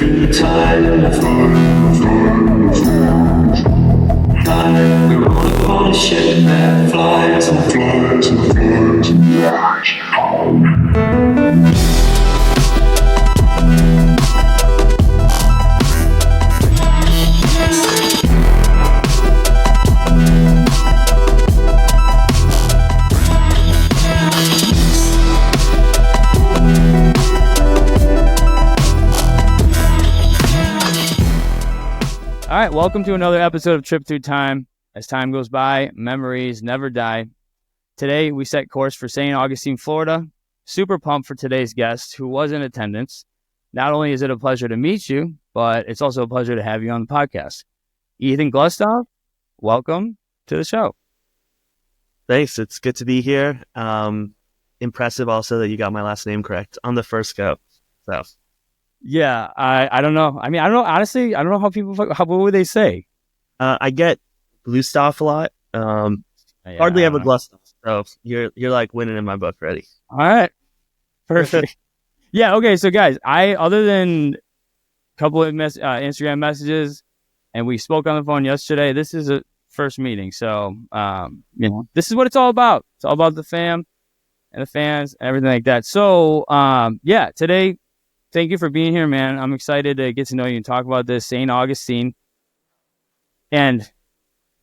through time. We're on a ship that flies and flies and flies and flies. All right, welcome to another episode of Trip Through Time. As time goes by, memories never die. Today, we set course for St. Augustine, Florida. Super pumped for today's guest, who was in attendance. Not only is it a pleasure to meet you, but it's also a pleasure to have you on the podcast. Ethan Glustoff, welcome to the show. Thanks. It's good to be here. Impressive also that you got my last name correct on the first go. So. Yeah, I don't know. I mean, I don't know. Honestly, I don't know how people, what would they say? I get Glustoff a lot. Hardly ever Glustoff. So you're like winning in my book already. All right. Perfect. Yeah. Okay. So guys, other than a couple of Instagram messages and we spoke on the phone yesterday, this is a first meeting. So, this is what it's all about. It's all about the fam and the fans and everything like that. So, today, thank you for being here, man. I'm excited to get to know you and talk about this, St. Augustine. And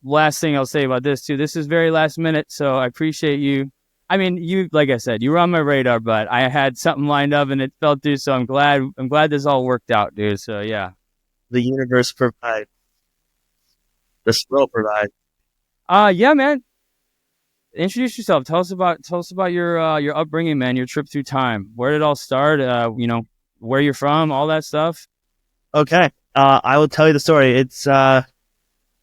last thing I'll say about this, too, this is very last minute, so I appreciate you. I mean, you, like I said, you were on my radar, but I had something lined up and it fell through, so I'm glad this all worked out, dude. So, yeah. The universe provides. The world provides. Yeah, man. Introduce yourself. Tell us about your upbringing, man, your trip through time. Where did it all start? Where you're from, all that stuff. Okay. I will tell you the story. It's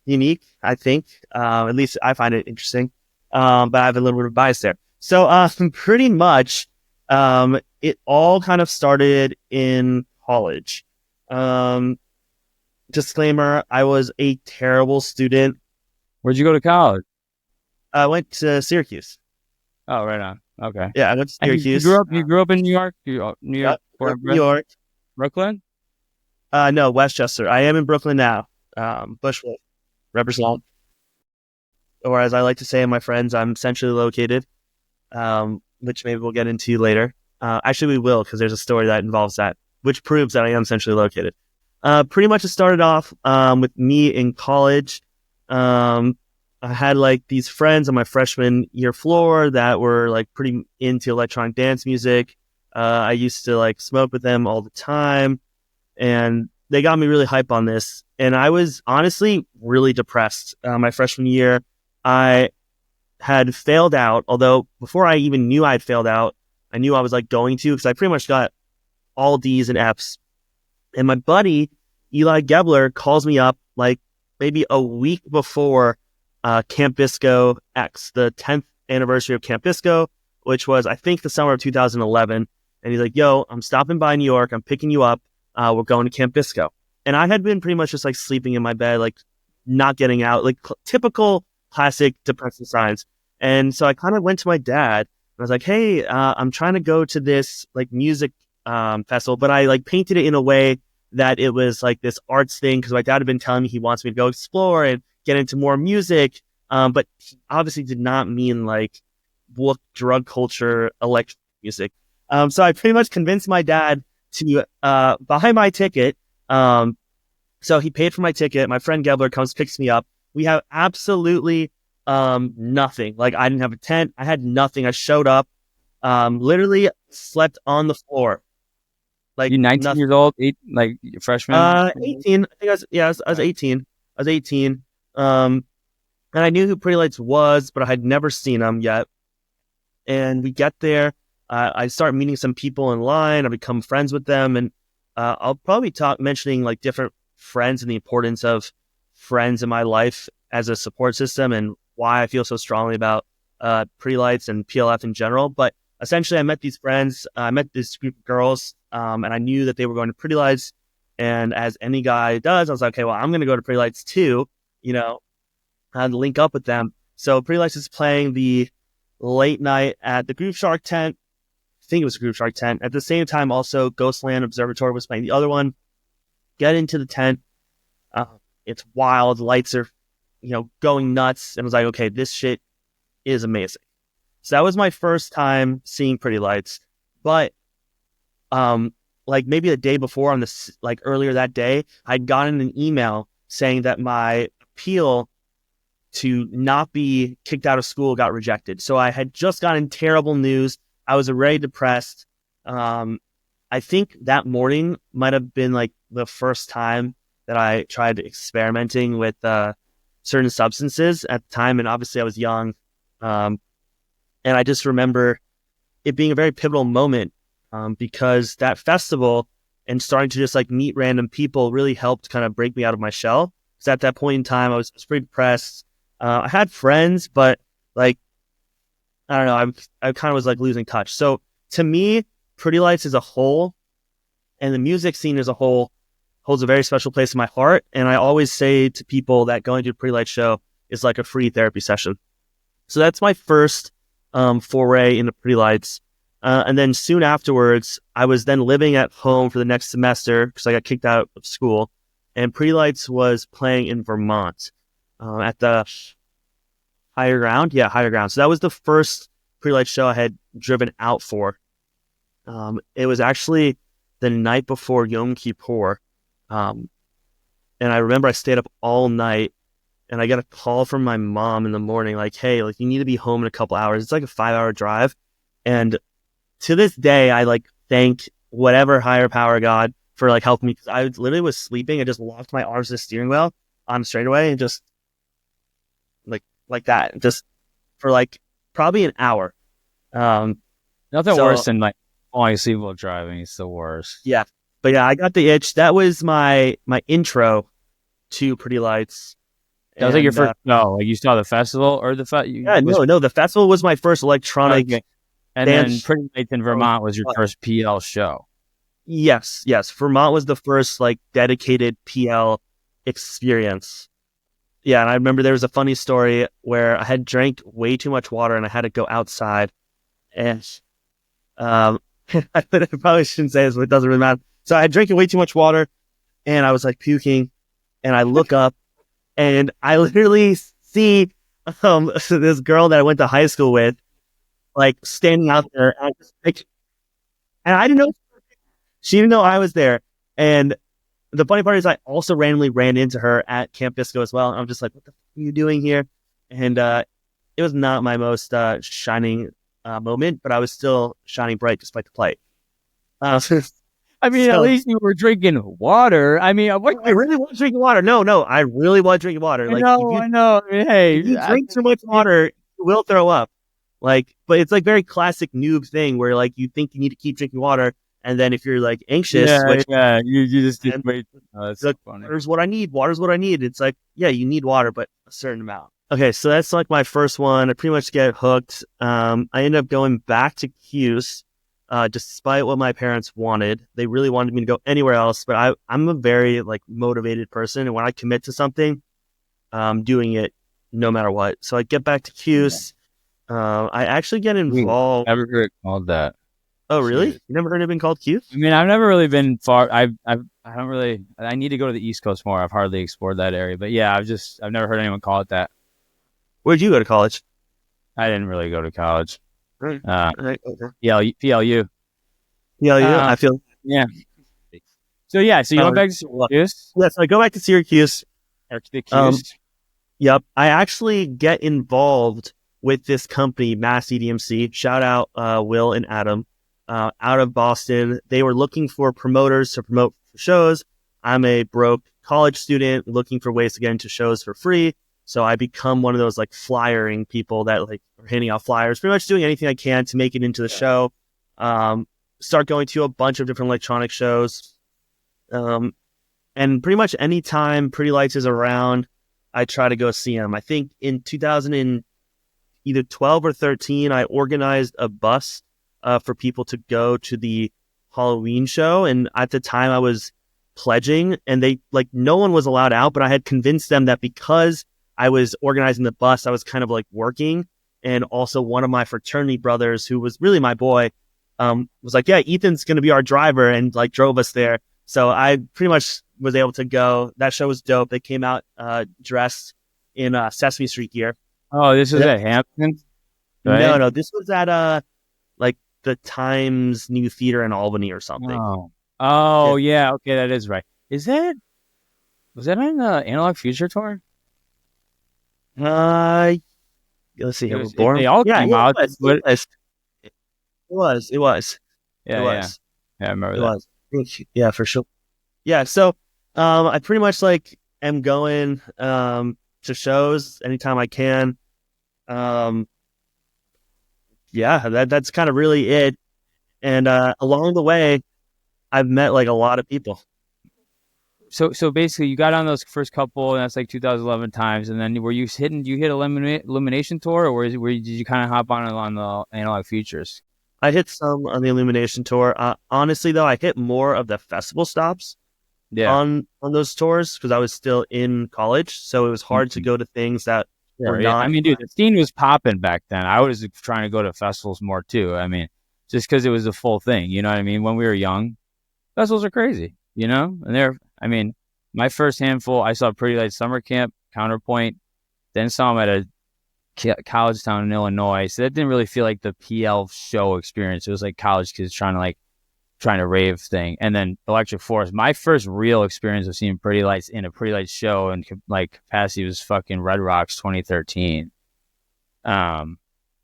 unique, I think. At least I find it interesting. But I have a little bit of bias there. So pretty much it all kind of started in college. Disclaimer, I was a terrible student. Where'd you go to college? I went to Syracuse. Oh, right on. Okay. Yeah, I went to Syracuse. You grew up in New York? New York? New York. Brooklyn? No, Westchester. I am in Brooklyn now. Bushwick. Represent. Or as I like to say to my friends, I'm centrally located, which maybe we'll get into later. Actually, we will, because there's a story that involves that, which proves that I am centrally located. Pretty much it started off with me in college. I had like these friends on my freshman year floor that were like pretty into electronic dance music. I used to like smoke with them all the time, and they got me really hype on this. And I was honestly really depressed. My freshman year, I had failed out, although before I even knew I had failed out, I knew I was like going to, because I pretty much got all D's and F's. And my buddy, Eli Gebler, calls me up like maybe a week before Camp Bisco X, the 10th anniversary of Camp Bisco, which was, I think, the summer of 2011. And he's like, yo, I'm stopping by New York. I'm picking you up. We're going to Camp Bisco. And I had been pretty much just like sleeping in my bed, like not getting out, like typical classic depressive signs. And so I kind of went to my dad and I was like, hey, I'm trying to go to this like music festival, but I like painted it in a way that it was like this arts thing, because my dad had been telling me he wants me to go explore and get into more music. But he obviously did not mean like drug culture, electronic music. So I pretty much convinced my dad to buy my ticket. So he paid for my ticket. My friend Gebler comes, picks me up. We have absolutely nothing. Like, I didn't have a tent. I had nothing. I showed up, literally slept on the floor. Like, you 19 nothing. Years old, like freshman? 18. I think I was 18. I was 18. And I knew who Pretty Lights was, but I had never seen them yet. And we get there. I start meeting some people in line. I become friends with them. And I'll probably mentioning like different friends and the importance of friends in my life as a support system and why I feel so strongly about Pretty Lights and PLF in general. But essentially, I met these friends. I met this group of girls, and I knew that they were going to Pretty Lights. And as any guy does, I was like, okay, well, I'm going to go to Pretty Lights too. You know, I had to link up with them. So Pretty Lights is playing the late night at the Groove Shark tent. I think it was a Groove Shark tent. At the same time, also Ghostland Observatory was playing the other one. get into the tent. It's wild. Lights are, going nuts. And I was like, okay, this shit is amazing. So that was my first time seeing Pretty Lights. But like maybe the day before, earlier that day, I'd gotten an email saying that my appeal to not be kicked out of school got rejected. So I had just gotten terrible news. I was already depressed. I think that morning might have been like the first time that I tried experimenting with certain substances at the time. And obviously I was young. And I just remember it being a very pivotal moment because that festival and starting to just like meet random people really helped kind of break me out of my shell. Because at that point in time, I was pretty depressed. I had friends, but like, I don't know, I kind of was like losing touch. So to me, Pretty Lights as a whole and the music scene as a whole holds a very special place in my heart. And I always say to people that going to a Pretty Lights show is like a free therapy session. So that's my first foray into Pretty Lights. And then soon afterwards, I was then living at home for the next semester because I got kicked out of school. And Pretty Lights was playing in Vermont at the Higher Ground. Yeah, Higher Ground. So that was the first Pretty Lights show I had driven out for. It was actually the night before Yom Kippur. And I remember I stayed up all night and I got a call from my mom in the morning, like, hey, like you need to be home in a couple hours. It's like a 5-hour drive. And to this day, I like thank whatever higher power God for like helping me. Cause I literally was sleeping. I just locked my arms to the steering wheel on the straightaway and just like that, just for like probably an hour. Nothing worse than like falling asleep while driving. It's the worst. Yeah. But yeah, I got the itch. That was my intro to Pretty Lights. That was like your first. No, like you saw the festival or the no. The festival was my first electronic. Okay. And dance. then Pretty Lights in Vermont was your first PL show. Yes. Vermont was the first like dedicated PL experience. Yeah, and I remember there was a funny story where I had drank way too much water and I had to go outside, and I probably shouldn't say this, but it doesn't really matter. So I had drank way too much water, and I was like puking, and I look up, and I literally see this girl that I went to high school with, like standing out there, and I didn't know she didn't know I was there, and the funny part is I also randomly ran into her at Camp Bisco as well. And I'm just like, what the fuck are you doing here? And it was not my most shining moment, but I was still shining bright despite the plight. I mean, at least you were drinking water. I mean, I really was drinking water. No, I really was drinking water. I know. I mean, hey, if you drink too much water, you will throw up. Like, but it's like very classic noob thing where like you think you need to keep drinking water. And then if you're like anxious, you just wait. Oh, that's like, funny. Water's what I need. It's like, yeah, you need water, but a certain amount. Okay, so that's like my first one. I pretty much get hooked. I ended up going back to Q's, despite what my parents wanted. They really wanted me to go anywhere else, but I'm a very like motivated person, and when I commit to something, I'm doing it no matter what. So I get back to Q's. I actually get involved. Never heard it called that. Oh, really? You never heard it been called Q? I mean, I've never really been far. I don't really. I need to go to the East Coast more. I've hardly explored that area, but yeah, I've never heard anyone call it that. Where'd you go to college? I didn't really go to college. Right. Okay. PLU. I feel. Yeah. So you went back to Syracuse. Yeah, so I go back to Syracuse. Yep. I actually get involved with this company, Mass EDMC. Shout out Will and Adam out of Boston. They were looking for promoters to promote for shows. I'm a broke college student looking for ways to get into shows for free. So I become one of those like flyering people that like are handing out flyers, pretty much doing anything I can to make it into the show. Start going to a bunch of different electronic shows. And pretty much anytime Pretty Lights is around, I try to go see them. I think in 2012 or 13, I organized a bus for people to go to the Halloween show. And at the time I was pledging and they like, no one was allowed out, but I had convinced them that because I was organizing the bus, I was kind of like working. And also one of my fraternity brothers, who was really my boy, was like, yeah, Ethan's going to be our driver, and like drove us there. So I pretty much was able to go. That show was dope. They came out dressed in Sesame Street gear. Oh, this was at Hampton? Right? No, this was at like the Times New Theater in Albany or something. Oh, yeah. Okay, that is right. Was that on the Analog Future tour? Let's see. They all came out. It was. Yeah, I remember It that. was. Yeah, for sure. Yeah, so I pretty much like am going to shows anytime I can. That's kind of really it. And along the way, I've met like a lot of people. So basically, you got on those first couple, and that's like 2011 times, and then you hit Illumination tour, or did you kind of hop on the Analog Futures? I hit some on the Illumination tour. Honestly, though, I hit more of the festival stops on those tours because I was still in college, so it was hard to go to things that were not. I mean, dude, the scene was popping back then. I was trying to go to festivals more too. I mean, just because it was a full thing, you know what I mean? When we were young, festivals are crazy, you know? And my first handful, I saw Pretty Lights Summer Camp, Counterpoint, then saw them at a college town in Illinois. So that didn't really feel like the PL show experience. It was like college kids trying to rave thing. And then Electric Forest, my first real experience of seeing Pretty Lights in a Pretty Lights show and like capacity was fucking Red Rocks 2013. And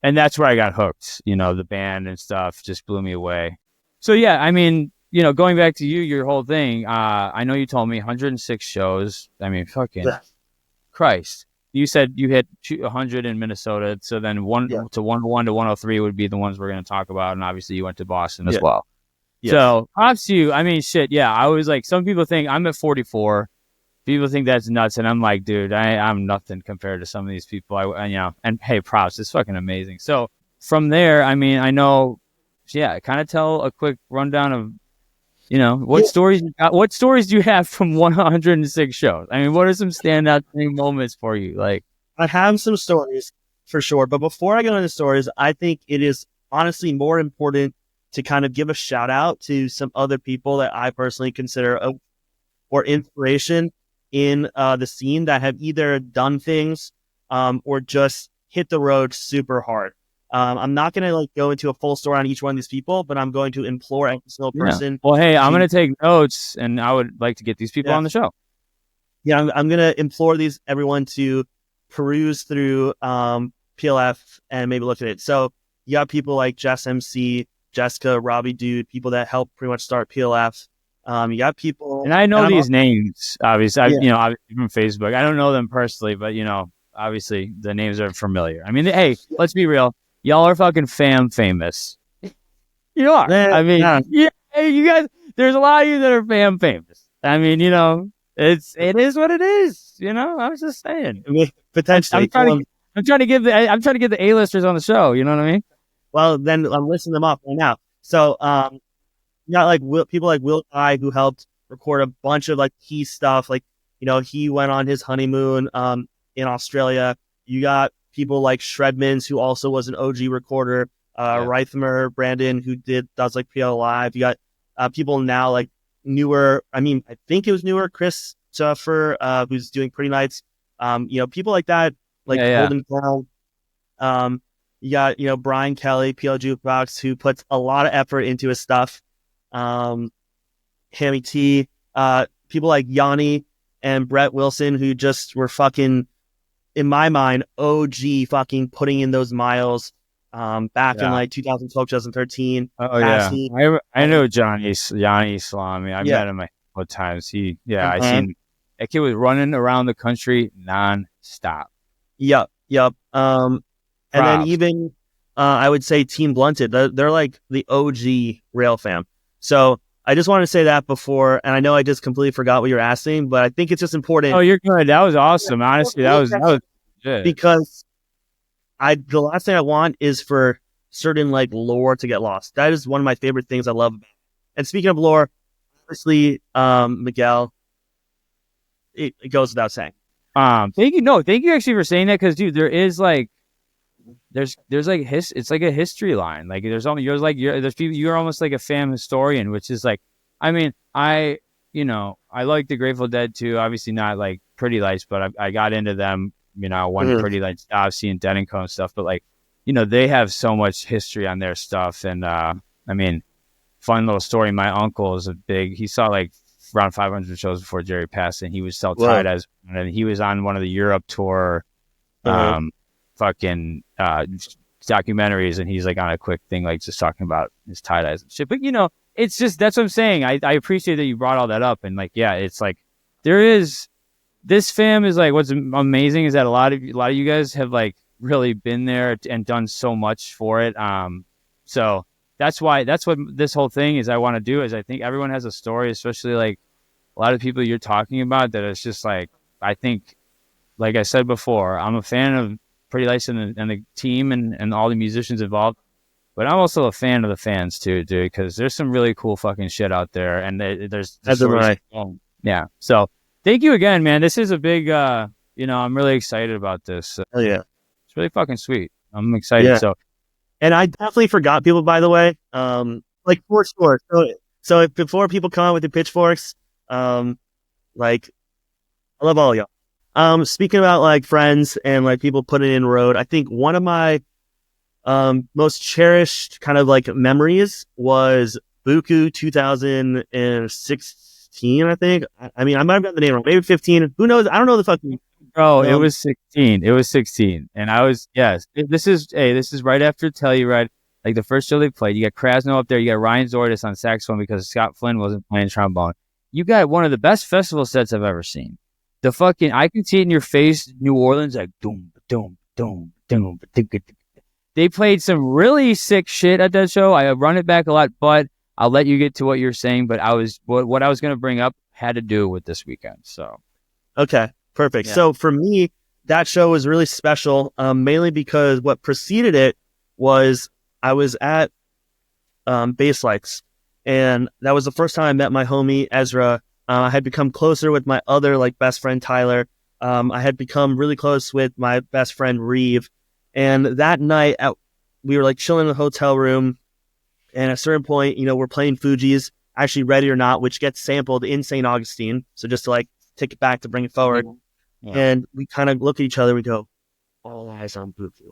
that's where I got hooked. You know, the band and stuff just blew me away. So yeah, I mean, you know, going back to your whole thing, I know you told me 106 shows. I mean, fucking Christ. You said you hit 100 in Minnesota. So then 101 to 103 would be the ones we're going to talk about. And obviously you went to Boston as well. Yes. So props to you. I mean, shit. Yeah. I was like, some people think I'm at 44. People think that's nuts. And I'm like, dude, I'm nothing compared to some of these people. And hey, props. It's fucking amazing. So from there, I mean, I know, kind of tell a quick rundown of, you know, what stories do you have from 106 shows? I mean, what are some standout moments for you? Like, I have some stories for sure, but before I go into stories, I think it is honestly more important to kind of give a shout out to some other people that I personally consider or inspiration in the scene that have either done things or just hit the road super hard. I'm not going to go into a full story on each one of these people, but I'm going to implore every single person. Well, hey, I'm going to take notes, and I would like to get these people on the show. Yeah, I'm going to implore everyone to peruse through PLF and maybe look at it. So you got people like Jess MC, Jessica, Robbie Dude, people that helped pretty much start PLF. You got people, and I know these names, obviously. Obviously from Facebook. I don't know them personally, but obviously the names are familiar. I mean, hey, let's be real. Y'all are fucking famous. You are. I mean, you guys. There's a lot of you that are famous. I mean, it is what it is. I was just saying. Potentially, I'm trying to get the A-listers on the show. You know what I mean? Well, then I'm listing them up right now. So, you got people like Will Guy who helped record a bunch of key stuff. He went on his honeymoon in Australia. You got people like Shredmans, who also was an OG recorder, Reithimer, Brandon, who does PL Live. You got people now newer. I mean, I think it was newer. Chris Suffer, who's doing Pretty Nights. People like that, Golden Crown. You got Brian Kelly, PL Jukebox, who puts a lot of effort into his stuff. Hammy T, people like Yanni and Brett Wilson, who just were fucking, in my mind, OG fucking putting in those miles back in 2012, 2013. Oh, yeah. I know Yanni Salami. I met him a couple of times. I seen that kid was running around the country non-stop. Yep. And then even I would say Team Blunted, they're like the OG rail fam. So I just want to say that before, and I know I just completely forgot what you're asking, but I think it's just important. Oh, you're good. That was awesome. Honestly, that was good. Because the last thing I want is for certain lore to get lost. That is one of my favorite things I love. And speaking of lore, obviously, Miguel, it goes without saying. Thank you actually for saying that, because dude, there is there's it's like a history line. There's people, you're almost like a fan historian, which is I mean, I I like the Grateful Dead too. Obviously not like Pretty Lights, but I got into them, when Mhm. Pretty Lights stopped, seeing Dead and Co and stuff. But like, they have so much history on their stuff. And I mean, fun little story. My uncle is he saw like around 500 shows before Jerry passed, and he would sell Whoa. tie-dyes. And he was on one of the Europe tour Uh-huh. fucking documentaries, and he's like on a quick thing, like just talking about his tie-dyes and shit. But it's just, that's what I'm saying. I appreciate that you brought all that up. And like, yeah, it's like this fam is like, what's amazing is that a lot of you guys have like really been there and done so much for it. So that's what this whole thing is. I want to do is, I think everyone has a story, especially like a lot of people you're talking about, that it's just like, I think, like I said before, I'm a fan of Pretty Lights and the team and all the musicians involved. But I'm also a fan of the fans too, dude, because there's some really cool fucking shit out there, and there's As am I. yeah. So thank you again, man. This is a big, I'm really excited about this. Hell yeah. It's really fucking sweet. I'm excited. Yeah. So And I definitely forgot people, by the way. Like for sure. So if, before people come out with the pitchforks, like I love all of y'all. Speaking about like friends and like people putting in road, I think one of my most cherished kind of like memories was Buku 2016, I think. I mean, I might have got the name wrong. Maybe 15. Who knows? I don't know the fucking. bro, it was 16. It was 16, and I was This is right after Telluride. Like the first show they played, you got Krasno up there, you got Ryan Zordis on saxophone because Scott Flynn wasn't playing trombone. You got one of the best festival sets I've ever seen. The fucking, I can see it in your face, New Orleans, like doom, doom, doom, doom. They played some really sick shit at that show. I run it back a lot, but I'll let you get to what you're saying. But what I was going to bring up had to do with this weekend. So Okay, perfect. Yeah. So for me, that show was really special, mainly because what preceded it was I was at Bass Lights, and that was the first time I met my homie Ezra. I had become closer with my other like best friend Tyler. I had become really close with my best friend Reeve, and that night we were like chilling in the hotel room, and at a certain point, we're playing Fugees, Actually Ready or Not, which gets sampled in St. Augustine. So just to like take it back to bring it forward. Yeah. And we kind of look at each other, we go, all eyes on Buku.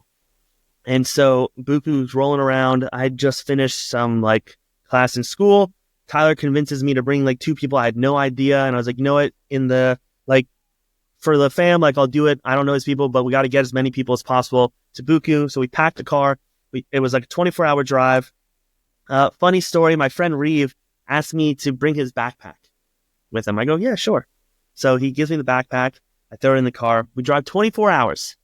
And so Buku's rolling around. I had just finished some like class in school. Tyler convinces me to bring like two people I had no idea. And I was like, you know what? For the fam, like I'll do it. I don't know these people, but we got to get as many people as possible to Buku. So we packed a car. It was like a 24-hour drive. Funny story. My friend Reeve asked me to bring his backpack with him. I go, yeah, sure. So he gives me the backpack. I throw it in the car. We drive 24 hours.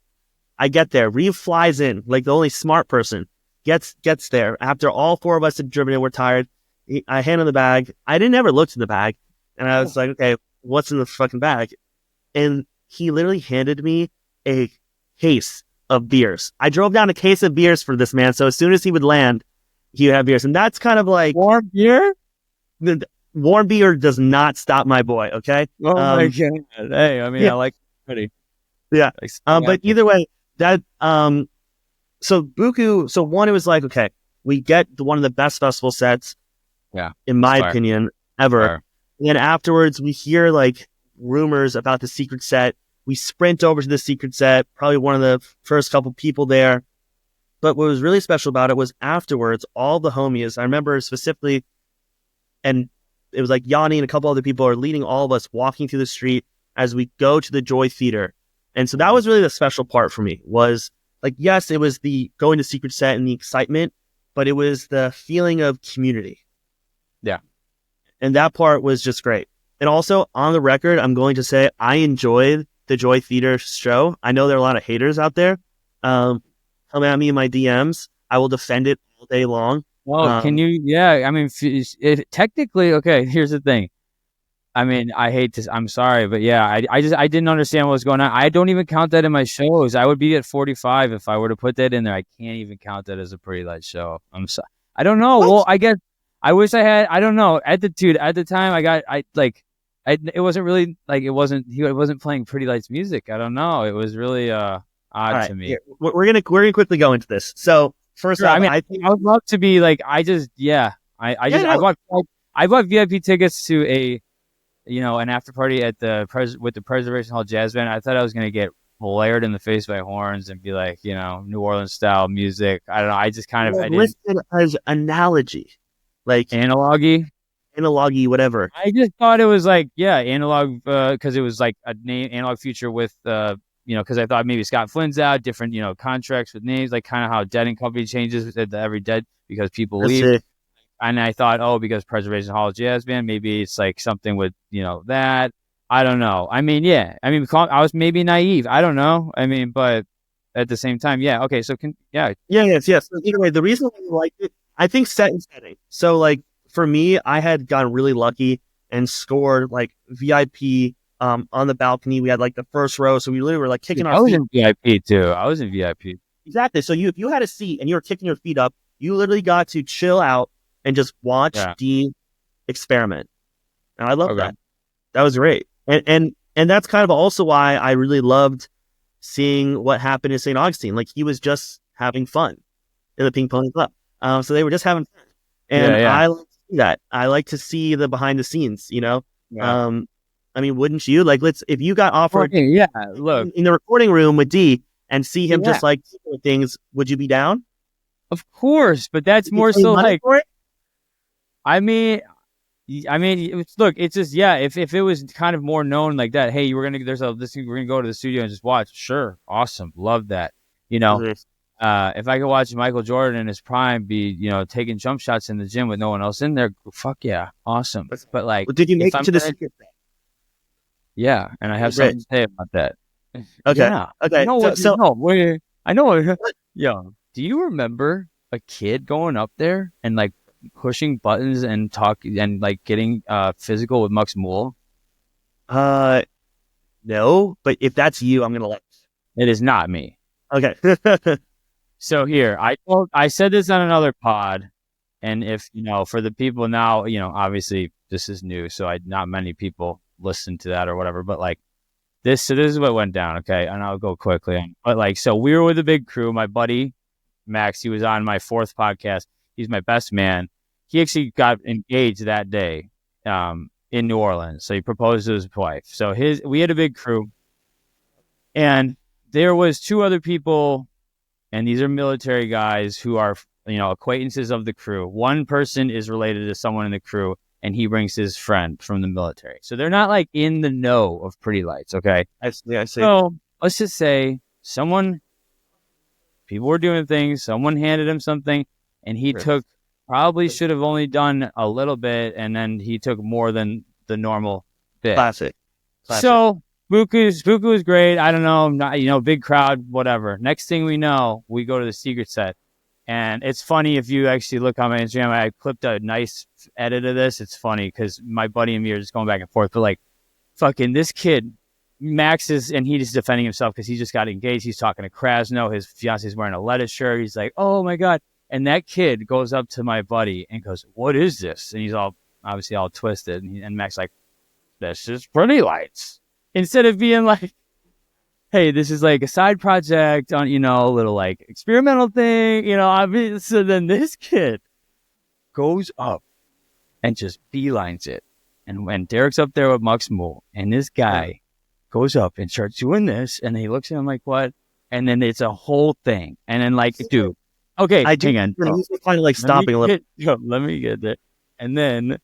I get there. Reeve flies in, like the only smart person. Gets there. After all four of us had driven in, we're tired. I hand him the bag. I didn't ever look in the bag. And I was like, okay, what's in the fucking bag? And he literally handed me a case of beers. I drove down a case of beers for this man. So as soon as he would land, he would have beers. And that's kind of like... Warm beer? Warm beer does not stop my boy, okay? Oh my God. Hey, I mean, yeah. I like pretty. Yeah. But either way, that so Buku, so one, it was like, okay, we get one of the best festival sets, in my opinion, ever. And then afterwards we hear like rumors about the secret set. We sprint over to the secret set, probably one of the first couple people there. But what was really special about it was afterwards, all the homies, I remember specifically, and it was like Yanni and a couple other people are leading all of us walking through the street as we go to the Joy Theater. And so that was really the special part for me, was like, yes, it was the going to secret set and the excitement, but it was the feeling of community. Yeah. And that part was just great. And also on the record, I'm going to say I enjoyed the Joy Theater show. I know there are a lot of haters out there. Come at me in my DMs. I will defend it all day long. Well, can you? Yeah, I mean, technically, okay. Here's the thing. I mean, I hate to. I'm sorry, but yeah, I didn't understand what was going on. I don't even count that in my shows. I would be at 45 if I were to put that in there. I can't even count that as a Pretty Light show. I'm sorry. I don't know. What? Well, I guess I wish I had. I don't know. At the time, it wasn't really like it wasn't. He wasn't playing Pretty Light's music. I don't know. It was really odd to me. Yeah, we're gonna quickly go into this. So first off, I mean, I would love to be like. I bought VIP tickets to an after party at with the Preservation Hall Jazz Band. I thought I was gonna get blared in the face by horns and be like, New Orleans style music. I don't know. I just kind of I didn't listed as analogy, like analogy. analogy, whatever. I just thought it was like, analog, because it was like a name analog future with, because I thought maybe Scott Flynn's out, different, contracts with names, like kind of how Dead and Company changes at the Every Dead because people leave. And I thought, because Preservation Hall Jazz Band, maybe it's like something with, that. I don't know. I mean, yeah. I mean, I was maybe naive. I don't know. I mean, but at the same time, yeah. Okay, so Yes. So anyway, the reason I liked it, I think set and setting. So like for me, I had gotten really lucky and scored like VIP on the balcony. We had like the first row, so we literally were like kicking our feet. I was in VIP too. I was in VIP. Exactly. So if you had a seat and you were kicking your feet up, you literally got to chill out and just watch the experiment. And I love that. That was great. And that's kind of also why I really loved seeing what happened in St. Augustine. Like he was just having fun in the Ping Pong Club. So they were just having fun. And I like to see that. I like to see the behind the scenes, Yeah. I mean, wouldn't you? Like, if you got offered look in the recording room with D and see him just like things, would you be down? Of course, but that's more so like I mean, look, it's just if it was kind of more known like that, hey, we're gonna go to the studio and just watch. Sure, awesome, love that. If I could watch Michael Jordan in his prime be taking jump shots in the gym with no one else in there, fuck yeah, awesome. But like, did you make it to the secret? Yeah, and I have something to say about that. Okay, yeah. Okay. I know. Yo, do you remember a kid going up there and like pushing buttons and talking and like getting physical with Mux Mool? No, but if that's you, I'm gonna let it. Is not me. Okay. So here, I said this on another pod, and if for the people now, obviously this is new, so not many people listen to that or whatever. But like this, so this is what went down. Okay, and I'll go quickly. But like, so we were with a big crew. My buddy Max, he was on my 4th podcast. He's my best man. He actually got engaged that day in New Orleans. So he proposed to his wife. So we had a big crew, and there was 2 other people, and these are military guys who are acquaintances of the crew. One person is related to someone in the crew, and he brings his friend from the military. So they're not like in the know of Pretty Lights. Okay, I see. So let's just say people were doing things. Someone handed him something, and he probably should have only done a little bit, and then he took more than the normal bit. Classic. So Buku was great. I don't know, not big crowd, whatever. Next thing we know, we go to the secret set, and it's funny if you actually look on my Instagram. I clipped a nice edit of this. It's funny because my buddy and me are just going back and forth. But like, fucking this kid, Max and he's defending himself because he just got engaged. He's talking to Krasno. His fiance's wearing a lettuce shirt. He's like, oh my God. And that kid goes up to my buddy and goes, what is this? And he's obviously all twisted. And Max like, this is Pretty Lights. Instead of being like, hey, this is like a side project on, a little like experimental thing, so then this kid goes up and just beelines it. And when Derek's up there with Mux Mool, and this guy goes up and starts doing this, and he looks at him like, what? And then it's a whole thing. And then like, dude, okay, hang on. He's kind of like stopping a little. Let me get there. And then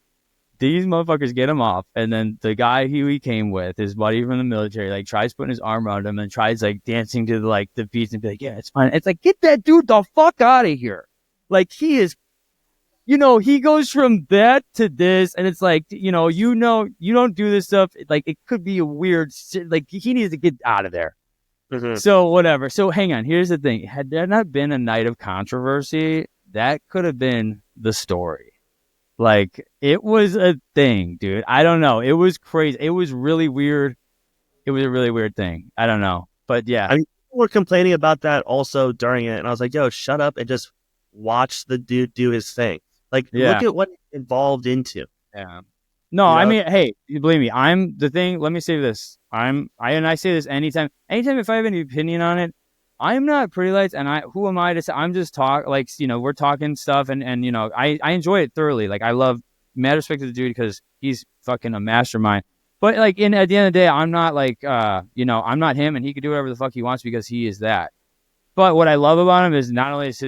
these motherfuckers get him off, and then the guy he came with, his buddy from the military, like tries putting his arm around him and tries like dancing to like the beats and be like, yeah, it's fine. It's like, get that dude the fuck out of here. Like he is, he goes from that to this, and it's like, you don't do this stuff. Like it could be a weird, like he needs to get out of there. Mm-hmm. So whatever. So hang on. Here's the thing. Had there not been a night of controversy, that could have been the story. Like, it was a thing, dude. I don't know. It was crazy. It was really weird. It was a really weird thing. I don't know. But yeah. I mean, people were complaining about that also during it. And I was like, yo, shut up and just watch the dude do his thing. Like, look at what it evolved into. Yeah. No, I mean, hey, believe me, let me say this. I say this anytime if I have any opinion on it, I'm not Pretty Lights, and who am I to say? I'm just we're talking stuff, and I enjoy it thoroughly. Like, I love, mad respect to the dude because he's fucking a mastermind. But like at the end of the day, I'm not like I'm not him, and he can do whatever the fuck he wants because he is that. But what I love about him is not only is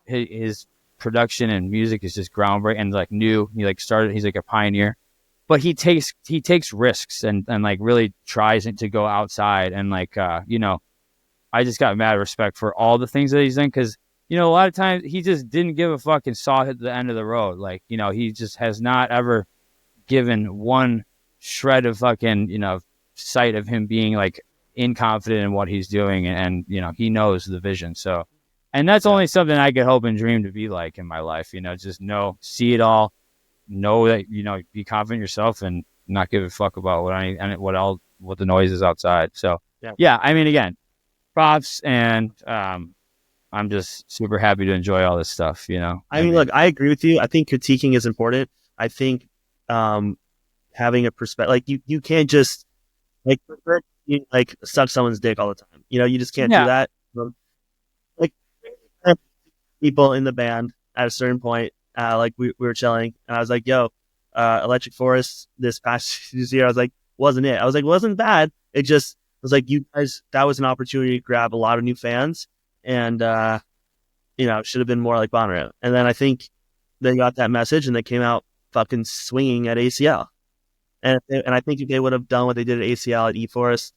his production and music is just groundbreaking and like new. He like started. He's like a pioneer, but he takes risks and like really tries to go outside and like I just got mad respect for all the things that he's in because a lot of times he just didn't give a fuck and saw at the end of the road. Like he just has not ever given one shred of fucking sight of him being like inconfident in what he's doing and he knows the vision. So and that's only something I could hope and dream to be like in my life. Just see it all, know that be confident in yourself and not give a fuck about what the noise is outside. So yeah, I mean, again, props, and I'm just super happy to enjoy all this stuff. I mean, look, I agree with you. I think critiquing is important. I think having a perspective, like you can't just like suck someone's dick all the time. You just can't do that. Like people in the band at a certain point, like we were chilling, and I was like, "Yo, Electric Forest this past year," I was like, "Wasn't it?" I was like, "Wasn't bad." It just was like, you guys, that was an opportunity to grab a lot of new fans, and should have been more like Bonnaroo. And then I think they got that message and they came out fucking swinging at ACL. And I think if they would have done what they did at ACL at E-Forest,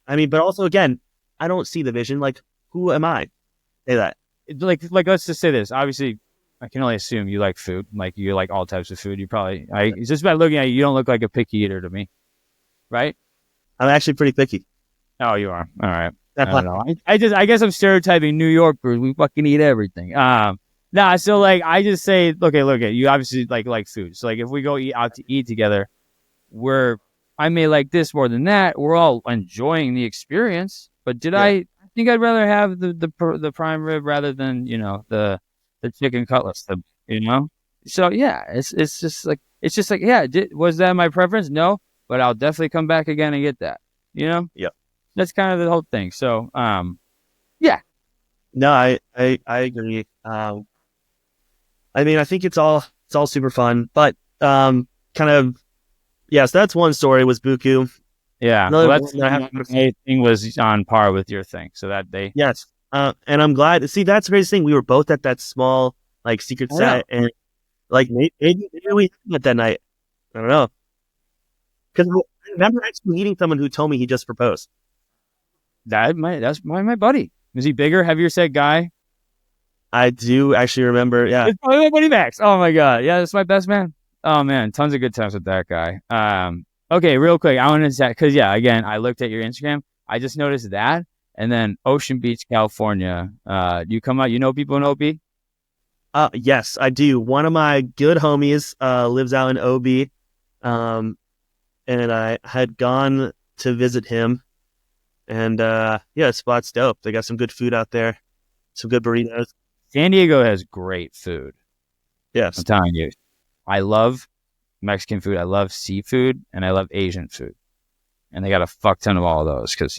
I mean, but also again, I don't see the vision. Like, who am I? Say that. Like let's just say this. Obviously, I can only assume you like food. Like you like all types of food. You probably it's just by looking at you don't look like a picky eater to me, right? I'm actually pretty picky. Oh, you are. All right. I don't know. I guess I'm stereotyping New Yorkers. We fucking eat everything. So like I just say, look at you. Obviously like food. So like if we go out to eat together, I may like this more than that. We're all enjoying the experience. But I think I'd rather have the prime rib rather than the chicken cutlets. So yeah, it's just like yeah. Was that my preference? No, but I'll definitely come back again and get that. Yeah. That's kind of the whole thing. So yeah. No, I agree. I mean, I think it's all super fun, but kind of. Yeah, so that's one story was Buku. Yeah, my thing was on par with your thing. So that they yes, and I'm glad. See, that's the greatest thing. We were both at that small like secret set, and like maybe we met that night. I don't know, because I remember actually meeting someone who told me he just proposed. That's my buddy. Is he bigger, heavier set guy? I do actually remember. Yeah, it's probably my buddy Max. Oh my god, yeah, that's my best man. Oh man, tons of good times with that guy. Okay, real quick, I want to say because again, I looked at your Instagram. I just noticed that, and then Ocean Beach, California. You come out. You know people in OB? Yes, I do. One of my good homies lives out in OB, and I had gone to visit him, and the spot's dope. They got some good food out there, some good burritos. San Diego has great food. Yes, I'm telling you. I love Mexican food. I love seafood, and I love Asian food. And they got a fuck ton of all of those because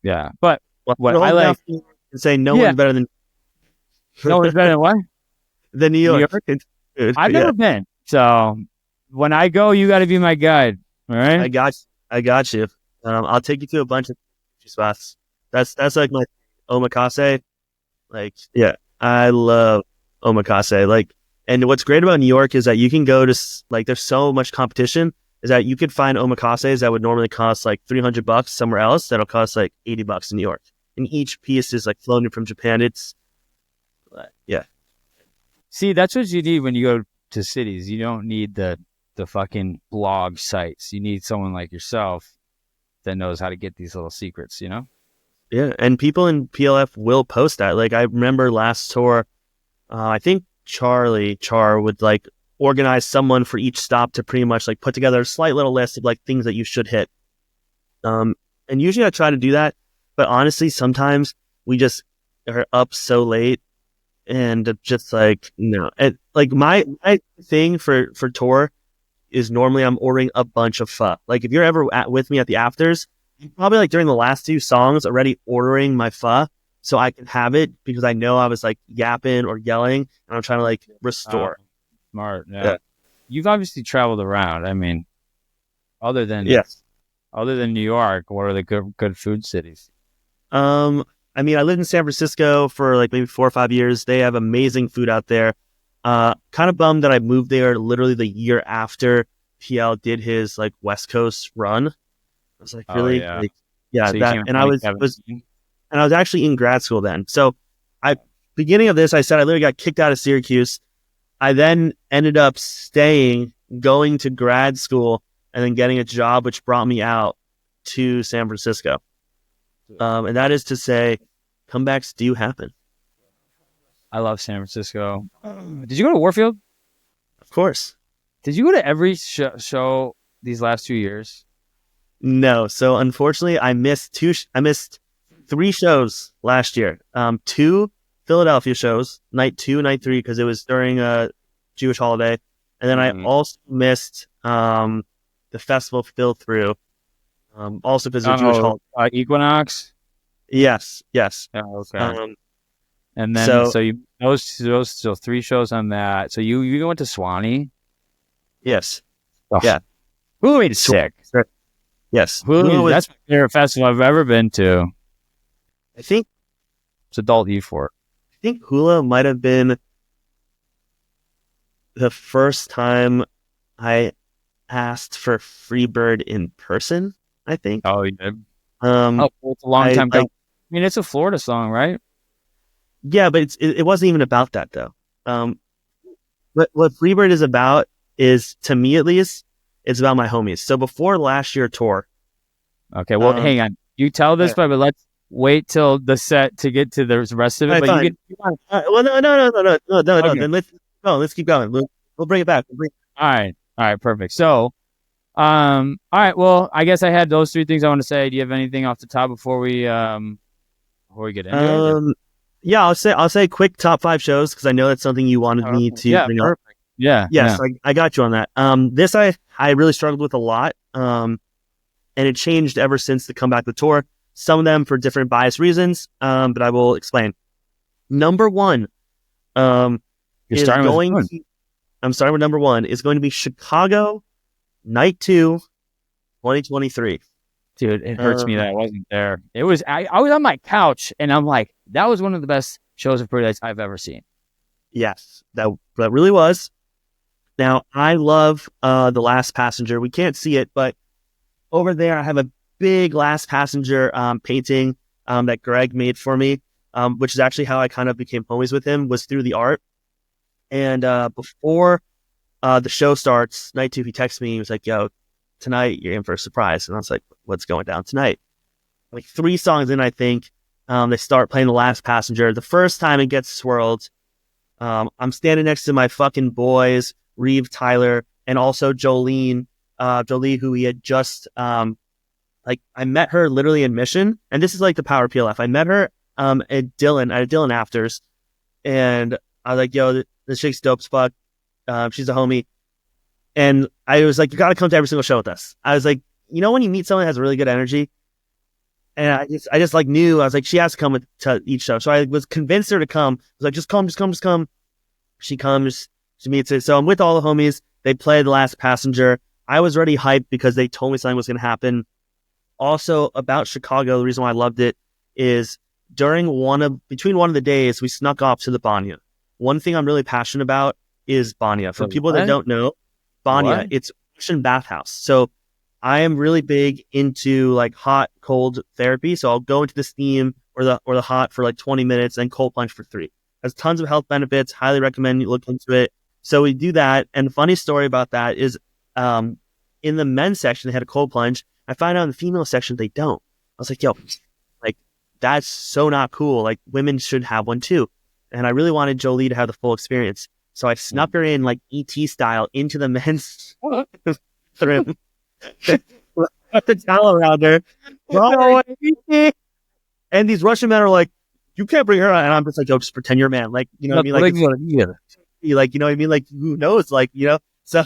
yeah. But what I like to say, no one's better than no one's better than what? Than New York. I've never been, so when I go, you got to be my guide. All right, I got you. I'll take you to a bunch of spots. That's like my omakase. Like, yeah, I love omakase. Like. And what's great about New York is that you can go to like there's so much competition is that you could find omakases that would normally cost like $300 somewhere else that'll cost like $80 in New York. And each piece is like flown in from Japan. It's yeah. See, that's what you need when you go to cities. You don't need the fucking blog sites. You need someone like yourself that knows how to get these little secrets. Yeah, and people in PLF will post that. Like I remember last tour, I think. Char would like organize someone for each stop to pretty much like put together a slight little list of like things that you should hit. And usually I try to do that, but honestly, sometimes we just are up so late and just like, no. And like my thing for tour is normally I'm ordering a bunch of pho. Like if you're ever with me at the afters, I'm probably like during the last 2 songs already ordering my pho. So I can have it because I know I was like yapping or yelling and I'm trying to like restore. Smart. Yeah. You've obviously traveled around. I mean, Other than Yes. New York, what are the good food cities? I mean, I lived in San Francisco for like maybe 4 or 5 years. They have amazing food out there. Kind of bummed that I moved there literally the year after PL did his like West Coast run. I was like, Oh really? yeah. Like, yeah, So you that, came and from I like was actually in grad school then. So beginning of this, I said I literally got kicked out of Syracuse. I then ended up staying, going to grad school, and then getting a job, which brought me out to San Francisco. And that is to say, comebacks do happen. I love San Francisco. Did you go to Warfield? Of course. Did you go to every show these last 2 years? No. So unfortunately, I missed I missed 3 shows last year. 2 Philadelphia shows, night 2, night 3, because it was during a Jewish holiday, and then I also missed the festival Fill Through, also because of Jewish holiday. Equinox. Yes. Oh, okay. And then so you so 3 shows on that. So you went to Swanee. yes, Oh, yeah, Hula made it sick. yes. That's my favorite festival I've ever been to. I think It's adult euphoric. I think Hula might have been the first time I asked for Freebird in person. I think. Oh, you did? Well, It's a long time ago. I mean, it's a Florida song, right? Yeah, but it wasn't even about that though. What Freebird is about is, to me at least, it's about my homies. So before last year tour. Okay, well, hang on. You tell this, but let's wait till the set to get to the rest of it. Right, But well, no. Okay. Then let's keep going. We'll bring it back. All right, perfect. So, all right. Well, I guess I had those 3 things I want to say. Do you have anything off the top before we get into it? Yeah, I'll say quick top 5 shows because I know that's something you wanted me to bring up. Yeah. Yes, yeah. I got you on that. This I really struggled with a lot. And it changed ever since the comeback of the tour. Some of them for different biased reasons, but I will explain. Number 1, I'm starting with number 1 is going to be Chicago Night 2, 2023. Dude, it hurts me that I wasn't there. It was I was on my couch and I'm like, that was one of the best shows of Paradise I've ever seen. Yes, that really was. Now, I love The Last Passenger. We can't see it, but over there I have a big Last Passenger painting that Greg made for me, which is actually how I kind of became homies with him, was through the art. And before the show starts, night 2, he texted me. He was like, yo, tonight you're in for a surprise. And I was like, what's going down tonight? Like 3 songs in, I think, they start playing The Last Passenger. The first time it gets swirled, I'm standing next to my fucking boys, Reeve, Tyler, and also Jolie, who he had just, I met her literally in Mission. And this is like the power of PLF. I met her at Dylan Afters. And I was like, yo, this chick's dope as fuck. She's a homie. And I was like, you got to come to every single show with us. I was like, you know, when you meet someone that has really good energy, and I just like knew, I was like, she has to come to each show. So I was convinced her to come. I was like, just come. She comes, she meets it. So I'm with all the homies. They play The Last Passenger. I was already hyped because they told me something was going to happen. Also about Chicago, the reason why I loved it is between one of the days, we snuck off to the Banya. One thing I'm really passionate about is Banya. For people that don't know, Banya, it's Russian bathhouse. So I am really big into like hot, cold therapy. So I'll go into the steam or the hot for like 20 minutes and cold plunge for 3. Has tons of health benefits. Highly recommend you look into it. So we do that. And the funny story about that is in the men's section, they had a cold plunge. I find out in the female section, they don't. I was like, yo, like that's so not cool. Like women should have one too. And I really wanted Jolie to have the full experience. So I snuck her in like ET style into the men's room. Put the towel around her. And these Russian men are like, you can't bring her on. And I'm just like, yo, just pretend you're a man. Like, you know what I mean? Like, like, you know what I mean? Like, who knows? Like, you know? So,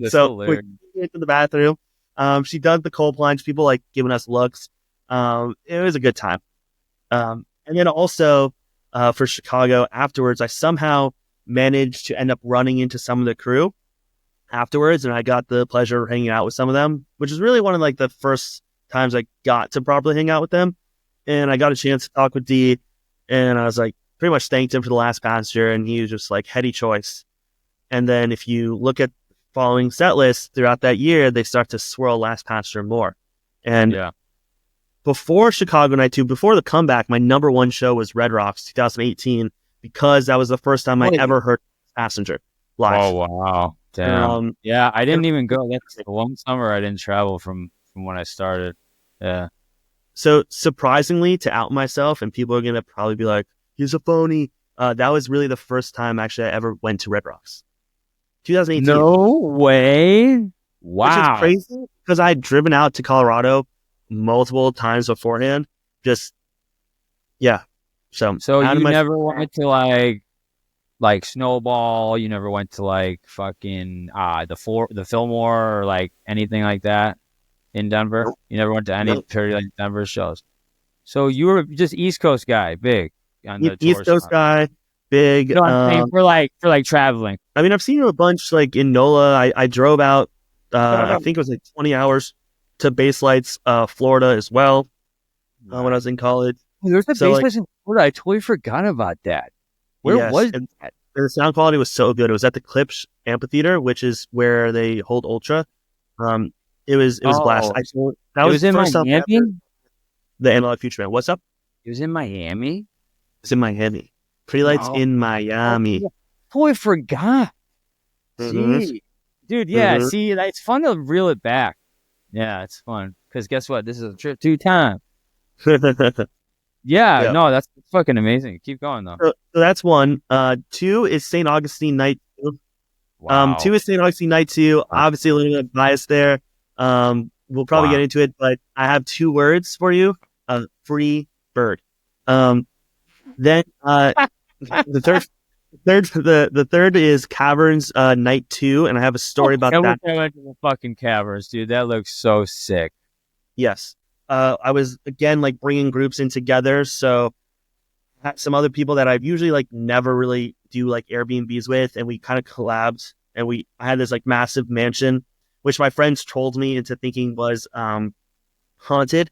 so we get into the bathroom. She does the cold plunge. People like giving us looks. It was a good time. And then also for Chicago afterwards, I somehow managed to end up running into some of the crew. afterwards, and I got the pleasure of hanging out with some of them, which is really one of like the first times I got to properly hang out with them. And I got a chance to talk with D, and I was like, pretty much thanked him for the Last Passenger, and he was just like, heady choice. And then if you look at following set lists throughout that year, they start to swirl Last Passenger more. And before Chicago Night 2, before the comeback, my number one show was Red Rocks 2018, because that was the first time I ever heard Passenger live. Oh, wow. Damn. Yeah, I didn't even go. That's the one summer I didn't travel from when I started. Yeah. So surprisingly, to out myself, and people are going to probably be like, he's a phony. That was really the first time actually I ever went to Red Rocks. 2018. No way. Wow. Which is crazy, because I had driven out to Colorado multiple times beforehand. Just, yeah. So you never went to like Snowball? You never went to like fucking the Fillmore or like anything like that in Denver? Nope. You never went to any period like Denver shows? So you were just East Coast guy, big on the East Coast guy, big. No, I'm saying for like traveling. I mean, I've seen you a bunch like in NOLA. I drove out. I think it was like 20 hours to Base Lights, Florida as well. When I was in college. There's a Base Lights in Florida. I totally forgot about that. Where was that? The sound quality was so good. It was at the Klipsch Amphitheater, which is where they hold Ultra. It was blast. That was in Miami. The Analog Future Man. What's up? It was in Miami. It's in Miami. Pretty Lights in Miami. Totally forgot. Gee. Dude, yeah. See, it's fun to reel it back. Yeah, it's fun. Because guess what? This is a trip to time. Yeah, no, that's fucking amazing. Keep going, though. So that's one. 2 is St. Augustine Night 2. Wow. 2 is St. Augustine Night 2. Obviously, a little bit of bias there. We'll probably get into it, but I have 2 words for you. Freebird. Then the third is Caverns Night 2, and I have a story about that. I went to the fucking Caverns, dude. That looks so sick. Yes. I was again like bringing groups in together, so I had some other people that I usually like never really do like Airbnbs with, and we kind of collabed, and I had this like massive mansion, which my friends trolled me into thinking was haunted,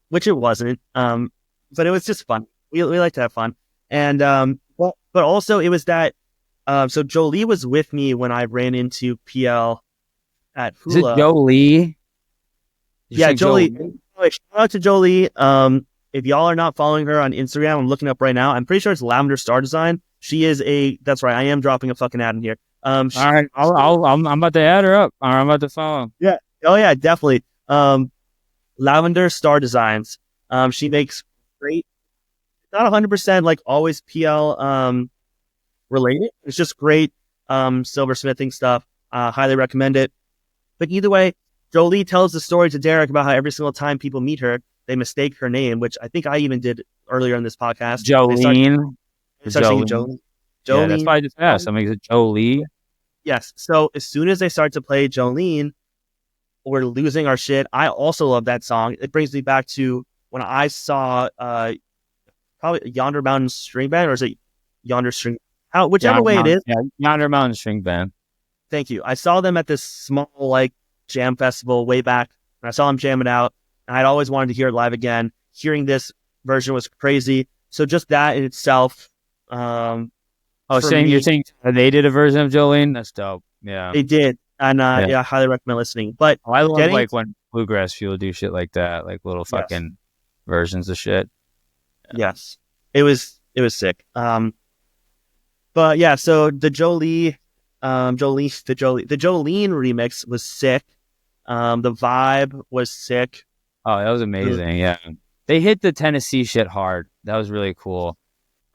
which it wasn't, but it was just fun. We like to have fun, and but also it was that so Jolie was with me when I ran into PL at Hula. Is it Jolie? Yeah, Jolie. Shout out to Jolie. If y'all are not following her on Instagram, I'm looking up right now. I'm pretty sure it's Lavender Star Design. She is that's right. I am dropping a fucking ad in here. All right, I'm about to add her up. Or I'm about to follow. Yeah. Oh yeah, definitely. Lavender Star Designs. She makes great, not 100% like always PL related. It's just great silversmithing stuff. Highly recommend it. But either way, Jolie tells the story to Derek about how every single time people meet her, they mistake her name, which I think I even did earlier in this podcast. Jolene. Jolene. Yeah, that's why I just asked. I mean, is it Jolie? Yes. So as soon as they start to play Jolene, we're losing our shit. I also love that song. It brings me back to when I saw probably Yonder Mountain String Band, or is it Yonder String? Whichever way it is. Yeah, Yonder Mountain String Band. Thank you. I saw them at this small like jam festival way back, and I saw them jamming out, and I'd always wanted to hear it live again. Hearing this version was crazy. So just that in itself. You're saying they did a version of Jolene? That's dope. Yeah, they did, and I highly recommend listening. But I love like when Bluegrass Fuel do shit like that, like little fucking versions of shit. Yes, it was sick. But yeah, so the Jolene remix was sick. The vibe was sick. Oh, that was amazing. Yeah. They hit the Tennessee shit hard. That was really cool.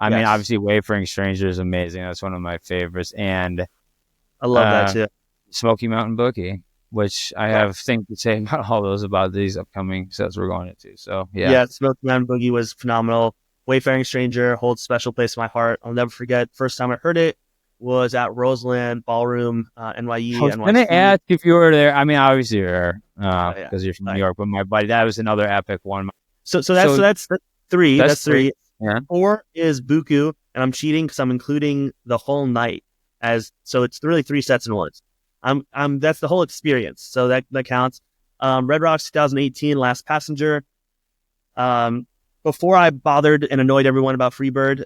I mean, obviously Wayfaring Stranger is amazing. That's one of my favorites. And I love that too. Smoky Mountain Boogie, which I have things to say about all those about these upcoming sets we're going into. So yeah. Smoky Mountain Boogie was phenomenal. Wayfaring Stranger holds a special place in my heart. I'll never forget. First time I heard it was at Roseland Ballroom, NYE. I was going to ask if you were there. I mean, obviously you're because you're from New York, but my buddy, that was another epic one. So that's 3. That's 3. Yeah. 4 is Buku, and I'm cheating because I'm including the whole night so it's really 3 sets in one. I'm that's the whole experience. So that counts. Red Rocks 2018, Last Passenger. Before I bothered and annoyed everyone about Freebird,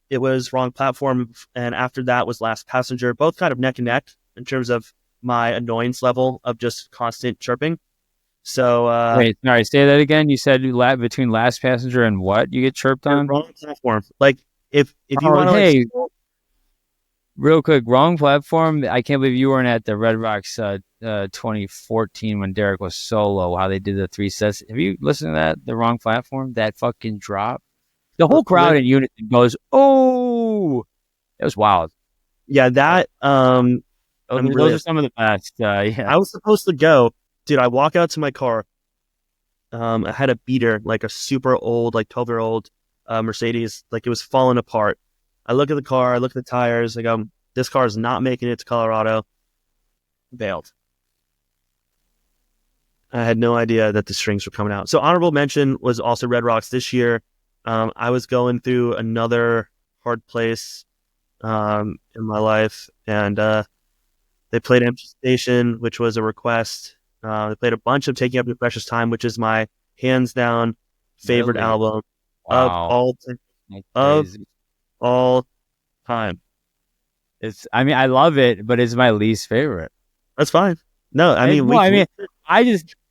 it was Wrong Platform, and after that was Last Passenger. Both kind of neck and neck in terms of my annoyance level of just constant chirping. So Wait, all right, say that again. You said between Last Passenger and what you get chirped on? Wrong Platform. Like if you want to, hey, real quick, Wrong Platform. I can't believe you weren't at the Red Rocks 2014 when Derek was solo. How they did the 3 sets. Have you listened to that? The Wrong Platform. That fucking drop. The whole crowd in unison goes, "Oh!" It was wild. Yeah, that. Those are some of the best. Yeah, I was supposed to go, dude. I walk out to my car. I had a beater, like a super old, like 12-year-old Mercedes. Like it was falling apart. I look at the car. I look at the tires. I go, this car is not making it to Colorado. Bailed. I had no idea that the strings were coming out. So honorable mention was also Red Rocks this year. I was going through another hard place in my life, and they played Empty Station, which was a request. They played a bunch of Taking Up Your Precious Time, which is my hands down favorite album of all time. I mean, I love it, but it's my least favorite. That's fine. No, I mean,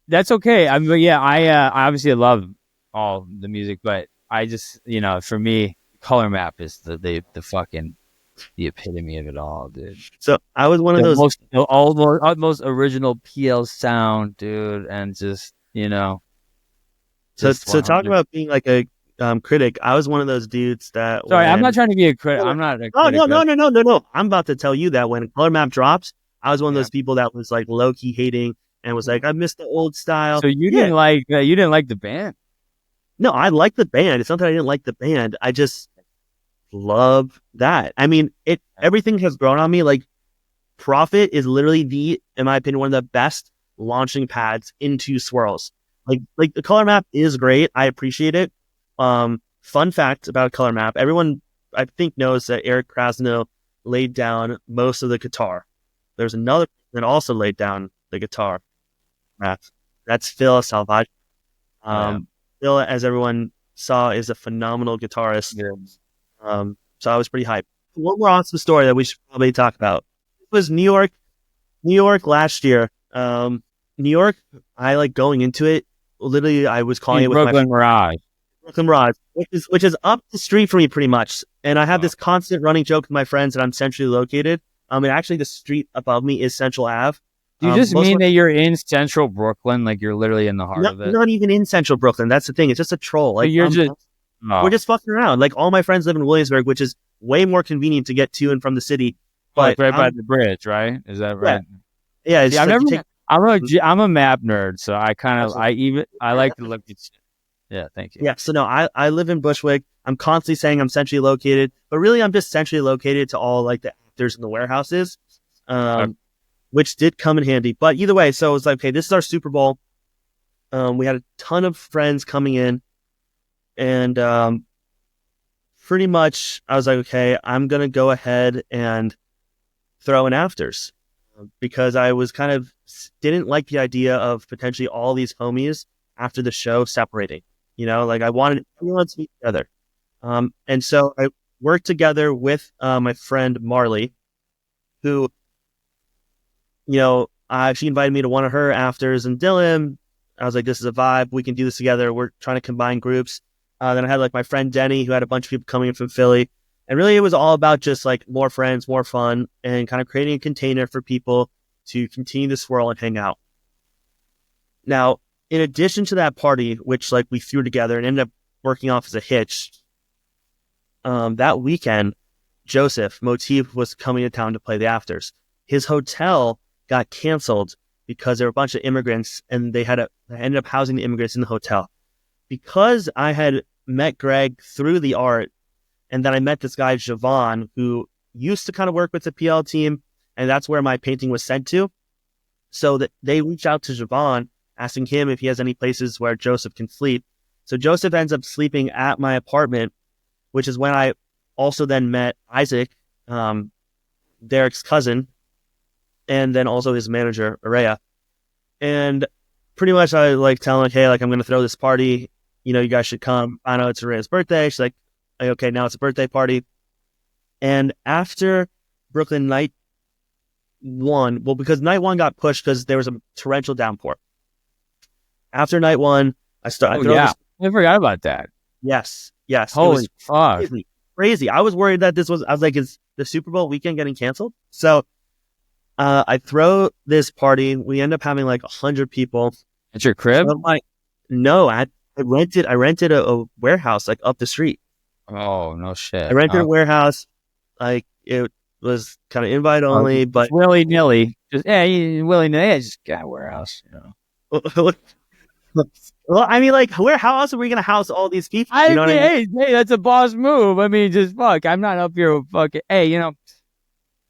that's okay. I mean, yeah, I obviously love all the music, but I just, for me, Color Map is the fucking the epitome of it all, dude. So I was one of those most original PL sound, dude, and just So talk about being like a critic. I was one of those dudes that. Sorry, I'm not trying to be a critic. I'm not a critic. No. I'm about to tell you that when Color Map drops, I was one of those people that was like low key hating and was like, I miss the old style. So you didn't like the band? No, I like the band. It's not that I didn't like the band. I just love that. I mean, everything has grown on me. Like Prophet is literally in my opinion, one of the best launching pads into swirls. Like the Color Map is great. I appreciate it. Fun fact about Color Map: everyone I think knows that Eric Krasno laid down most of the guitar. There's another that also laid down the guitar. That's Phil Salvage. Phil, as everyone saw, is a phenomenal guitarist. Yeah. So I was pretty hyped. One more awesome story that we should probably talk about. It was New York last year. New York, I like going into it. Literally, I was calling it with Brooklyn Mirage, which is up the street from me pretty much. And I have this constant running joke with my friends that I'm centrally located. And actually, the street above me is Central Ave. Do you just mean that you're in Central Brooklyn, like you're literally in the heart of it? Not even in Central Brooklyn. That's the thing. It's just a troll. Like we're just fucking around. Like all my friends live in Williamsburg, which is way more convenient to get to and from the city. But right by the bridge, right? Is that right? Yeah. I'm a map nerd, so I like to look at shit. Yeah, thank you. Yeah, so no, I live in Bushwick. I'm constantly saying I'm centrally located, but really I'm just centrally located to all like the actors in the warehouses, which did come in handy. But either way, so it's like, okay, this is our Super Bowl. We had a ton of friends coming in, and pretty much I was like, okay, I'm going to go ahead and throw in afters because I was didn't like the idea of potentially all these homies after the show separating. Like I wanted everyone to be together. And so I worked together with my friend Marley, who, she invited me to one of her afters, and Dylan, I was like, this is a vibe. We can do this together. We're trying to combine groups. Then I had like my friend Denny, who had a bunch of people coming in from Philly. And really it was all about just like more friends, more fun, and kind of creating a container for people to continue to swirl and hang out. Now, in addition to that party, which like we threw together and ended up working off as a hitch, that weekend, Joseph Motif was coming to town to play the afters. His hotel got canceled because there were a bunch of immigrants, and I ended up housing the immigrants in the hotel. Because I had met Greg through the art, and then I met this guy, Javon, who used to kind of work with the PL team, and that's where my painting was sent to. So that they reached out to Javon, asking him if he has any places where Joseph can sleep. So Joseph ends up sleeping at my apartment, which is when I also then met Isaac, Derek's cousin. and then also his manager, Araya. And pretty much I like tell him, hey, like I'm going to throw this party. You know, you guys should come. I know it's Araya's birthday. She's like, okay, now it's a birthday party. And after Brooklyn night one, well, because night one got pushed because there was a torrential downpour. After night one, I I forgot about that. Yes. Holy fuck. Crazy. I was worried that I was like, is the Super Bowl weekend getting canceled? So I throw this party. We end up having like 100 people. At your crib? So no, I rented a warehouse like up the street. Oh, no shit. I rented a warehouse. Like it was kind of invite only, but willy nilly. Just willy nilly. Just got a warehouse. You know. Well, I mean, like, how else are we gonna house all these people? You know what I mean? Hey, that's a boss move. I mean, just fuck. I'm not up here with fucking. Hey, you know,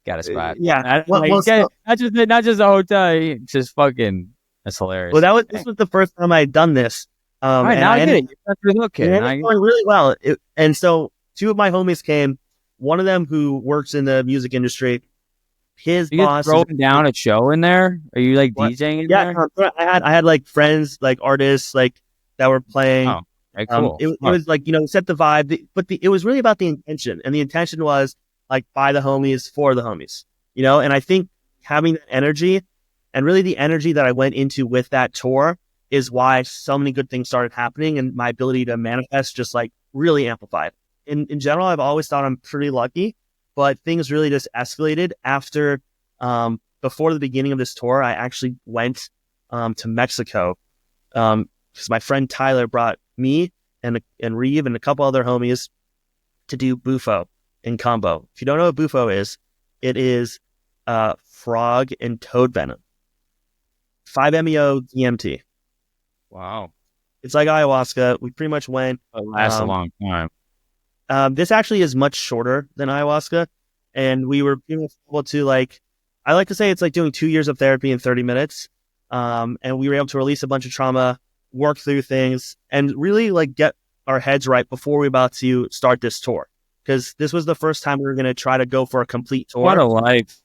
got a spot. Yeah. Not just a hotel. Just fucking. That's hilarious. Well, this was the first time I had done this. All right, now I get it. You're okay. It was going really well. And so 2 of my homies came. One of them who works in the music industry. His boss throwing down a show in there. Are you like DJing in there? Yeah, I had like friends, like artists, like that were playing. Oh, okay, cool. It was like, you know, set the vibe, but it was really about the intention, and the intention was like by the homies for the homies, you know. And I think having that energy, and really the energy that I went into with that tour, is why so many good things started happening, and my ability to manifest just like really amplified. In general, I've always thought I'm pretty lucky, but things really just escalated after, before the beginning of this tour. I actually went to Mexico because my friend Tyler brought me and Reeve and a couple other homies to do Bufo in combo. If you don't know what Bufo is, it is frog and toad venom. 5-MeO DMT. Wow. It's like ayahuasca. We pretty much went. It lasts a long time. This actually is much shorter than ayahuasca. And we were able to, like, I like to say it's like doing 2 years of therapy in 30 minutes. And we were able to release a bunch of trauma, work through things, and really like get our heads right before we were about to start this tour. Because this was the first time we were going to try to go for a complete tour. What a life.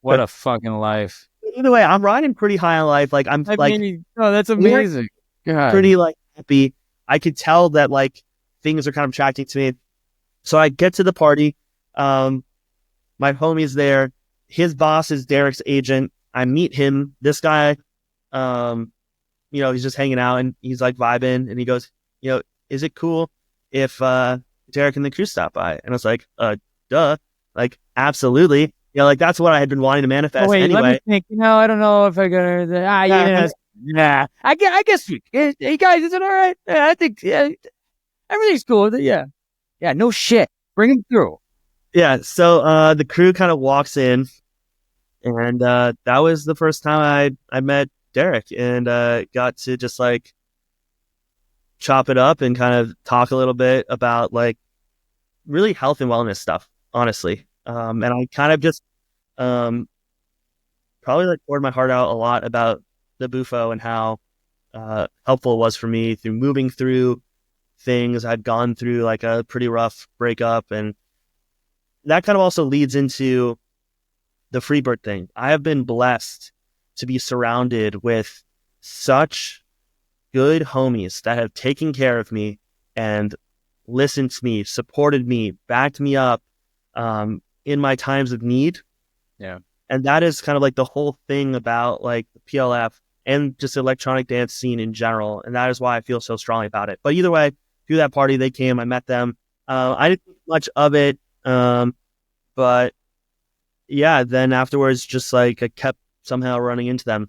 What a fucking life. Either way, I'm riding pretty high on life. Like that's amazing. God. Pretty like happy. I could tell that like things are kind of attracting to me. So I get to the party. My homie's there. His boss is Derek's agent. I meet him. This guy, you know, he's just hanging out and he's like vibing, and he goes, you know, is it cool if Derek and the crew stop by? And I was like, duh, like absolutely. You know, like that's what I had been wanting to manifest anyway. Let me think. You know, I don't know if I gotta. I guess. Hey guys, is it all right? Yeah, I think everything's cool. Yeah. No shit. Bring him through. Yeah. So the crew kind of walks in, and that was the first time I met Derek, and got to just like chop it up and kind of talk a little bit about like really health and wellness stuff, honestly. And I kind of just probably like poured my heart out a lot about the Bufo and how helpful it was for me through moving through things. I'd gone through like a pretty rough breakup, and that kind of also leads into the Freebird thing. I have been blessed to be surrounded with such good homies that have taken care of me and listened to me, supported me, backed me up in my times of need. Yeah. And that is kind of like the whole thing about like the PLF and just the electronic dance scene in general. And that is why I feel so strongly about it. But either way, through that party, they came, I met them. I didn't think much of it. But yeah, then afterwards, just like I kept somehow running into them.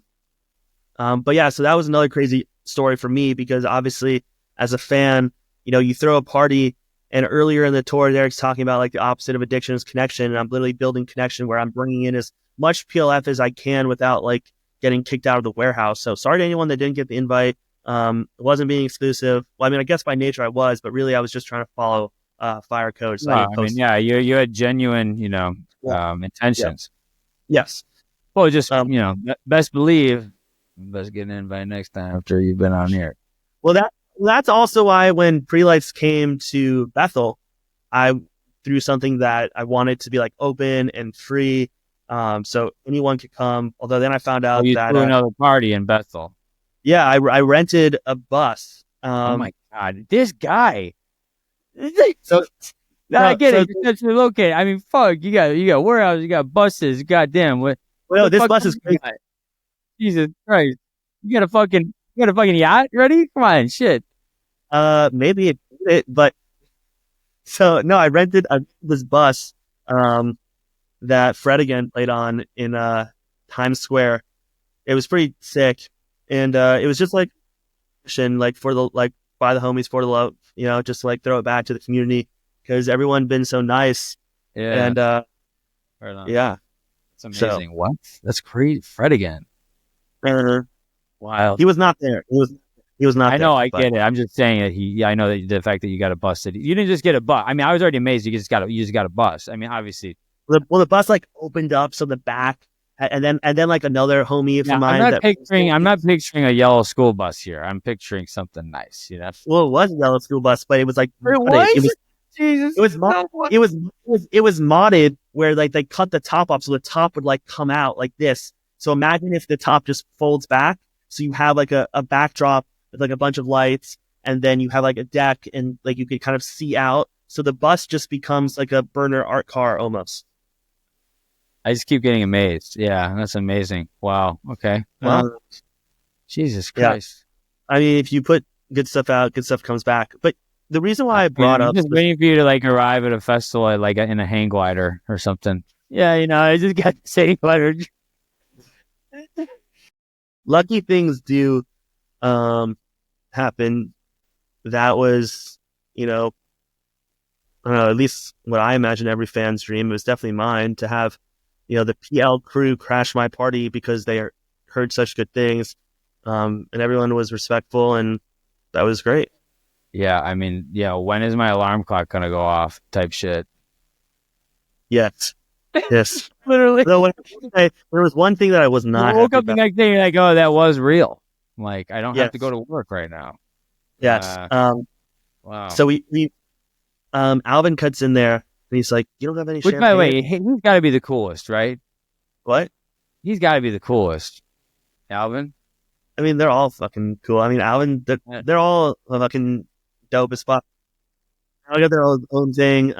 But yeah, so that was another crazy story for me, because obviously as a fan, you know, you throw a party, and earlier in the tour, Derek's talking about like the opposite of addiction is connection. And I'm literally building connection where I'm bringing in as much PLF as I can without like getting kicked out of the warehouse. So sorry to anyone that didn't get the invite. It wasn't being exclusive. Well, I mean, I guess by nature I was, but really I was just trying to follow fire code. So I mean, yeah, you had genuine, you know, intentions. Yeah. Yes. Well, just, you know, best believe, best get an invite next time after you've been on here. Well, that's also why when Pre-Lights came to Bethel, I threw something that I wanted to be like open and free. So anyone could come. Although then I found Oh, out you that threw another party in Bethel. yeah, I rented a bus. Oh my God, this guy. So Nah, I no, get so it. You're centrally located. I mean, fuck. You got warehouses. You got buses. Goddamn. What well, no, the this fuck? bus is You crazy. got? Jesus Christ. You got a fucking yacht ready? Come on, shit. Maybe but so no, I rented this bus that Fred again played on in Times Square. It was pretty sick, and it was just like for the by the homies for the love, just like throw it back to the community because everyone been so nice, Yeah. and Right on. yeah, That's amazing. What? That's crazy. Fred again. uh, Wild. he was not there. He was not I there. know. I but- get it. I'm just saying that I know that the fact that you got a bus. You didn't just get a bus. I mean, I was already amazed. You just got a bus. I mean, obviously. the bus like opened up so the back, and then like another homie of Yeah, mine I'm not picturing a yellow school bus here. I'm picturing something nice. You know. Well, it was a yellow school bus, but it was like Jesus. it was it was modded where like they cut the top off so the top would like come out like this. So imagine if the top just folds back, so you have like a backdrop with like a bunch of lights, and then you have like a deck and like you could kind of see out. So the bus just becomes like a burner art car almost. I just keep getting amazed. Yeah, that's amazing. Wow. Okay. Well, Jesus yeah. Christ. I mean, if you put good stuff out, good stuff comes back. But the reason why I brought I'm up just waiting for you to like arrive at a festival at, like in a hang glider or something. Yeah, I just got the same glider. lucky things do happen. That was, I don't know, at least what I imagine every fan's dream. It was definitely mine to have, the PL crew crash my party because they heard such good things. And everyone was respectful, and that was great. Yeah, I mean, yeah, when is my alarm clock going to go off type shit? Yes. Yes. Literally. So there was one thing that I was not I woke happy up the about. next day and like, oh, that was real. Like, I don't have to Yes. go to work right now. Yes. Wow. So we Alvin cuts in there and he's like, "You don't have any Which, champagne?" by the way, he's got to be the coolest, right? What? He's got to be the coolest. Alvin? I mean, they're all fucking cool. I mean, Alvin, they're all fucking dope as fuck. They all got their own thing.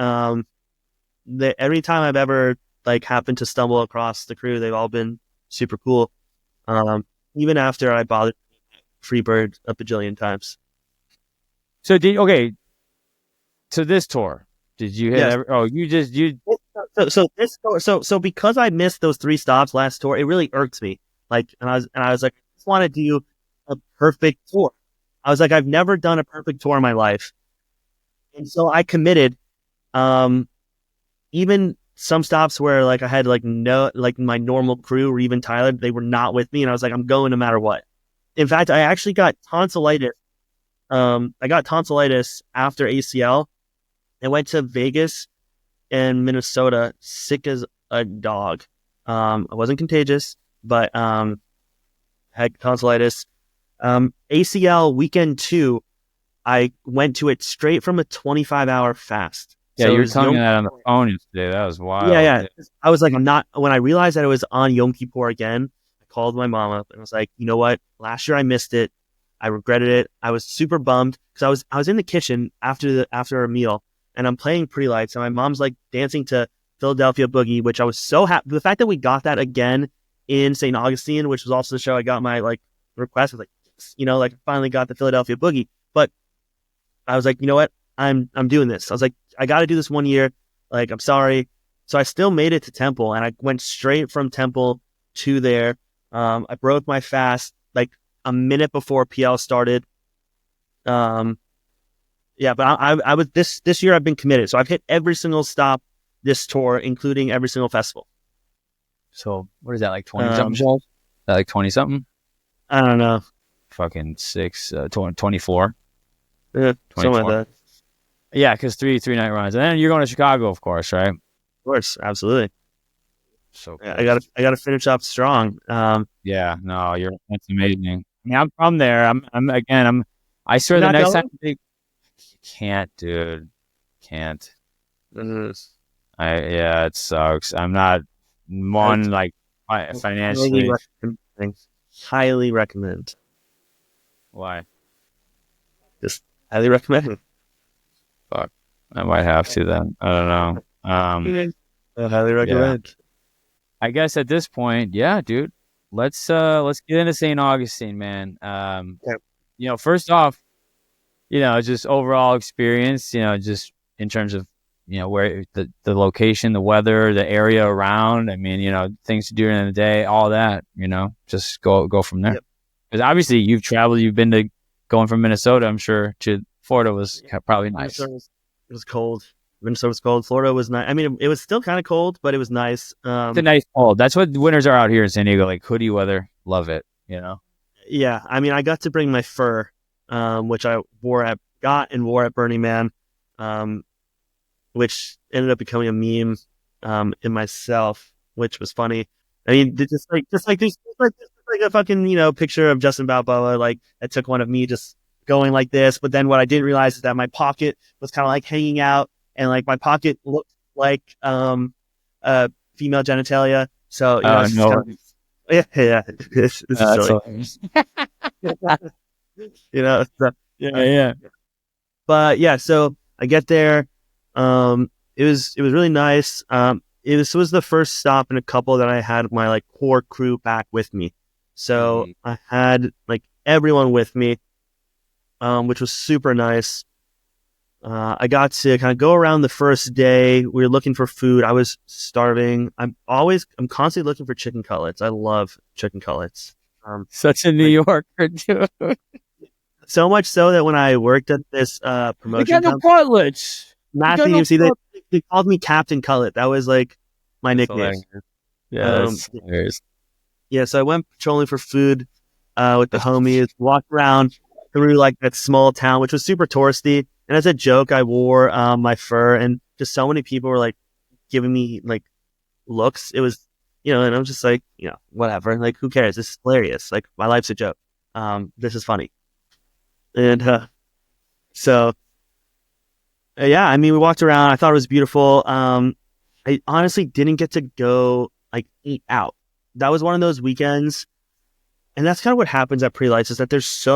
Every time I've ever like happened to stumble across the crew, they've all been super cool. Even after I bothered Freebird a bajillion times. So so this tour, did you hit Yes. So because I missed those 3 stops last tour, it really irks me. Like, and I was like, I just want to do a perfect tour. I was like, I've never done a perfect tour in my life. And so I committed, even some stops where like I had like my normal crew or even Tyler, they were not with me. And I was like, I'm going no matter what. In fact, I actually got tonsillitis. I got tonsillitis after ACL. I went to Vegas and Minnesota sick as a dog. I wasn't contagious, but had tonsillitis. ACL weekend 2, I went to it straight from a 25-hour fast. Yeah, So you were telling me that on the phone yesterday. That was wild. Yeah. I was like, when I realized that it was on Yom Kippur again, I called my mom up and was like, you know what? Last year I missed it. I regretted it. I was super bummed because I was in the kitchen after a meal and I'm playing Pre-Lights and my mom's like dancing to Philadelphia Boogie, which I was so happy. The fact that we got that again in St. Augustine, which was also the show I got my like request, I was like, like I finally got the Philadelphia Boogie. But I was like, you know what? I'm doing this. I was like, I got to do this one year. Like, I'm sorry. So I still made it to Temple and I went straight from Temple to there. I broke my fast like a minute before PL started. Yeah, but I was this year I've been committed. So I've hit every single stop this tour, including every single festival. So what is that, like 20 something shows? That like 20 something? I don't know. Fucking 24. Yeah, something like that. Yeah, because three night runs, and then you're going to Chicago, of course, right? Of course, absolutely. So yeah, I gotta finish up strong. Yeah, no, that's amazing. I mean, I'm from there. I swear the next time you can't, dude, can't. Mm-hmm. Yeah, it sucks. I'm not. one like Highly financially. recommend. Highly recommend. Why? Just highly recommend. Fuck, I might have to then. I don't know. I highly recommend. I guess at this point, yeah, dude. Let's get into St. Augustine, man. Yeah. First off, just overall experience, just in terms of, where the location, the weather, the area around. I mean, things to do during the day, all that, just go from there. Because obviously you've traveled, you've been to going from Minnesota, I'm sure, to Florida was probably nice. It was cold. Minnesota was cold. Florida was nice. I mean, it was still kind of cold, but it was nice. It's a nice cold. That's what winters are out here in San Diego, like hoodie weather. Love it, Yeah, I mean, I got to bring my fur, which I wore at Burning Man, which ended up becoming a meme in myself, which was funny. I mean, just like a fucking picture of Justin Balboa, like I took one of me just going like this. But then what I didn't realize is that my pocket was kind of like hanging out, and like my pocket looked like female genitalia. So no. Yeah, this is silly. Yeah. But yeah, so I get there. It was really nice. This was the first stop in a couple that I had my like core crew back with me. So I had like everyone with me, which was super nice. I got to kind of go around the first day. We were looking for food. I was starving. I'm constantly looking for chicken cutlets. I love chicken cutlets. Such a New Yorker, dude. So much so that when I worked at this promotion, we got no cutlets. Matthew, they called me Captain Cutlet. That was like my nickname. Yeah, that's hilarious. Yeah, so I went patrolling for food with the homies. Walked around through like that small town, which was super touristy. And as a joke, I wore my fur, and just so many people were like giving me like looks. It was, and I'm just like, whatever. Like, who cares? This is hilarious. Like, my life's a joke. This is funny. And so, yeah, I mean, we walked around. I thought it was beautiful. I honestly didn't get to go like eat out. That was one of those weekends. And that's kind of what happens at pre-lights, is that there's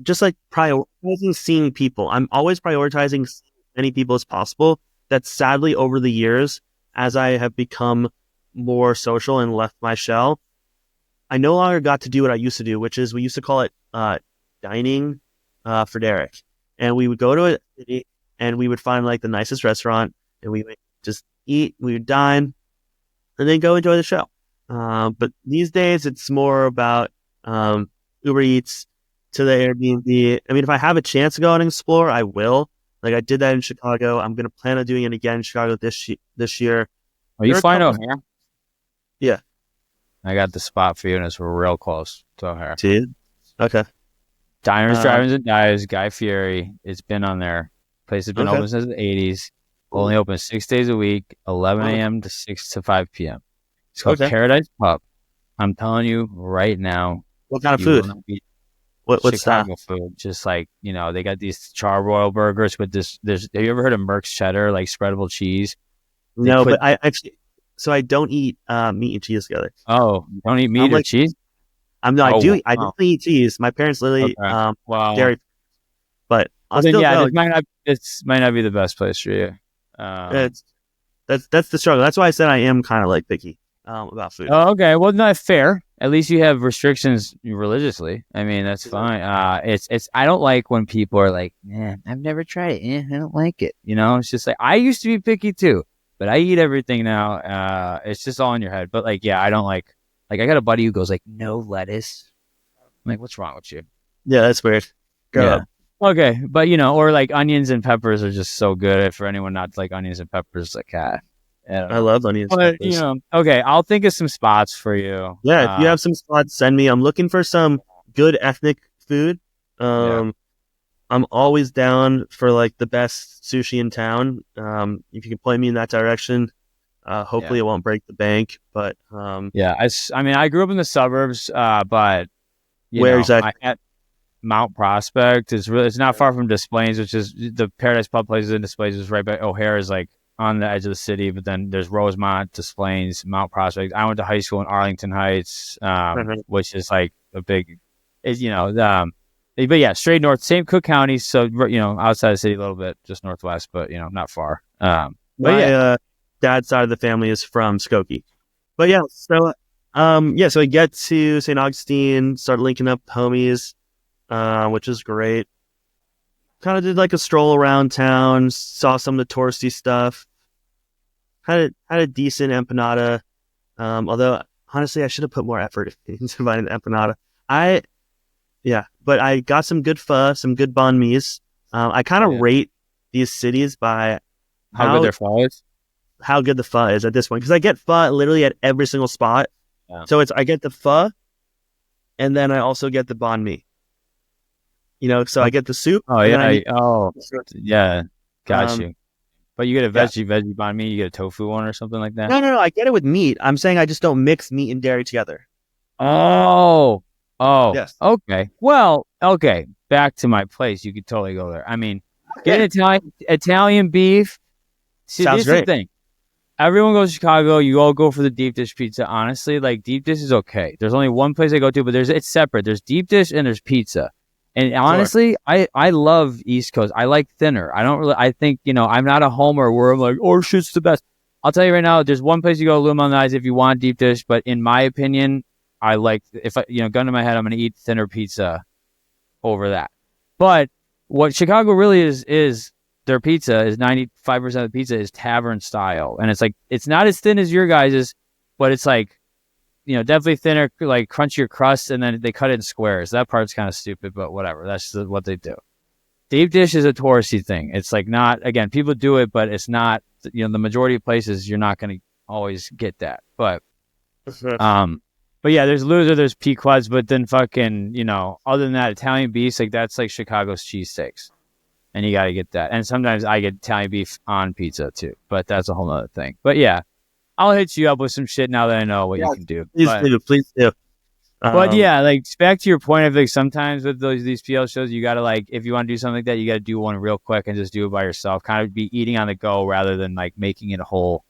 just like prioritizing seeing people. I'm always prioritizing as many people as possible. That sadly, over the years, as I have become more social and left my shell, I no longer got to do what I used to do, which is we used to call it dining for Derek. And we would go to a city and we would find like the nicest restaurant and we would just eat, we would dine, and then go enjoy the show. But these days it's more about Uber Eats to the Airbnb. I mean, if I have a chance to go out and explore, I will. Like I did that in Chicago. I'm going to plan on doing it again in Chicago this year. Are you flying O'Hare? Yeah. I got the spot for you, and it's real close to O'Hare. Dude. Okay. Diners, Drive-Ins, and Dives, Guy Fieri. It's been on there. Place has been open since the 80s. Only open 6 days a week, 11 a.m. to 6 to 5 p.m. It's called Paradise Pub. I'm telling you right now. What kind of food? What's Chicago that? food? Just like, they got these charbroil burgers with this. Have you ever heard of Merck's cheddar, like spreadable cheese? But I actually, so I don't eat meat and cheese together. Oh, don't eat meat or cheese? I do eat cheese. My parents literally dairy, but this might not be the best place for you. That's the struggle. That's why I said I am kind of like picky about food. Oh, okay. Well, not fair. At least you have restrictions religiously. I mean, that's fine. It's I don't like when people are like, man, I've never tried it. I don't like it. It's just like, I used to be picky too, but I eat everything now. It's just all in your head. But like, yeah, I don't like I got a buddy who goes like, no lettuce. I'm like, what's wrong with you? Yeah, that's weird. Grow up. Okay. But or like onions and peppers are just so good. For anyone not to like onions and peppers, like, I love onions. But, okay, I'll think of some spots for you. Yeah, if you have some spots, send me. I'm looking for some good ethnic food. I'm always down for like the best sushi in town. If you can point me in that direction, hopefully it won't break the bank. But I mean, I grew up in the suburbs, but where exactly? At Mount Prospect it's not far from Des Plaines, which is the Paradise Pub place in Des Plaines is right by O'Hare is like on the edge of the city, but then there's Rosemont, Des Plaines, Mount Prospect. I went to high school in Arlington Heights, which is like a big, but yeah, straight north, same Cook County. So, outside the city a little bit, just northwest, but, not far. My dad's side of the family is from Skokie. But yeah, so I get to St. Augustine, start linking up homies, which is great. Kind of did like a stroll around town, saw some of the touristy stuff. Had a decent empanada, although honestly I should have put more effort into finding the empanada. But I got some good pho, some good banh mi's. I kind of rate these cities by how good their pho is. How good the pho is at this point, because I get pho literally at every single spot. Yeah. So I get the pho, and then I also get the banh mi. So I get the soup. Oh yeah, got you. But you get a veggie banh mi, you get a tofu one or something like that. No, I get it with meat. I'm saying I just don't mix meat and dairy together. Oh, yes. Okay. Well, okay. Back to my place. You could totally go there. I mean, get Italian beef. See, sounds great. The thing. Everyone goes to Chicago. You all go for the deep dish pizza. Honestly, like deep dish is okay. There's only one place I go to, but it's separate. There's deep dish and there's pizza. And honestly, sure. I love East Coast. I like thinner. I think, I'm not a homer where I'm like, oh, shit's the best. I'll tell you right now, there's one place you go, Lou Malnati's, if you want deep dish. But in my opinion, I like, if I, gun to my head, I'm going to eat thinner pizza over that. But what Chicago really is their pizza is 95% of the pizza is tavern style. And it's like, it's not as thin as your guys's, but it's like, definitely thinner, like crunchier crust, and then they cut it in squares. That part's kind of stupid, but whatever. That's what they do. Deep dish is a touristy thing. It's like not, again, people do it, but it's not, the majority of places you're not going to always get that. But yeah, there's loser, there's Pequods, but then fucking, other than that, Italian beef, like that's like Chicago's cheesesteaks. And you got to get that. And sometimes I get Italian beef on pizza too, but that's a whole other thing. But yeah. I'll hit you up with some shit now that I know what you can do. Please do. But yeah, like back to your point, I think sometimes with these PL shows, you gotta like, if you want to do something like that, you gotta do one real quick and just do it by yourself. Kind of be eating on the go rather than like making it a whole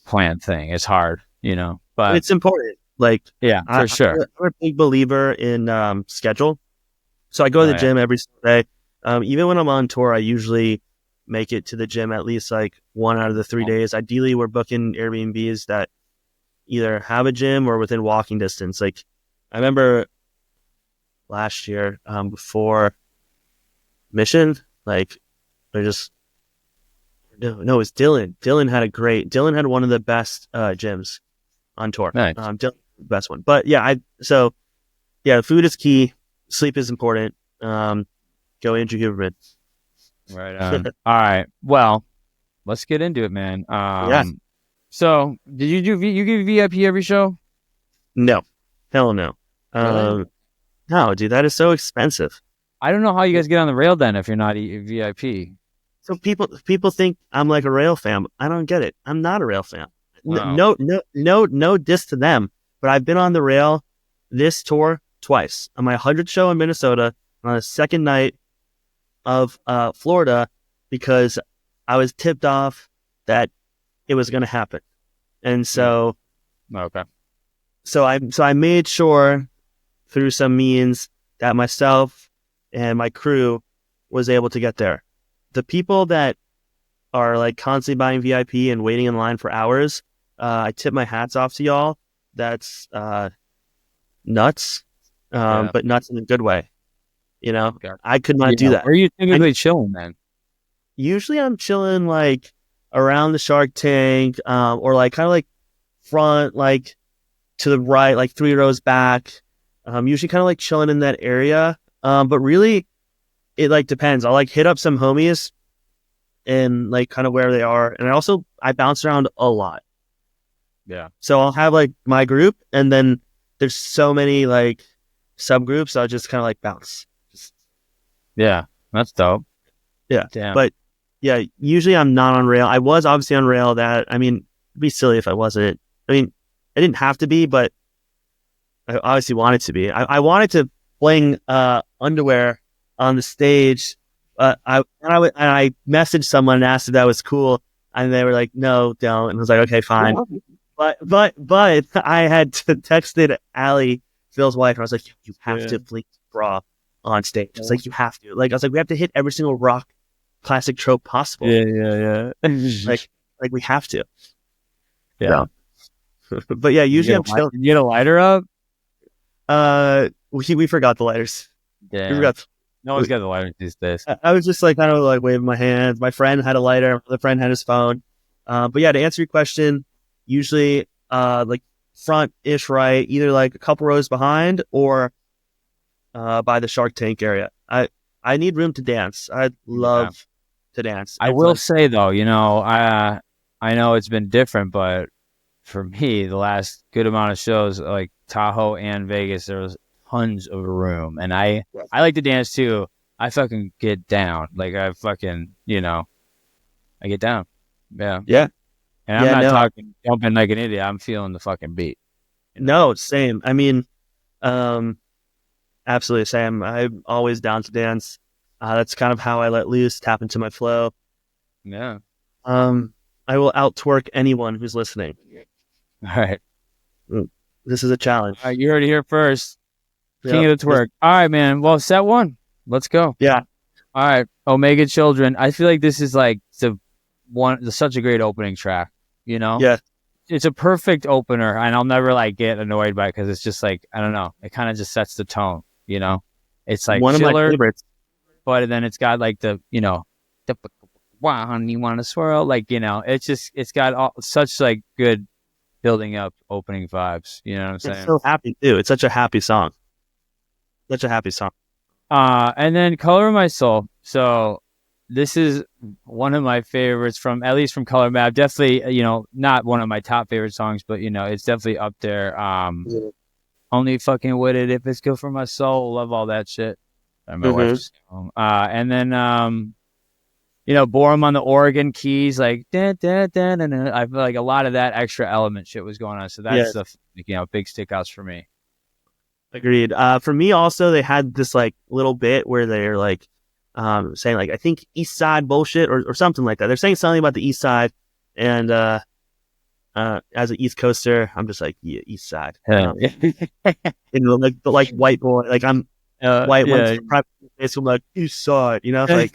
planned thing. It's hard, but it's important. Like, yeah, for sure. I'm a big believer in schedule. So I go to the gym every Sunday. Even when I'm on tour, I usually make it to the gym at least like 1 out of the 3 days. Ideally, we're booking Airbnbs that either have a gym or within walking distance. Like I remember last year, before Mission, like they're just it was Dylan. Dylan had one of the best gyms on tour. Nice. Dylan, the best one. But yeah, food is key. Sleep is important. Go Andrew Huberman. Right on. All right. Well, let's get into it, man. So, did you give VIP every show? No. Hell no. Really? No, dude, that is so expensive. I don't know how you guys get on the rail then if you're not VIP. So people think I'm like a rail fan. I don't get it. I'm not a rail fan. Wow. No diss to them. But I've been on the rail this tour twice. On my 100th show in Minnesota, on the second night of Florida, because I was tipped off that it was going to happen, and so So I made sure through some means that myself and my crew was able to get there. The people that are like constantly buying VIP and waiting in line for hours, I tip my hats off to y'all. That's nuts, but nuts in a good way. I could not do that. Where are you typically chilling, man? Usually I'm chilling like around the Shark Tank, or like kind of like front, like to the right, like 3 rows back. Usually kind of like chilling in that area. But really it like depends. I'll like hit up some homies and like kind of where they are. And I bounce around a lot. Yeah. So I'll have like my group, and then there's so many like subgroups. I'll just kind of like bounce. Yeah, that's dope. Yeah. Damn. But yeah, usually I'm not on rail. I was obviously on rail. It'd be silly if I wasn't. I mean, I didn't have to be, but I obviously wanted to be. I wanted to fling underwear on the stage. I messaged someone and asked if that was cool. And they were like, no, don't. And I was like, okay, fine. But I had texted Allie, Phil's wife, and I was like, you have to fling bra on stage. It's like, you have to. Like, I was like, we have to hit every single rock classic trope possible. Yeah. Like we have to. Yeah. But yeah, usually I'm chilling. You get a lighter up? We forgot the lighters. Yeah. We forgot. No one's got the lighter these days. I was just like kind of like waving my hands. My friend had a lighter. My other friend had his phone. But yeah, to answer your question, usually like front-ish right, either like a couple rows behind or by the Shark Tank area. I need room to dance. I love to dance. I will say though, I know it's been different, but for me, the last good amount of shows like Tahoe and Vegas, there was tons of room, and I like to dance too. I fucking get down, like I fucking I get down, yeah. And I'm not talking jumping like an idiot. I'm feeling the fucking beat. No, same. I mean, absolutely same. I'm always down to dance. That's kind of how I let loose, tap into my flow. Yeah. I will out-twerk anyone who's listening. All right. This is a challenge. All right, you heard it here first. King of the twerk. All right, man. Well, set one. Let's go. Yeah. All right. Omega Children. I feel like this is like such a great opening track, Yeah. It's a perfect opener, and I'll never like get annoyed by it because it's just like, I don't know. It kind of just sets the tone, It's like one chiller, of my favorites. But then it's got like the wow, honey, you want to swirl? Like, it's got such like good building up opening vibes. You know what I'm saying? It's so happy too. It's such a happy song. Such a happy song. And then Color of My Soul. So this is one of my favorites at least from Color Map. Definitely, not one of my top favorite songs, but it's definitely up there. Only fucking with it if it's good for my soul. Love all that shit. And my wife's and then Borum on the organ keys, like da, da, da, da, da. I feel like a lot of that extra element shit was going on. So that's the big stickouts for me. Agreed. For me also, they had this like little bit where they're like saying like, I think East Side bullshit or something like that. They're saying something about the East Side, and as an East Coaster, I'm just like, yeah, East Side. Like white boy, like I'm white one. I'm like East Side, like.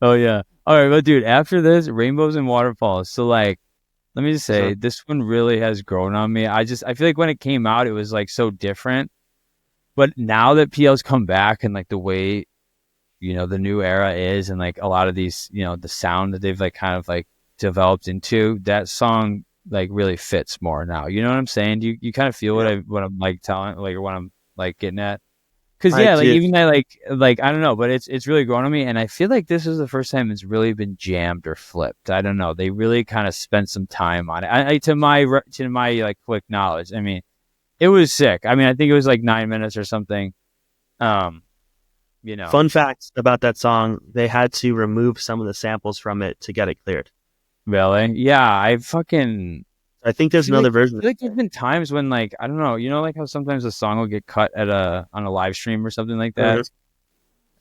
Oh yeah. All right, but dude, after this, Rainbows and Waterfalls. So like, let me just say, this one really has grown on me. I feel like when it came out, it was like so different. But now that PL's come back and like the way, the new era is, and like a lot of these, the sound that they've like kind of like developed into, that song like really fits more now. You know what I'm saying? You kind of feel what I'm like telling, like, or what I'm like getting at. Because even I like I don't know, but it's really grown on me, and I feel like this is the first time it's really been jammed or flipped. I don't know. They really kind of spent some time on it. To my like quick knowledge, I mean, it was sick. I mean, I think it was like 9 minutes or something. Fun fact about that song: they had to remove some of the samples from it to get it cleared. Really? Yeah, I think there's another version. I feel like there's been times when, like, I don't know, like how sometimes a song will get cut on a live stream or something like that. Mm-hmm.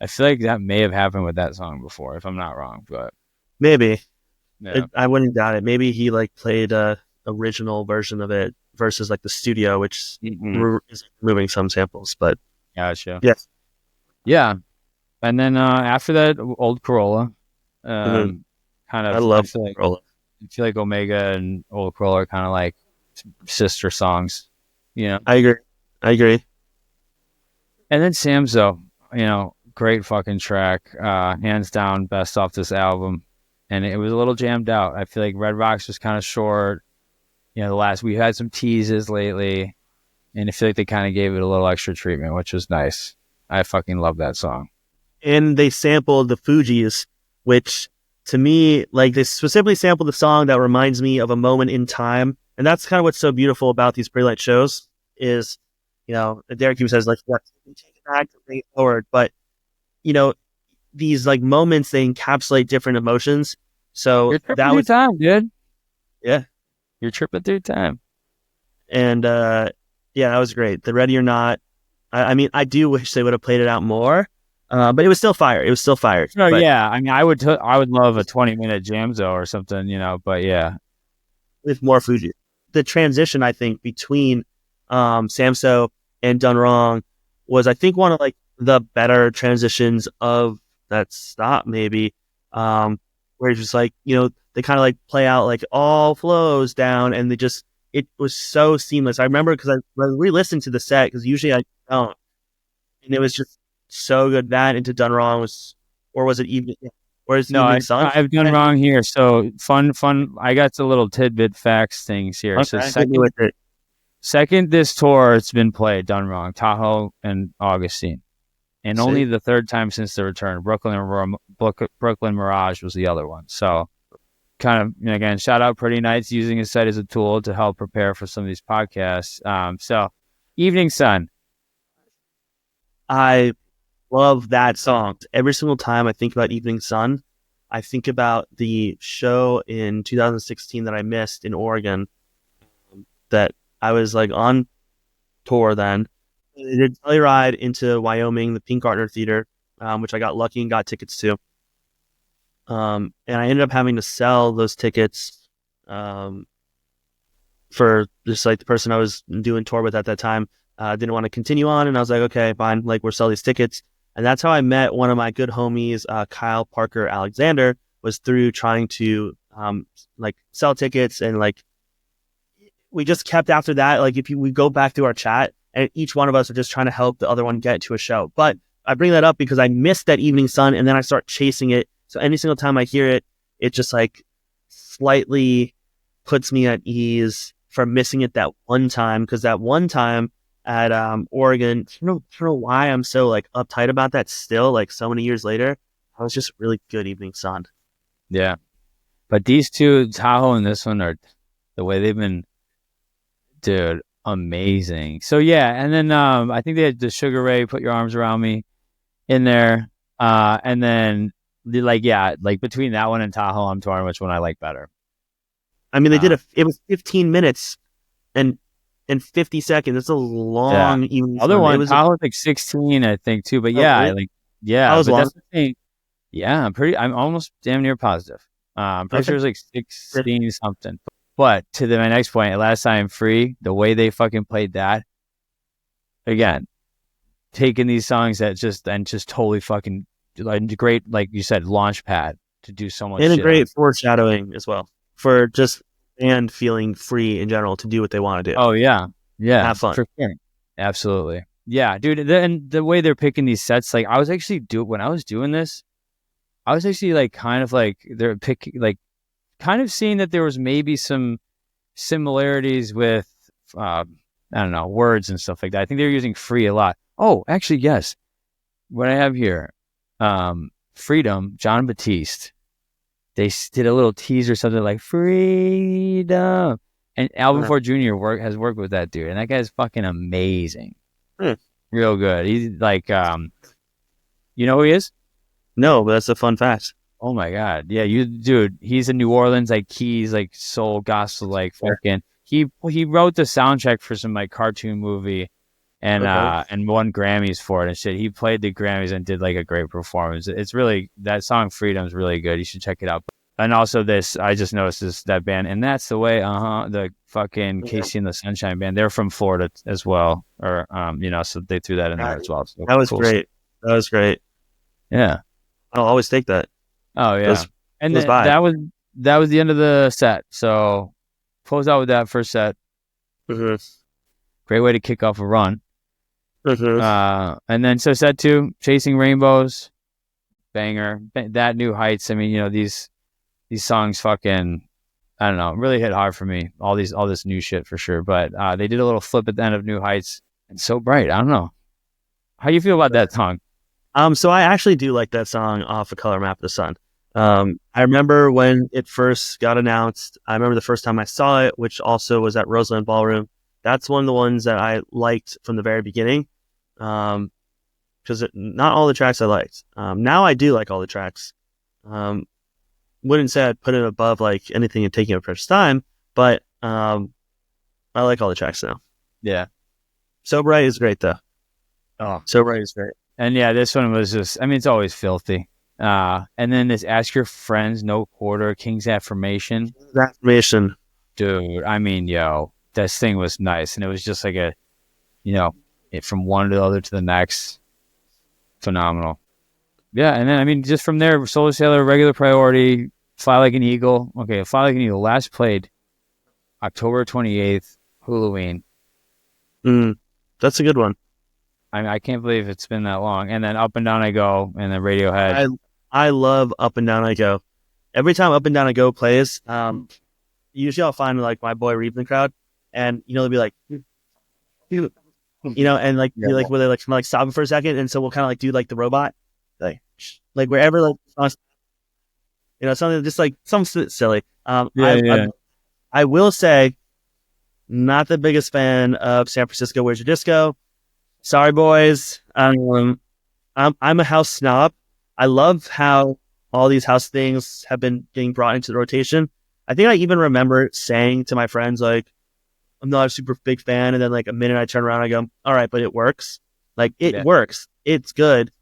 I feel like that may have happened with that song before, if I'm not wrong. But maybe, yeah. I wouldn't doubt it. Maybe he like played a original version of it versus like the studio, which is removing some samples. But gotcha. Yes. Yeah, and then after that, Old Corolla. Kind of. I love Corolla. I feel like Omega and Old Corolla are kind of like sister songs, I agree. And then Samzo, great fucking track, hands down, best off this album. And it was a little jammed out. I feel like Red Rocks was kind of short. We had some teases lately, and I feel like they kind of gave it a little extra treatment, which was nice. I fucking love that song. And they sampled the Fugees, which to me, like, they specifically sampled the song that reminds me of a moment in time. And that's kind of what's so beautiful about these pre-light shows is, Derek even says, like, take it back, bring it forward. But, these, like, moments, they encapsulate different emotions. So you're tripping through time, dude. Yeah. You're tripping through time. And, that was great. The Ready or Not, I mean, I do wish they would have played it out more. But it was still fire. It was still fire. No, But yeah. I mean, I would love a 20-minute Jamzo or something, but yeah. with more Fuji. The transition, I think, between Samso and Done Wrong was, I think, one of like the better transitions of that stop, maybe. Where it's just like, they kind of like play out like all flows down, and it was so seamless. I remember because I re-listened to the set, because usually I don't, and it was just so good. That into Done Wrong was it Evening? Yeah. Or is No, Evening Sun? I've done wrong here. So fun. I got the little tidbit facts things here. So Okay, hit me with it. second this tour, it's been played, Done Wrong, Tahoe and Augustine. And only the third time since the return. Brooklyn Mirage was the other one. So kind of, again, shout out Pretty Nights using his site as a tool to help prepare for some of these podcasts. So Evening Sun. I love that song. Every single time I think about Evening Sun, I think about the show in 2016 that I missed in Oregon, that I was like on tour then. I did Telluride into Wyoming, the Pink Gardner Theater, which I got lucky and got tickets to. And I ended up having to sell those tickets for just like the person I was doing tour with at that time. Didn't want to continue on, and I was like, okay, fine, like we'll sell these tickets. And that's how I met one of my good homies, Kyle Parker Alexander, was through trying to like sell tickets, and like we just kept after that. Like we go back through our chat, and each one of us are just trying to help the other one get to a show. But I bring that up because I missed that Evening Sun, and then I start chasing it. So any single time I hear it, it just like slightly puts me at ease for missing it that one time. Because that one time at Oregon, I don't know why I'm so like uptight about that still, like so many years later. I was just really good Evening Sun. Yeah. But these two, Tahoe and this one, are the way they've been, dude, amazing. So yeah, and then I think they had the Sugar Ray Put Your Arms Around Me in there. And then like between that one and Tahoe, I'm torn which one I like better. I mean, it was 15 minutes and 50 seconds. It's a long Evening Other Sun. one, It was Tahoe was like 16, I think, too. But really? I was but long. that's the thing. Yeah, I'm almost damn near positive. I'm pretty sure it was like 16 something. But to my next point, Last Time Free, the way they fucking played that, again, taking these songs that just totally fucking like great, like you said, launch pad to do so much and shit a great foreshadowing as well for just and feeling free in general to do what they want to do. Oh yeah, have fun. For sure. Absolutely, yeah, dude. And the way they're picking these sets, like I was actually when I was doing this, I was actually like kind of like they're picking like kind of seeing that there was maybe some similarities with I don't know, words and stuff like that. I think they're using free a lot. Oh, actually, yes. What I have here, Freedom, John Batiste. They did a little teaser, something like Freedom, and Alvin Ford Jr. has worked with that dude, and that guy's fucking amazing, real good. He's like, you know who he is? No, but that's a fun fact. Oh my god, yeah, dude. He's a New Orleans like Keys, like soul gospel, like fucking. He wrote the soundtrack for some like cartoon movie, and won Grammys for it and shit. He played the Grammys and did like a great performance. It's really, that song Freedom's really good. You should check it out. And also this, I just noticed that band, and that's the way. The fucking Casey and the Sunshine Band. They're from Florida as well, or so they threw that in there as well. So that was great. That was great. Yeah, I'll always take that. Oh yeah, that was the end of the set. So close out with that first set. Mm-hmm. Great way to kick off a run. Mm-hmm. And then so set 2, Chasing Rainbows, banger. That New Heights. I mean, these songs fucking, I don't know, really hit hard for me. All this new shit for sure. But they did a little flip at the end of New Heights, and So Bright. I don't know. How do you feel about that song? So I actually do like that song off of Color Map of the Sun. I remember when it first got announced. I remember the first time I saw it, which also was at Roseland Ballroom. That's one of the ones that I liked from the very beginning. Because not all the tracks I liked. Now I do like all the tracks. Wouldn't say I'd put it above like anything in Taking Up Precious Time, but I like all the tracks now. Yeah. So Bright is great though. Oh, So Bright is great. And yeah, this one was just, I mean, it's always filthy. And then this Ask Your Friends, No Quarter, King's Affirmation. Affirmation. Dude, I mean, yo, this thing was nice. And it was just like a, from one to the other to the next. Phenomenal. Yeah, and then, I mean, just from there, Solar Sailor, Regular Priority, Fly Like an Eagle. Okay, Fly Like an Eagle last played October 28th, Halloween. That's a good one. I mean, I can't believe it's been that long. And then Up and Down I Go, and then Radiohead. I love Up and Down I Go. Every time Up and Down I Go plays, usually I'll find like my boy Reeve in the crowd, and they'll be like, and like be like, will they like stop for a second, and so we'll kind of like do like the robot, like wherever like something just like something silly. I will say, not the biggest fan of San Francisco Where's Your Disco. Sorry, boys. I'm a house snob. I love how all these house things have been getting brought into the rotation. I think I even remember saying to my friends, like, I'm not a super big fan. And then like a minute I turn around, I go, all right, but it works. Like it works. It's good.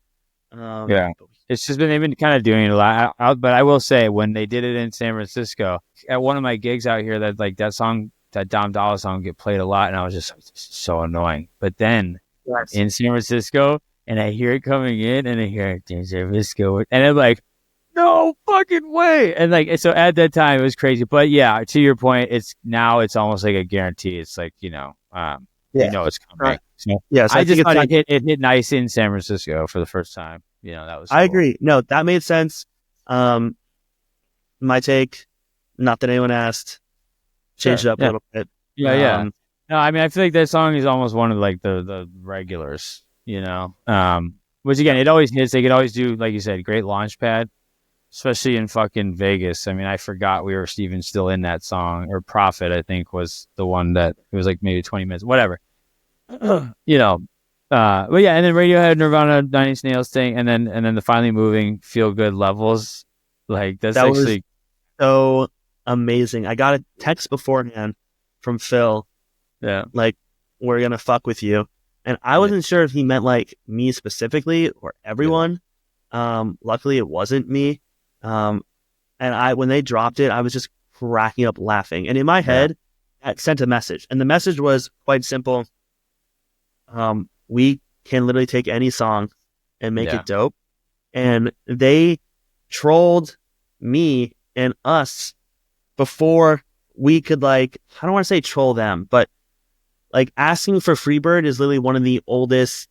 It's just they've been kind of doing it a lot. But I will say, when they did it in San Francisco, at one of my gigs out here, that song, that Dom Dollar song, get played a lot. And I was just so annoying. But then in San Francisco, and I hear it coming in, and I hear San Francisco, and I'm like, no fucking way. And like, so at that time, it was crazy. But yeah, to your point, it's almost like a guarantee. It's like, it's coming. So I just thought it hit nice in San Francisco for the first time. That was cool. I agree. No, that made sense. My take, not that anyone asked, changed it up a little bit. Yeah. No, I mean, I feel like that song is almost one of like the regulars, which again, it always hits. They could always do, like you said, great launch pad, especially in fucking Vegas. I mean, I forgot we were even still in that song, or Prophet, I think, was the one that it was like maybe 20 minutes, whatever. But yeah, and then Radiohead, Nirvana, Nine Inch Nails thing, and then the Finally Moving, Feel Good Levels. Like that actually was so amazing. I got a text beforehand from Phil. Yeah, like, we're gonna fuck with you, and I wasn't sure if he meant like me specifically or everyone. Luckily, it wasn't me. And when they dropped it, I was just cracking up laughing, and in my head, that sent a message, and the message was quite simple. We can literally take any song and make it dope. And they trolled me and us before we could, like, I don't want to say troll them, but like asking for Freebird is literally one of the oldest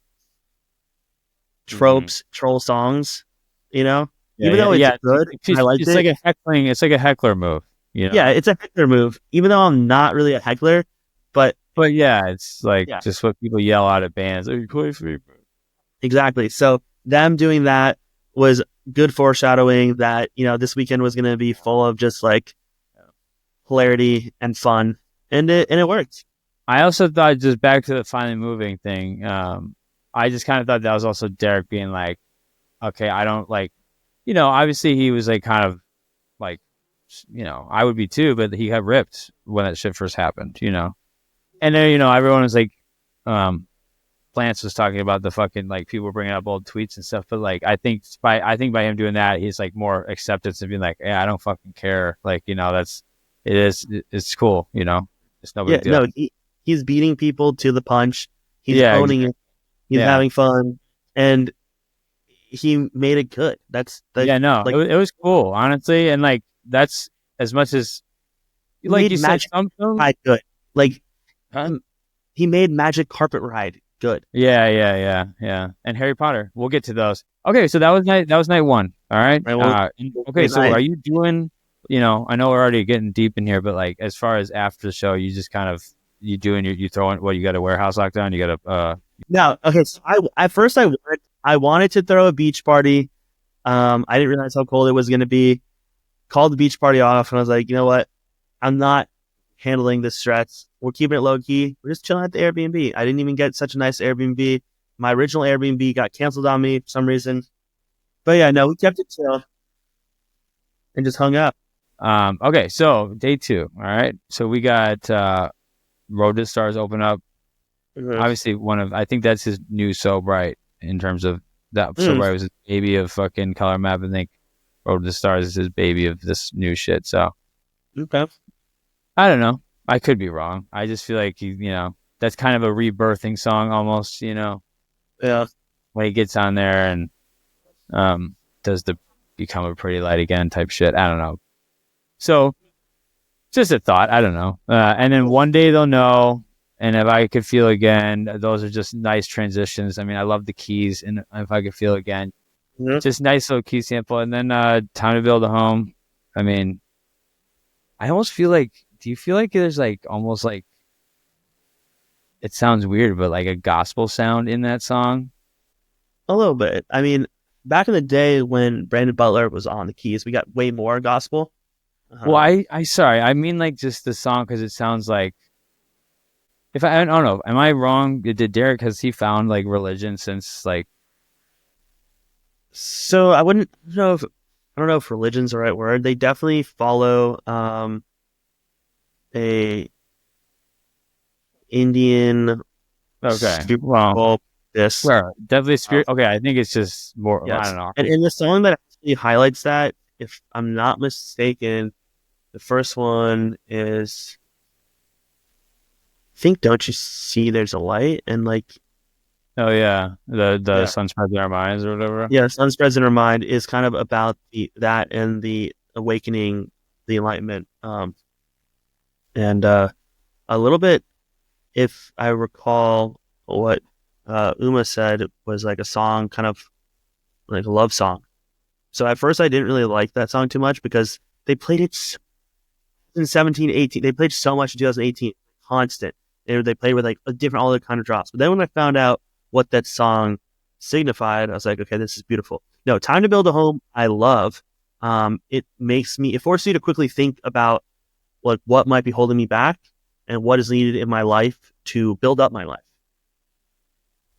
tropes, troll songs, even though it's good. I like it. Like a heckling. It's like a heckler move. Yeah, it's a heckler move, even though I'm not really a heckler, but yeah, it's like just what people yell out at bands. Like, play Freebird. Exactly. So them doing that was good foreshadowing that, this weekend was going to be full of just like hilarity and fun, and it worked. I also thought, just back to the Finally Moving thing, I just kind of thought that was also Derek being like, okay, I don't like, obviously he was like kind of like, I would be too, but he got ripped when that shit first happened, And then, everyone was like, Plants was talking about the fucking, like, people bringing up old tweets and stuff, but like, I think by him doing that, he's like more acceptance and being like, yeah, I don't fucking care. Like, it's cool, it's no big deal. No, he's beating people to the punch. He's owning it. He's having fun, and he made it good. That's like, it was cool, honestly, and like that's as much as like you said, good. Like, he made Magic Carpet Ride good. Yeah. And Harry Potter. We'll get to those. Okay, so that was night one. All right. Okay, so are you doing? I know we're already getting deep in here, but like as far as after the show, you just kind of you throwing what, you got a warehouse lockdown? You got a No. Okay. So I wanted to throw a beach party. I didn't realize how cold it was going to be. Called the beach party off, and I was like, you know what? I'm not handling this stress. We're keeping it low key. We're just chilling at the Airbnb. I didn't even get such a nice Airbnb. My original Airbnb got canceled on me for some reason. But yeah, no, we kept it chill and just hung out. Okay, so day 2. All right. So we got Road to the Stars open up. Mm-hmm. Obviously, I think that's his new So Bright in terms of That so where it was his baby of fucking Color Map. I think Road to the Stars is his baby of this new shit. So Okay. I don't know. I could be wrong. I just feel like that's kind of a rebirthing song almost. Yeah. When he gets on there and does the Become a Pretty Light Again type shit. I don't know. So just a thought. I don't know. And then One Day They'll Know. And If I Could Feel Again, those are just nice transitions. I mean, I love the keys. And If I Could Feel Again, just nice little key sample. And then Time to Build a Home. I mean, I almost feel like, do you feel like there's like almost like, it sounds weird, but like a gospel sound in that song? A little bit. I mean, back in the day when Brandon Butler was on the keys, we got way more gospel. Well, I sorry, I mean like just the song because it sounds like, if I don't know, am I wrong? Did Derek, has he found like religion since like? So I don't know if religion's the right word. They definitely follow a Indian. Okay, well, this definitely spirit. Okay, I think it's just more. Yes. I don't know. And in the song that actually highlights that, if I'm not mistaken, the first one is, I think, Don't You See There's a Light? And like, oh yeah, the sun spreads in our minds or whatever. Yeah, Sun Spreads in Our Mind is kind of about that and the awakening, the enlightenment. And a little bit, if I recall what Uma said, was like a song, kind of like a love song. So at first I didn't really like that song too much because they played it in 17, 18. They played so much in 2018, constant. They played with like a different, all the kind of drops. But then when I found out what that song signified, I was like, okay, this is beautiful. No, Time to Build a Home, I love. It forces you to quickly think about like what might be holding me back and what is needed in my life to build up my life.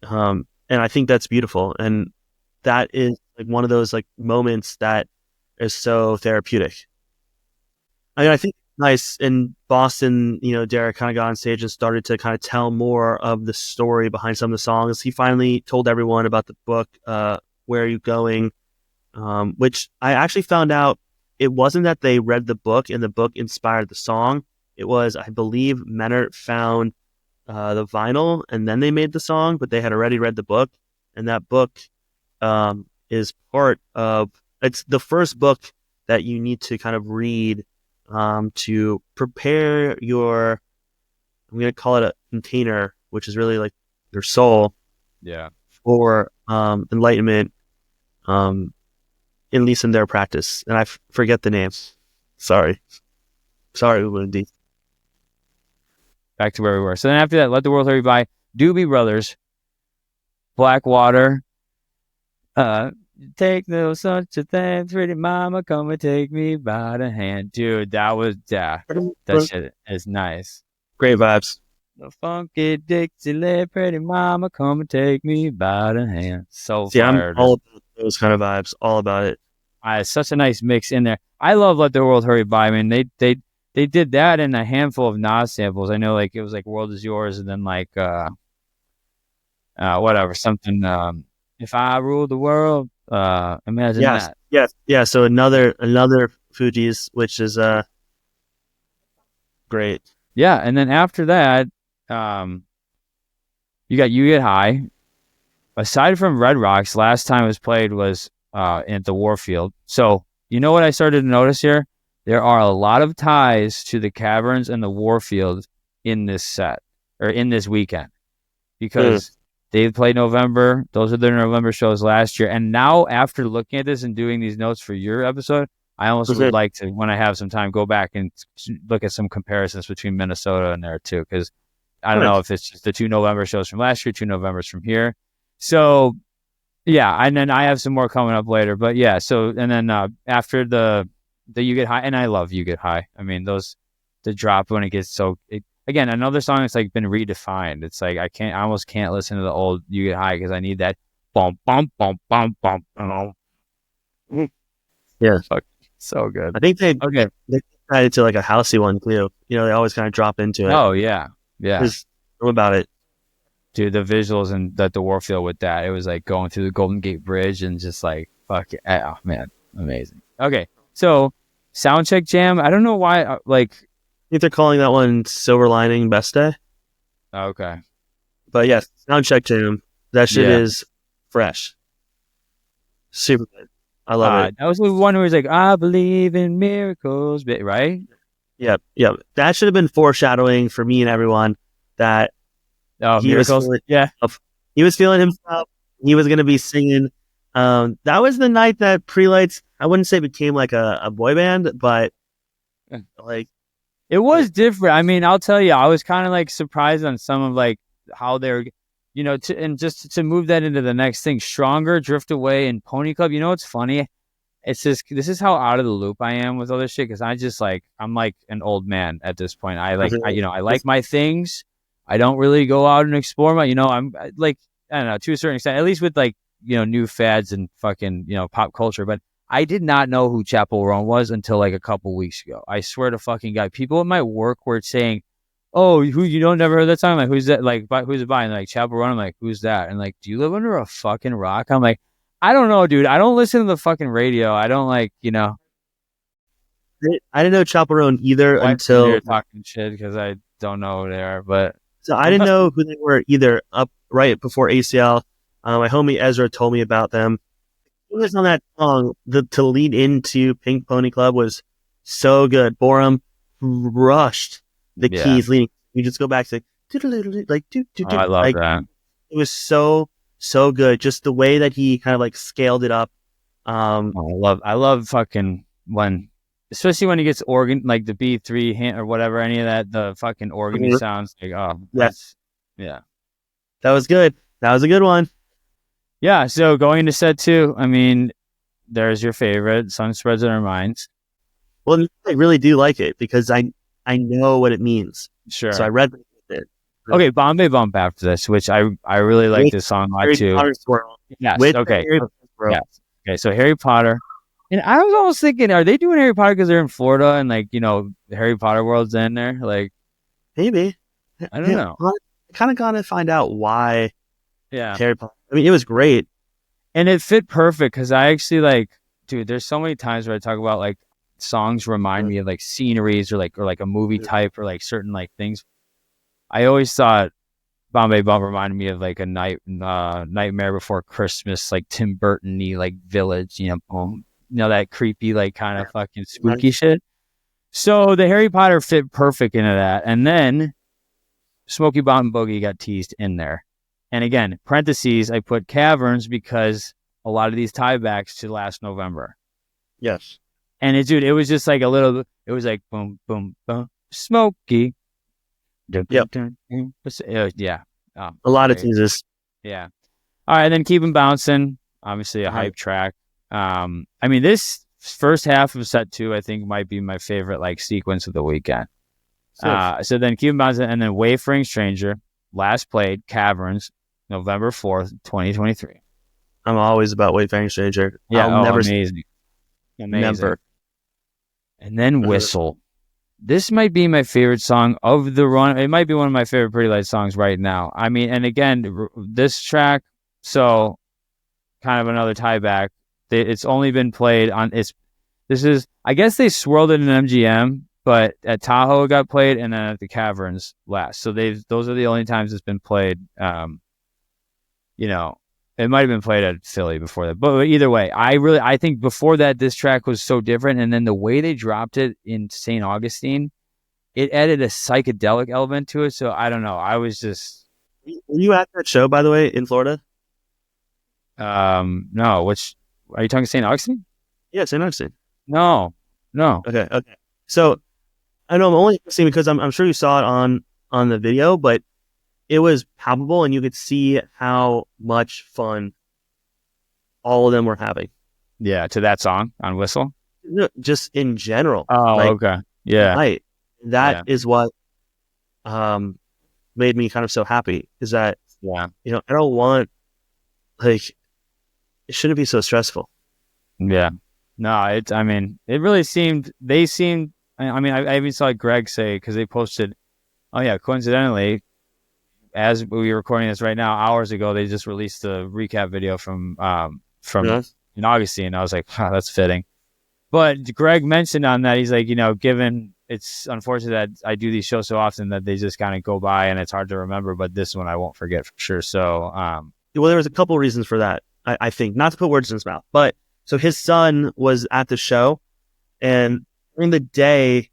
And I think that's beautiful. And that is like one of those like moments that is so therapeutic. I mean, I think it's nice in Boston, Derek kind of got on stage and started to kind of tell more of the story behind some of the songs. He finally told everyone about the book, Where Are You Going? Which I actually found out it wasn't that they read the book and the book inspired the song. It was, I believe, Menert found the vinyl and then they made the song, but they had already read the book. And that book is it's the first book that you need to kind of read to prepare your, I'm going to call it a container, which is really like your soul. Yeah. For enlightenment, at least in their practice. And I forget the name. Sorry, Wendy. Back to where we were. So then after that, Let the World Hurry By, Doobie Brothers, Blackwater, Take No Such a Thing, Pretty Mama, Come and Take Me by the Hand. Dude, that shit is nice. Great vibes. The funky Dixieland, Pretty Mama, Come and Take Me by the Hand. So fired. I'm all about those kind of vibes, all about it. It's such a nice mix in there. I love Let the World Hurry By. I mean, they did that in a handful of Nas samples. I know, like, it was like World Is Yours, and then like whatever, something, If I Rule the World, imagine that. Yeah. So another Fugees, which is great. Yeah, and then after that, you got You Get High. Aside from Red Rocks, last time it was played was at the Warfield. So you know what I started to notice here? There are a lot of ties to the Caverns and the Warfield in this set, or in this weekend, because they played November. Those are their November shows last year. And now, after looking at this and doing these notes for your episode, I almost would like to, when I have some time, go back and look at some comparisons between Minnesota and there too, because I don't know if it's just the 2 November shows from last year, 2 Novembers from here. So, yeah, and then I have some more coming up later. But yeah, so, and then after the You Get High, and I love You Get High. I mean, the drop when it gets so, again, another song that's like been redefined. It's like I almost can't listen to the old You Get High because I need that bump, bump, bump, bump, bump. Yeah. So good. I think they tried it to like a housey one too. They always kind of drop into it. Oh yeah. Yeah. What about it? dude, the visuals and the Warfield with that, it was like going through the Golden Gate Bridge and just like, fuck it. Oh, man, amazing. Okay, so Soundcheck Jam, I don't know why, like... I think they're calling that one Silver Lining Best Day. Okay. But yes, Soundcheck Jam, that shit is fresh. Super good. I love it. That was the one where he's like, I believe in miracles, right? Yep. That should have been foreshadowing for me and everyone that miracles. He was feeling himself. He was going to be singing. That was the night that Prelights, I wouldn't say became like a boy band, but like it was different. I mean, I'll tell you, I was kind of like surprised on some of like how they're, and just to move that into the next thing, Stronger, Drift Away, and Pony Club. You know what's funny? It's just, this is how out of the loop I am with all this shit, because I'm like an old man at this point. I like my things. I don't really go out and explore my, I'm like, I don't know, to a certain extent, at least with like, new fads and fucking, pop culture. But I did not know who Chappell Roan was until like a couple weeks ago. I swear to fucking God, people at my work were saying, oh, you don't never heard that song? I'm like, who's that? Like, who's it by? And like, Chappell Roan. I'm like, who's that? And like, do you live under a fucking rock? I'm like, I don't know, dude. I don't listen to the fucking radio. I don't like, I didn't know Chappell Roan either until you're talking shit because I don't know who they are. But so I didn't know who they were either up right before ACL. My homie Ezra told me about them. It was on that song to lead into Pink Pony Club was so good. Borum rushed the keys leading. You just go back to like I love that. It was so good. Just the way that he kind of like scaled it up. I love fucking when, especially when he gets organ, like the B3 hand or whatever, any of that, the fucking organ sounds like, yeah. That was good. That was a good one. Yeah. So going into set 2, I mean, there's your favorite, Sun Spreads in Our Minds. Well, I really do like it because I know what it means. Sure. So I read it. Okay, Bombay Bump after this, which I really like this song a lot too. Yes. Okay. Yes. Okay. So Harry Potter, and I was almost thinking, are they doing Harry Potter because they're in Florida and like the Harry Potter world's in there? Like, maybe. I don't know. I kind of gotta find out why. Yeah. Harry Potter. I mean, it was great, and it fit perfect because I actually like, dude. There's so many times where I talk about like songs remind me of like sceneries or like a movie type or like certain like things. I always thought Bombay Bump reminded me of like a Nightmare Before Christmas, like Tim Burton-y, like Village, that creepy, like kind of fucking spooky shit. So the Harry Potter fit perfect into that. And then Smoky Mountain Boogie got teased in there. And again, parentheses, I put Caverns because a lot of these tiebacks to last November. Yes. And it was just like it was like boom, boom, boom, Smoky. Yep. Yeah. A lot of teasers. Yeah. All right. Then Keep 'Em Bouncing. Obviously a hype track. I mean, this first half of set 2, I think might be my favorite like sequence of the weekend. So then Keep 'Em Bouncing and then Wayfaring Stranger, last played Caverns, November 4th, 2023. I'm always about Wayfaring Stranger. Yeah. Amazing. Never. And then Whistle. This might be my favorite song of the run. It might be one of my favorite Pretty Light songs right now. I mean, and again, this track, so kind of another tie back. It's only been played on I guess they swirled it in MGM, but at Tahoe it got played and then at the Caverns last. So those are the only times it's been played. It might have been played at Philly before that, but either way, I think before that, this track was so different. And then the way they dropped it in St. Augustine, it added a psychedelic element to it. So I don't know. I was just. Were you at that show, by the way, in Florida? No. Are you talking St. Augustine? Yeah, St. Augustine. No. Okay. So I know I'm only saying because I'm sure you saw it on the video, but it was palpable and you could see how much fun all of them were having. Yeah, to that song on Whistle? No, just in general. Oh, okay. Yeah. Right. That is what made me kind of so happy is that, I don't want, it shouldn't be so stressful. Yeah. No, it really seemed, I even saw Greg say, because they posted, coincidentally, as we were recording this right now, hours ago, they just released the recap video from in Augustine. I was like, wow, that's fitting. But Greg mentioned on that, he's like, given it's unfortunate that I do these shows so often that they just kind of go by and it's hard to remember, but this one I won't forget for sure. So, well, there was a couple reasons for that. I think, not to put words in his mouth, but so his son was at the show, and during the day,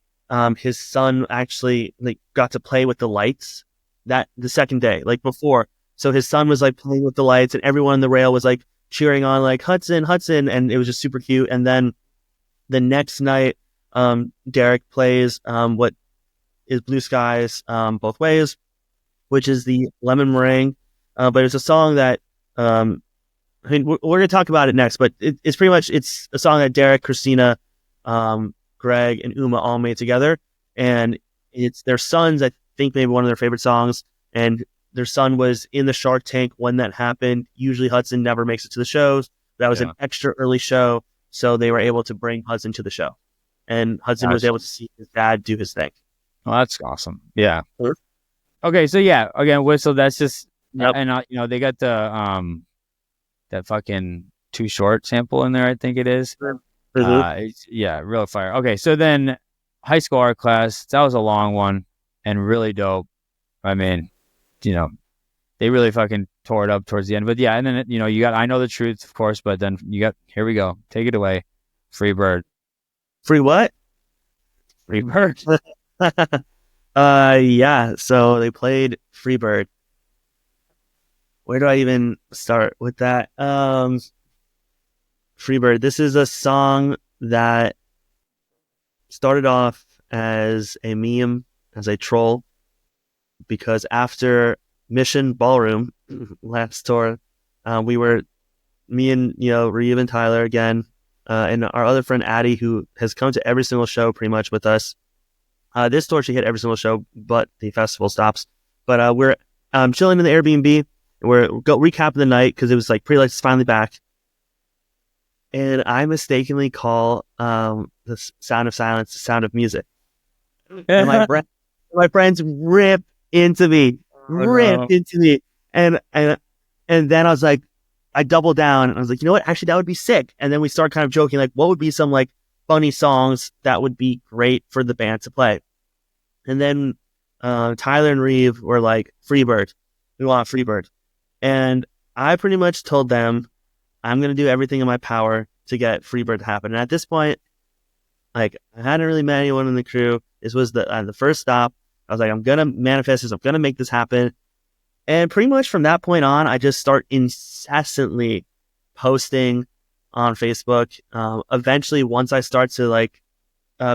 his son actually got to play with the lights the second day, like before. So his son was like playing with the lights, and everyone on the rail was like cheering on like Hudson, and it was just super cute. And then the next night, Derek plays what is Blue Skies Both Ways, which is the Lemon Meringue. But it's a song that we're going to talk about it next. But it's pretty much it's a song that Derek, Christina, Greg, and Uma all made together, and it's their son's, I think, maybe one of their favorite songs. And their son was in the Shark Tank when that happened. Usually Hudson never makes it to the shows. That was an extra early show. So they were able to bring Hudson to the show, and Hudson was able to see his dad do his thing. Oh, that's awesome. Yeah. Sure. Okay. So yeah, again, Whistle, that's just, and they got the, that fucking Too Short sample in there. I think it is. Mm-hmm. Real fire. Okay. So then high school art class, that was a long one and really dope. I mean, they really fucking tore it up towards the end. But yeah, and then, you got I Know the Truth, of course, but then you got, here we go. Take it away. Freebird. Free what? Freebird. Yeah. So they played Freebird. Where do I even start with that? Freebird. This is a song that started off as a meme, as a troll, because after Mission Ballroom last tour, me and Reeve and Tyler again, and our other friend Addie, who has come to every single show pretty much with us. This tour she hit every single show, but the festival stops. But we're chilling in the Airbnb, and we're recapping the night because it was like pre-lights finally back, and I mistakenly call the Sound of Silence the Sound of Music, and my friends rip into me. And then I was like, I doubled down and I was like, you know what? Actually, that would be sick. And then we start kind of joking, like, what would be some like funny songs that would be great for the band to play? And then Tyler and Reeve were like, Freebird. We want Freebird. And I pretty much told them, I'm going to do everything in my power to get Freebird to happen. And at this point, like, I hadn't really met anyone in the crew. This was the first stop. I was like, I'm going to manifest this. I'm going to make this happen. And pretty much from that point on, I just start incessantly posting on Facebook. Eventually, once I start to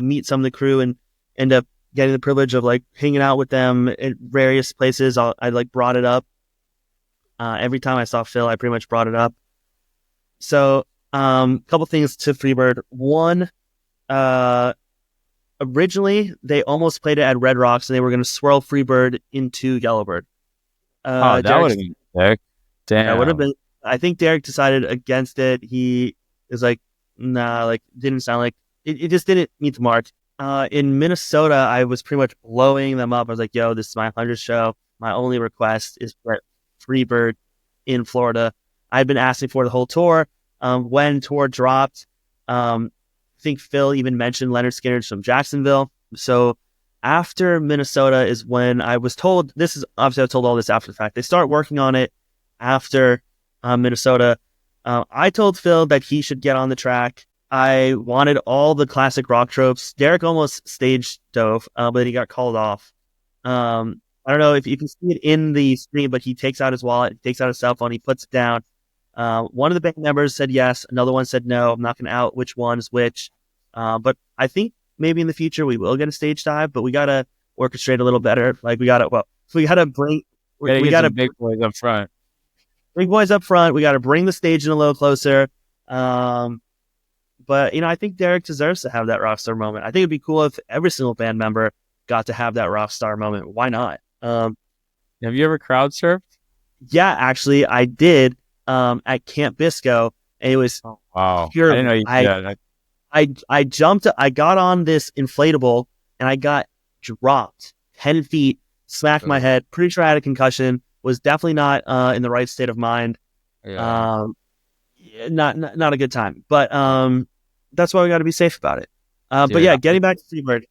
meet some of the crew and end up getting the privilege of hanging out with them at various places, I brought it up. Every time I saw Phil, I pretty much brought it up. So a couple things to Freebird. One, originally, they almost played it at Red Rocks, and they were going to swirl Freebird into Yellowbird. That would have been sick. Damn. That would have been. I think Derek decided against it. He is like, nah, didn't sound like it. Just didn't meet the mark. In Minnesota, I was pretty much blowing them up. I was like, yo, this is my 100th show. My only request is for Freebird in Florida. I'd been asking for the whole tour. When tour dropped, I think Phil even mentioned Leonard Skinner's from Jacksonville. So after Minnesota is when I was told, this is obviously I was told all this after the fact. They start working on it after Minnesota. I told Phil that he should get on the track. I wanted all the classic rock tropes. Derek almost stage dove, but he got called off. I don't know if you can see it in the stream, but he takes out his wallet, takes out his cell phone, he puts it down. One of the band members said yes. Another one said no. I'm not going to out which one is which. But I think maybe in the future we will get a stage dive, but we got to orchestrate a little better. We got to bring, we got to big boys up front. Big boys up front. We got to bring the stage in a little closer. But I think Derek deserves to have that rock star moment. I think it'd be cool if every single band member got to have that rock star moment. Why not? Have you ever crowd surfed? Yeah, actually I did. At Camp Bisco, and it was pure. I didn't know you did that. I jumped. I got on this inflatable, and I got dropped 10 feet smacked my head. Pretty sure I had a concussion. Was definitely not in the right state of mind. Yeah. Not a good time. But that's why we got to be safe about it. But Dude, yeah, getting back to Freebird.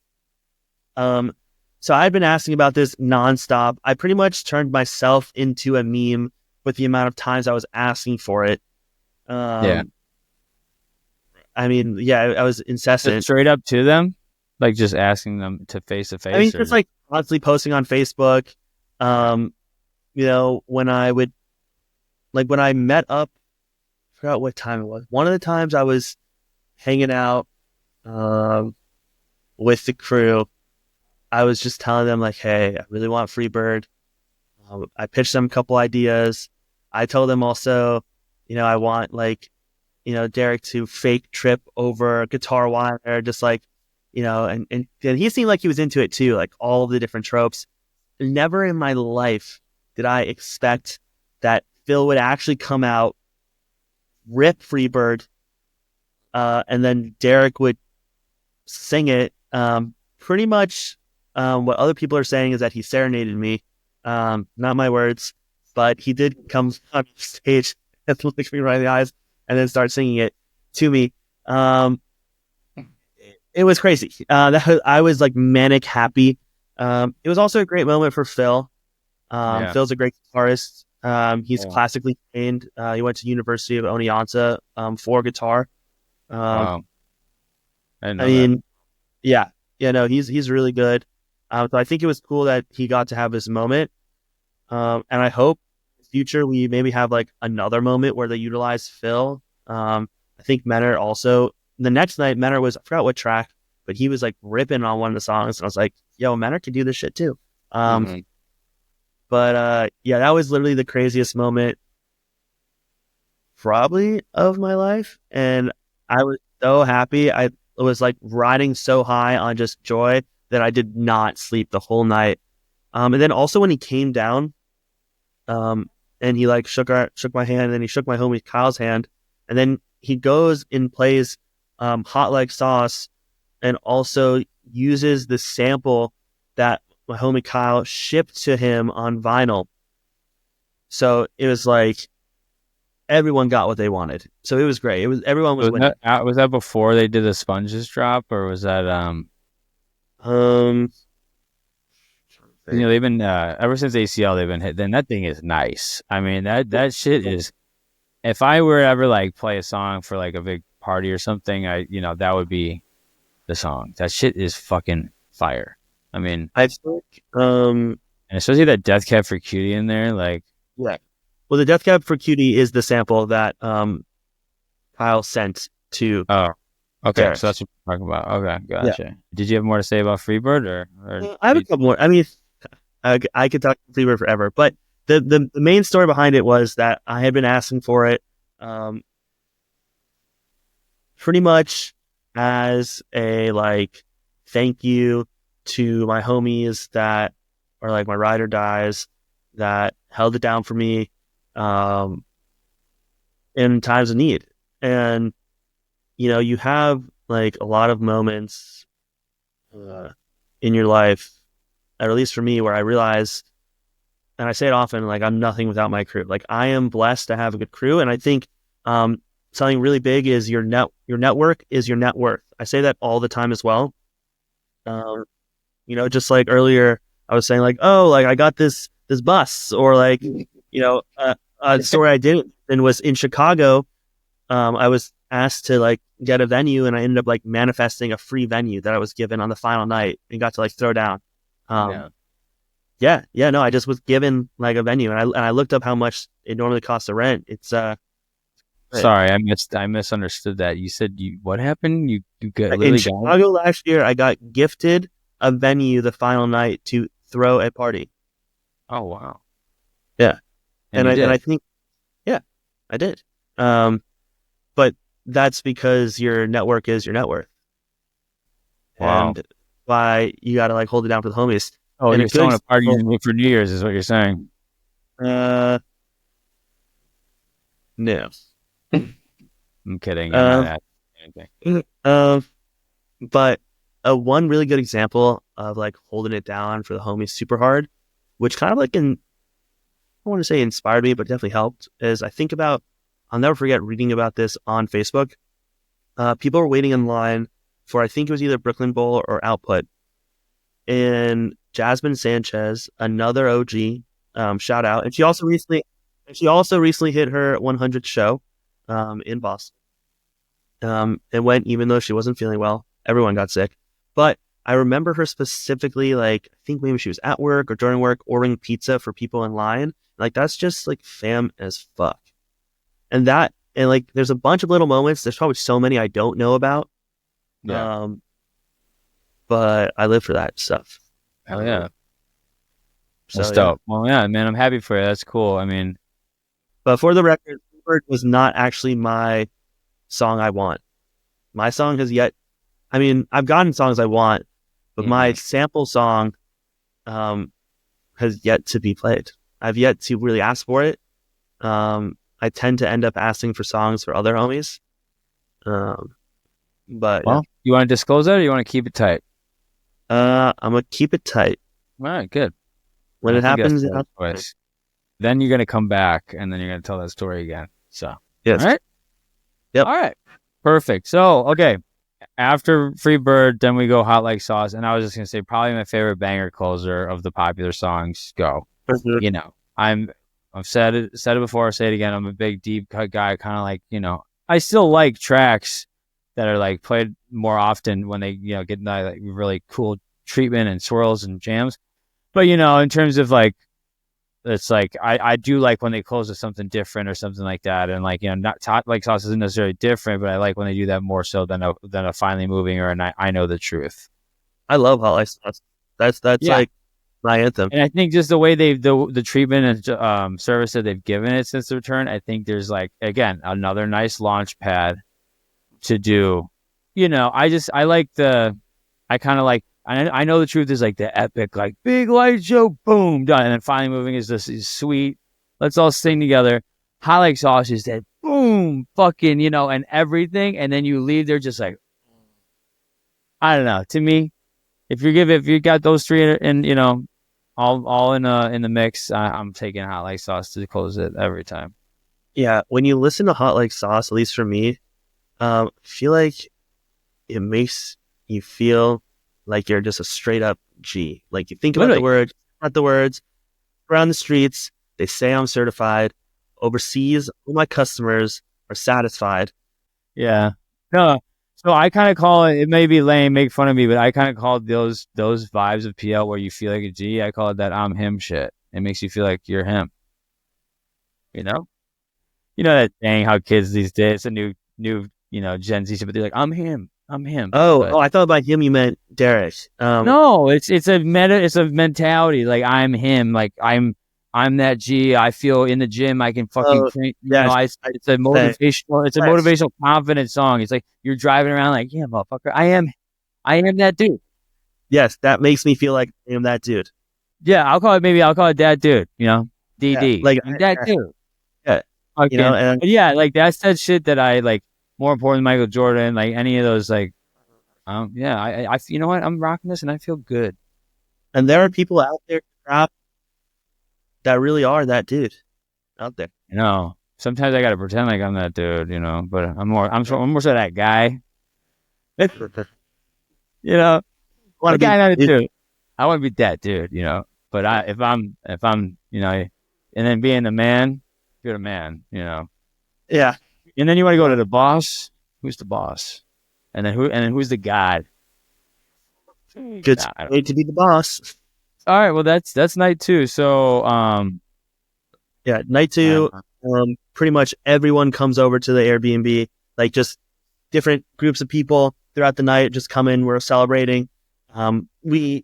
So I'd been asking about this nonstop. I pretty much turned myself into a meme with the amount of times I was asking for it. Yeah. I mean, yeah, I was incessant. Straight up to them, like just asking them to face to face. I mean, just like constantly posting on Facebook. You know, when I met up, I forgot what time it was. One of the times I was hanging out with the crew, I was just telling them like, hey, I really want Freebird. I pitched them a couple ideas. I told them also, you know, I want like, you know, Derek to fake trip over guitar wire, just like, you know, and he seemed like he was into it too, like all the different tropes. Never in my life did I expect that Phil would actually come out, rip Freebird, and then Derek would sing it. Pretty much what other people are saying is that he serenaded me. Not my words, but he did come on stage and look me right in the eyes and then start singing it to me. It was crazy. I was like manic happy. It was also a great moment for Phil. Phil's a great guitarist. He's classically trained. He went to University of Oneonta for guitar. Wow. I mean, that. No, he's really good. So I think it was cool that he got to have this moment. And I hope in the future we maybe have like another moment where they utilize Phil. I think Menor also, the next night, Menor was, I forgot what track, but he was like ripping on one of the songs. And I was like, yo, Menor can do this shit too. But yeah, that was literally the craziest moment probably of my life. And I was so happy. I was like riding so high on just joy that I did not sleep the whole night. And then also when he came down, and he like shook my hand, and then he shook my homie Kyle's hand, and then he goes and plays Hot Like Sauce, and also uses the sample that my homie Kyle shipped to him on vinyl. So it was like everyone got what they wanted. So it was great. Everyone was winning. Was that before they did the Sponges drop, or was that you know, they've been ever since ACL they've been hit. Then that thing is nice. I mean, that shit is. If I were to ever like play a song for like a big party or something, that would be the song. That shit is fucking fire. I mean, I think, and especially that Death Cab for Cutie in there, like, yeah. Well, the Death Cab for Cutie is the sample that Kyle sent to. Oh, okay. Derek. So that's what we're talking about. Okay, gotcha. Yeah. Did you have more to say about Freebird, or I have a couple more. I mean, I could talk Freebird forever, but the main story behind it was that I had been asking for it, pretty much as a like thank you to my homies that are like my ride or dies that held it down for me in times of need. And you know, you have like a lot of moments in your life, or at least for me, where I realize, and I say it often, like I'm nothing without my crew. Like I am blessed to have a good crew, and I think something really big is your network is your net worth. I say that all the time as well. You know, just like earlier, I was saying like, oh, like I got this bus, or like, you know, a story I did and was in Chicago. I was asked to like get a venue, and I ended up like manifesting a free venue that I was given on the final night and got to like throw down. No, I just was given like a venue, and I looked up how much it normally costs to rent. It's sorry, I misunderstood that. You said what happened? You got in Chicago last year. I got gifted a venue the final night to throw a party. Oh wow. Yeah. And I think I did. But that's because your network is your net worth. Wow. And why you got to like hold it down for the homies. Oh, and you're throwing a party for New Year's is what you're saying. No. I'm kidding. I'm not anything. But one really good example of like holding it down for the homies super hard which kind of like I want to say inspired me, but definitely helped, is I think about, I'll never forget reading about this on Facebook. People were waiting in line for, I think it was either Brooklyn Bowl or Output. And Jasmine Sanchez, another OG, shout out. And she also recently hit her 100th show in Boston. It went, even though she wasn't feeling well, everyone got sick. But I remember her specifically, like, I think maybe she was at work or during work ordering pizza for people in line. Like, that's just like fam as fuck. And like, there's a bunch of little moments. There's probably so many I don't know about. Yeah. But I live for that stuff. Hell yeah. So, That's dope. Well, yeah, man, I'm happy for you. That's cool. I mean, but for the record, Freebird was not actually my song I want. My song has yet, I mean, I've gotten songs I want, but my sample song has yet to be played. I've yet to really ask for it. I tend to end up asking for songs for other homies. But well, you want to disclose that or you want to keep it tight? I'm going to keep it tight. All right, good. When it happens, then you're going to come back and then you're going to tell that story again. So, yes. All right. Yep. All right. Perfect. So, okay. After Freebird, then we go Hot Like Sauce. And I was just going to say, probably my favorite banger closer of the popular songs go. You know, I've said it before, I'll say it again. I'm a big deep cut guy, kind of like, you know, I still like tracks that are like played more often when they, you know, get that like really cool treatment and swirls and jams. But, you know, in terms of like, it's like, I do like when they close with something different or something like that. And like, you know, not Hot Like Sauce isn't necessarily different, but I like when they do that more so than a Finally Moving or I Know the Truth. I love Hot Like Sauce. That's like my anthem. And I think just the way the treatment and service that they've given it since the return, I think there's like, again, another nice launch pad to do. You know, I Know the Truth is like the epic, like big light show, boom, done. And then Finally Moving is this is sweet. Let's all sing together. Hot Like Sauce is that boom, fucking, you know, and everything. And then you leave there just like, I don't know. To me, if you got those three and you know, all in the mix, I'm taking Hot Like Sauce to close it every time. Yeah, when you listen to Hot Like Sauce, at least for me, I feel like it makes you feel like you're just a straight up G. Like you think about the words, around the streets, they say I'm certified. Overseas, all my customers are satisfied. Yeah. No. So I kind of call it may be lame, make fun of me, but I kind of call those vibes of PL where you feel like a G. I call it that I'm him shit. It makes you feel like you're him. You know? You know that saying how kids these days, a new, you know, Gen Z, but they're like, I'm him. Oh, I thought by him you meant Derek. No, it's a mentality. Like I'm him. Like I'm that G. I feel in the gym I can fucking it's a motivational confident song. It's like you're driving around like, yeah, motherfucker, I am that dude. Yes, that makes me feel like I am that dude. Yeah, I'll call it that dude, you know. DD. Yeah, like that dude. Yeah. Okay. You know, and yeah, like that's that shit that I like. More important than Michael Jordan, like any of those, like, yeah, I you know what? I'm rocking this and I feel good. And there are people out there that really are that dude out there. You know, sometimes I gotta pretend like I'm that dude, you know, but I'm more so that guy. You know, the guy not a dude. I want to be that dude, you know. But if I'm, you know, and then being the man, you're the man, you know. Yeah. And then you want to go to the boss. Who's the boss? And then who's the god? Good way to be the boss. All right. Well, that's night 2. So, yeah, night 2. Pretty much everyone comes over to the Airbnb. Like just different groups of people throughout the night just come in. We're celebrating. We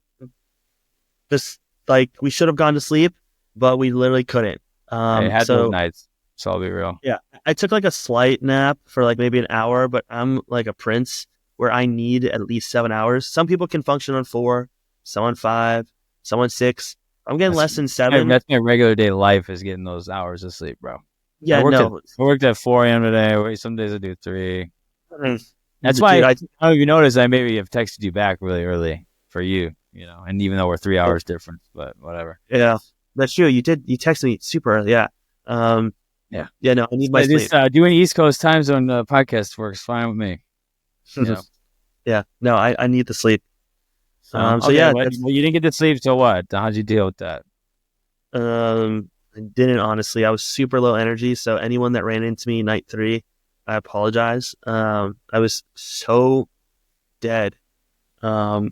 should have gone to sleep, but we literally couldn't. I had those nights. So I'll be real. Yeah. I took like a slight nap for like maybe an hour, but I'm like a prince where I need at least 7 hours. Some people can function on 4, some on 5, some on 6. I'm getting less than 7. That's my regular day life is getting those hours of sleep, bro. Yeah, I worked at 4 a.m. today. Some days I do 3. That's why, dude, I don't know if you noticed, I maybe have texted you back really early for you. and even though we're 3 hours difference, but whatever. Yeah, that's true. You texted me super early. Yeah. Yeah. Yeah. No, I need my sleep. Doing East Coast time zone podcast works fine with me. Yeah. No, I need the sleep. So Okay, yeah, well, you didn't get to sleep, so what? How'd you deal with that? I didn't, honestly. I was super low energy. So anyone that ran into me night 3, I apologize. I was so dead. I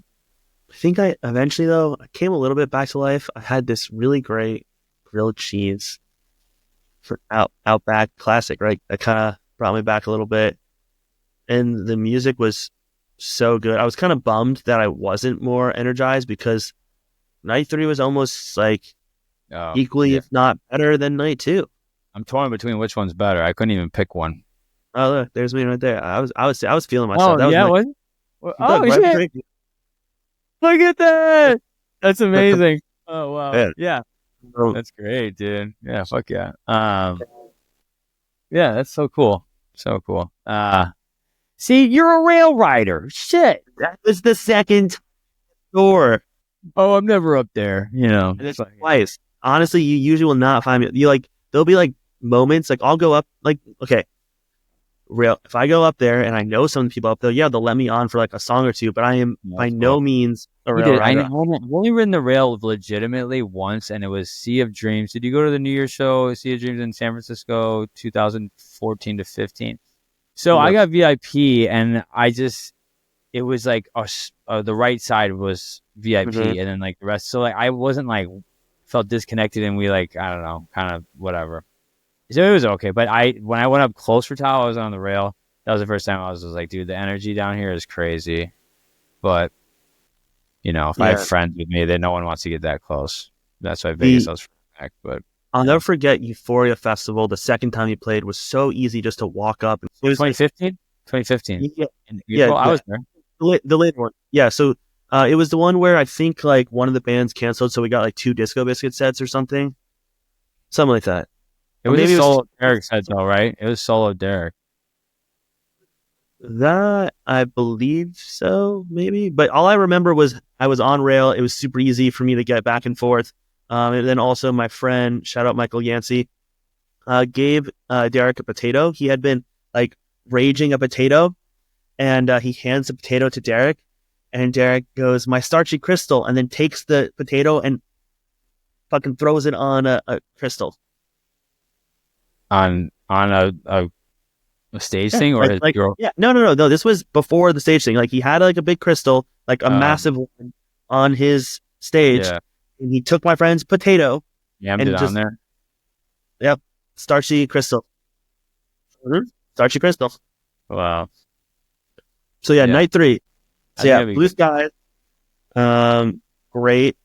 think I eventually, though, I came a little bit back to life. I had this really great grilled cheese for Outback Classic, right? That kind of brought me back a little bit. And the music was so good. I was kind of bummed that I wasn't more energized because night 3 was almost like equally, if not better than night 2. I'm torn between which one's better. I couldn't even pick one. Oh, look, there's me right there. I was feeling myself. Oh, That was shit! Look at that. That's amazing. Oh wow. Yeah. That's great, dude. Yeah, fuck yeah. Yeah, that's so cool. So cool. See, you're a rail rider. Shit. That was the second tour. Oh, I'm never up there, And it's twice. Honestly, you usually will not find me. There'll be like moments, like I'll go up, like, okay, rail. If I go up there and I know some of the people up there, they'll let me on for like a song or two, but I am by no means a rail rider. I've only ridden the rail legitimately once, and it was Sea of Dreams. Did you go to the New Year's show, Sea of Dreams in San Francisco, 2014 to 15? So I got VIP, and it was like the right side was VIP, and then like the rest. So like I wasn't like felt disconnected, and we like, I don't know, kind of whatever. So it was okay. But when I went up close for Tao, I was on the rail. That was the first time I was like, dude, the energy down here is crazy. But if I have friends with me, then no one wants to get that close. That's why Vegas I was back. But I'll never forget Euphoria Festival. The second time you played was so easy just to walk up. It was 2015. 2015. Yeah, I was there. The later one. Yeah, so it was the one where I think like one of the bands canceled, so we got like 2 Disco Biscuit sets or something like that. It was solo Derek set though, right? It was solo Derek. That I believe so, maybe. But all I remember was I was on rail. It was super easy for me to get back and forth. And then also my friend, shout out Michael Yancey, gave Derek a potato. He had been like raging a potato, and he hands the potato to Derek, and Derek goes, "My starchy crystal," and then takes the potato and fucking throws it on a crystal. On a stage thing, or his girl? Yeah, no. This was before the stage thing. Like he had like a big crystal, like a massive one on his stage, and he took my friend's potato, yammed it on there. Yep, starchy crystal. Starchy crystal. Wow. So night 3. So Blue Skies, great,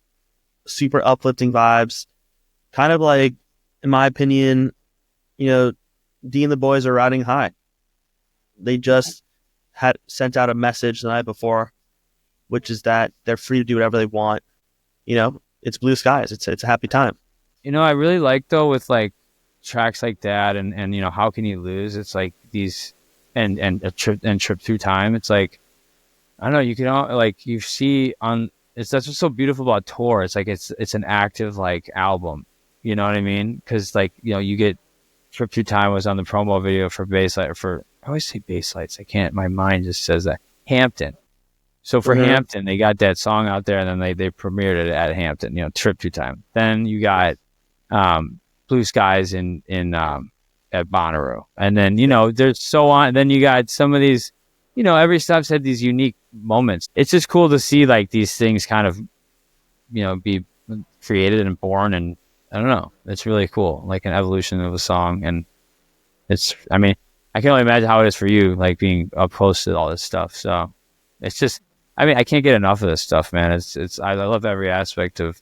super uplifting vibes. Kind of like, in my opinion, Dee and the boys are riding high. They just had sent out a message the night before, which is that they're free to do whatever they want. It's blue skies. It's a happy time. I really like though with like tracks like that and How Can You Lose? It's like these and a trip through time. It's like, I don't know, you can like you see on that's what's so beautiful about tour. It's like it's an active like album. You know what I mean? Because like you get Trip Through Time was on the promo video for Basslight I always say Basslights. I can't. My mind just says that Hampton. So for Hampton, they got that song out there, and then they premiered it at Hampton. Trip Through Time. Then you got Blue Skies in at Bonnaroo, and then there's so on. Then you got some of these. Every stop's had these unique moments. It's just cool to see like these things kind of be created and born, and I don't know. It's really cool, like an evolution of a song, and I can only imagine how it is for you, like being up close to all this stuff. So it's just, I can't get enough of this stuff, man. I love every aspect of,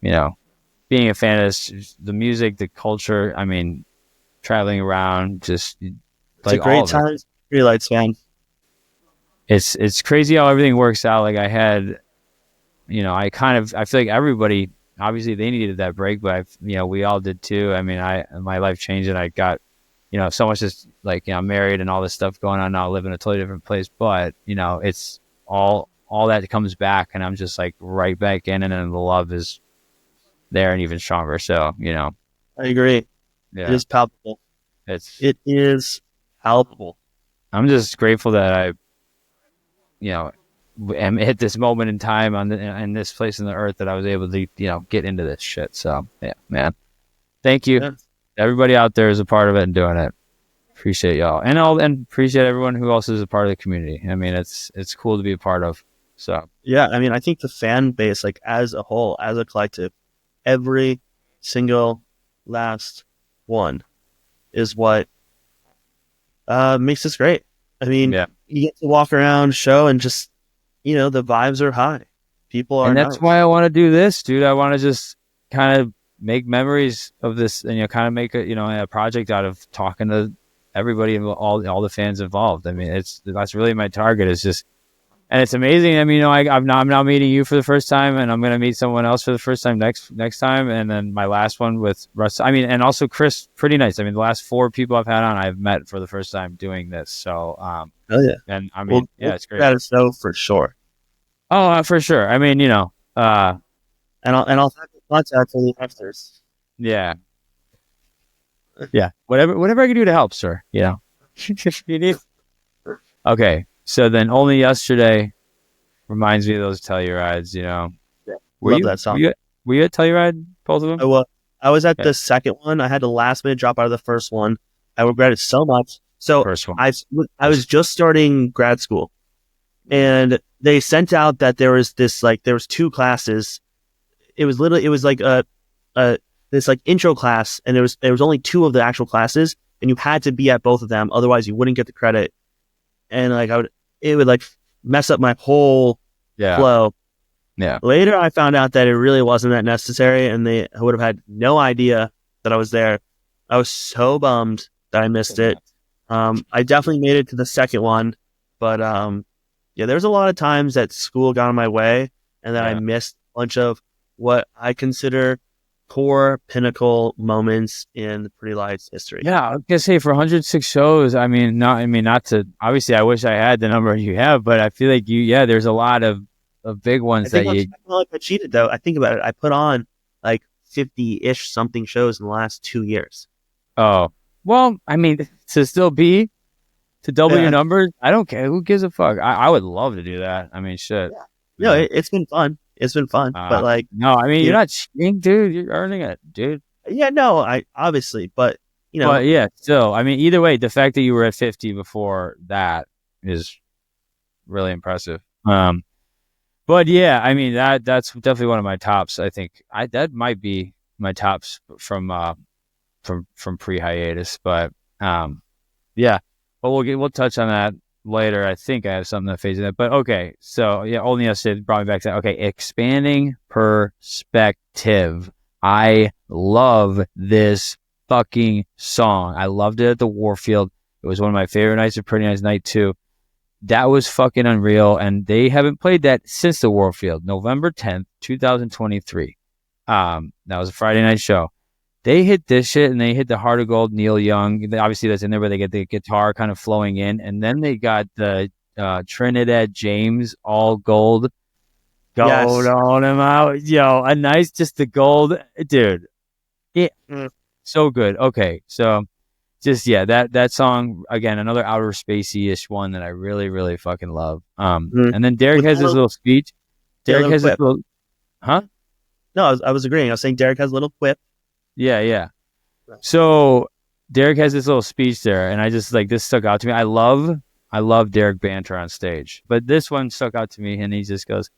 being a fan of this, the music, the culture. Traveling around, just it's like a great time. Relights, fan. It's crazy how everything works out. Like I had, I feel like everybody. Obviously, they needed that break, but we all did too. My life changed, and I got, so much just like I'm married and all this stuff going on now. I live in a totally different place, but it's all all that comes back, and I'm just like right back in, and then the love is there and even stronger. So, I agree. It yeah, is palpable. it's, It is palpable. I'm just grateful that I, am at this moment in time in this place in the earth that I was able to, get into this shit. So yeah, man, thank you. Yeah. Everybody out there is a part of it and doing it. Appreciate y'all, and appreciate everyone who else is a part of the community. I mean, it's cool to be a part of. So Yeah, I mean, I think the fan base, like as a whole, as a collective, every single last one is what makes this great. I mean, yeah, you get to walk around, show, and just the vibes are high. People are and that's nice. why I want to do this, dude. I want to just kind of make memories of this, and kind of make a project out of talking to everybody and all the fans involved. I mean, that's really my target. Is just. And it's amazing. I mean, I'm now meeting you for the first time, and I'm going to meet someone else for the first time next time, and then my last one with Russ. I mean, and also Chris, pretty nice. I mean, the last 4 people I've had on, I've met for the first time doing this. So, Oh yeah, and I mean, it's great. That is so for sure. Oh, for sure. I mean, And I'll have the contact for the investors. yeah, whatever I can do to help, sir. If you need. Okay. So then only yesterday reminds me of those Tellurides, Yeah, Were love you, that song. Were you at Telluride, both of them? I was at Okay. the second one. I had to last minute drop out of the first one. I regret it so much. So First one. I was just starting grad school, and they sent out that there was 2 classes. It was like this like intro class, and there was only 2 of the actual classes, and you had to be at both of them, otherwise you wouldn't get the credit. And like it would like mess up my whole Yeah. flow. Yeah. Later, I found out that it really wasn't that necessary, and they would have had no idea that I was there. I was so bummed that I missed it. I definitely made it to the second one, but yeah, there's a lot of times that school got in my way, and that I missed a bunch of what I consider core pinnacle moments in the Pretty Lights history. Yeah, I was gonna say for 106 shows. I mean, not to. Obviously, I wish I had the number you have, but I feel like there's a lot of big ones I feel like I cheated though. I think about it. I put on like 50-ish something shows in the last 2 years. Oh, well, I mean, to double your numbers, I don't care. Who gives a fuck? I would love to do that. I mean, shit. Yeah. No, it's been fun. It's been fun, but like, no, I mean, you're not cheating, dude. You're earning it, dude. Yeah, no, I obviously, but But yeah, still, I mean, either way, the fact that you were at 50 before that is really impressive. But yeah, I mean, that's definitely one of my tops. I think that might be my tops from pre-hiatus, but yeah, but we'll touch on that later. I think I have something that fades in that, but okay. So yeah, only yesterday brought me back to okay. Expanding perspective. I love this fucking song. I loved it at the Warfield. It was one of my favorite nights of Pretty Nice Night too. That was fucking unreal, and they haven't played that since the Warfield, November 10th, 2023. That was a Friday night show. They hit this shit, and they hit the Heart of Gold, Neil Young. Obviously, that's in there, where they get the guitar kind of flowing in, and then they got the Trinidad James all gold. Gold on him out. Yo, a nice, just the gold. Dude. Yeah. So good. Okay. So just, that song, again, another outer spacey-ish one that I really, really fucking love. And then Derek has his little speech. Derek has his little, huh? No, I was agreeing. I was saying Derek has a little quip. Yeah. So Derek has this little speech there, and I just this stuck out to me. I love Derek banter on stage, but this one stuck out to me, and he just goes,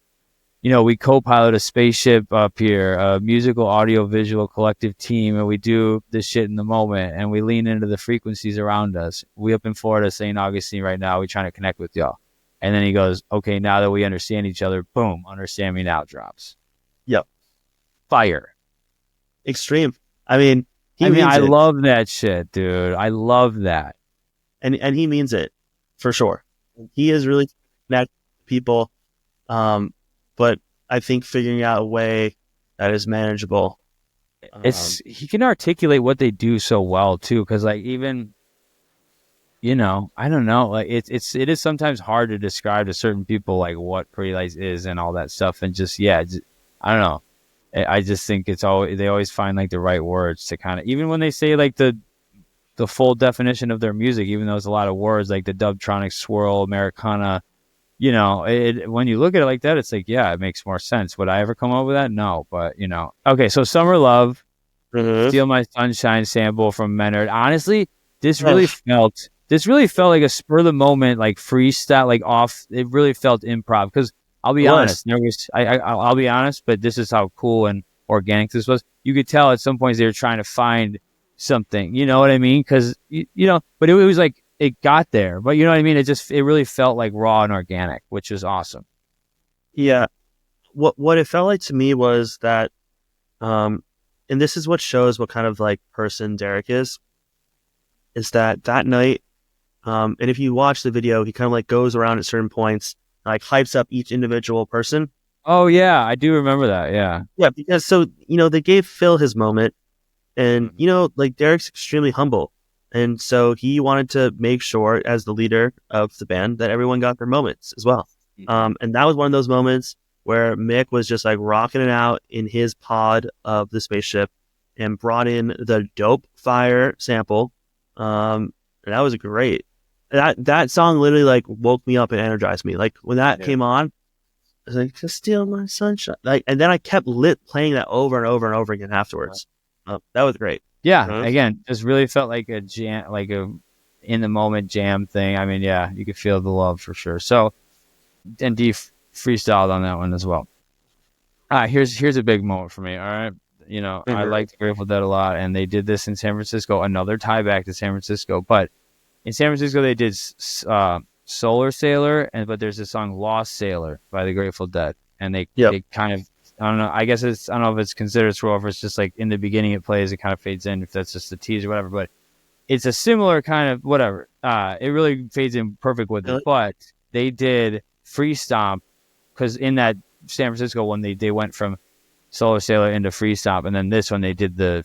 we co-pilot a spaceship up here, a musical, audio, visual collective team, and we do this shit in the moment, and we lean into the frequencies around us. We up in Florida, St. Augustine right now, we trying to connect with y'all. And then he goes, okay, now that we understand each other, boom, Understand Me Now drops. Yep. Fire. Extreme. I mean, I love that shit, dude. I love that. And he means it, for sure. He is really connected to people, but I think figuring out a way that is manageable. He can articulate what they do so well too, because even I don't know. Like it is sometimes hard to describe to certain people like what Pretty Lights is and all that stuff, and I don't know. I just think they always find like the right words to kind of, even when they say like the full definition of their music, even though it's a lot of words like the dubtronic swirl, Americana. When you look at it like that, it's like, yeah, it makes more sense. Would I ever come up with that? No, but okay. So Summer Love, Steal My Sunshine sample from Menard. Honestly, this really felt like a spur of the moment, like freestyle, like off. It really felt improv because I'll be honest, I'll be honest, but this is how cool and organic this was. You could tell at some points they were trying to find something, you know what I mean? Because but it was like it got there, but you know what I mean. It really felt like raw and organic, which is awesome. Yeah, what it felt like to me was that, and this is what shows what kind of like person Derek is that night. And if you watch the video, he kind of like goes around at certain points, like hypes up each individual person. Oh yeah, I do remember that. Yeah. Yeah, because they gave Phil his moment, and like Derek's extremely humble, and so he wanted to make sure as the leader of the band that everyone got their moments as well. And that was one of those moments where Mick was just like rocking it out in his pod of the spaceship and brought in the Dope Fire sample. And that was great. That song literally like woke me up and energized me. Like when that came on, I was like, "Just steal my sunshine." Like, and then I kept playing that over and over and over again afterwards. That was great. Yeah, again, just really felt like a jam, like a in the moment jam thing. I mean, yeah, you could feel the love for sure. So, and D freestyled on that one as well. Here's a big moment for me. All right, I liked Grateful Dead a lot, and they did this in San Francisco. Another tie back to San Francisco, but in San Francisco they did Solar Sailor, but there's a song Lost Sailor by the Grateful Dead, and they kind of, I don't know, I don't know if it's considered scroll, if it's just like in the beginning it plays, it kind of fades in, if that's just a tease or whatever, but it's a similar kind of whatever. It really fades in perfect with it, but they did Free Stomp, because in that San Francisco one, they went from Solar Sailor into Free Stomp, and then this one they did the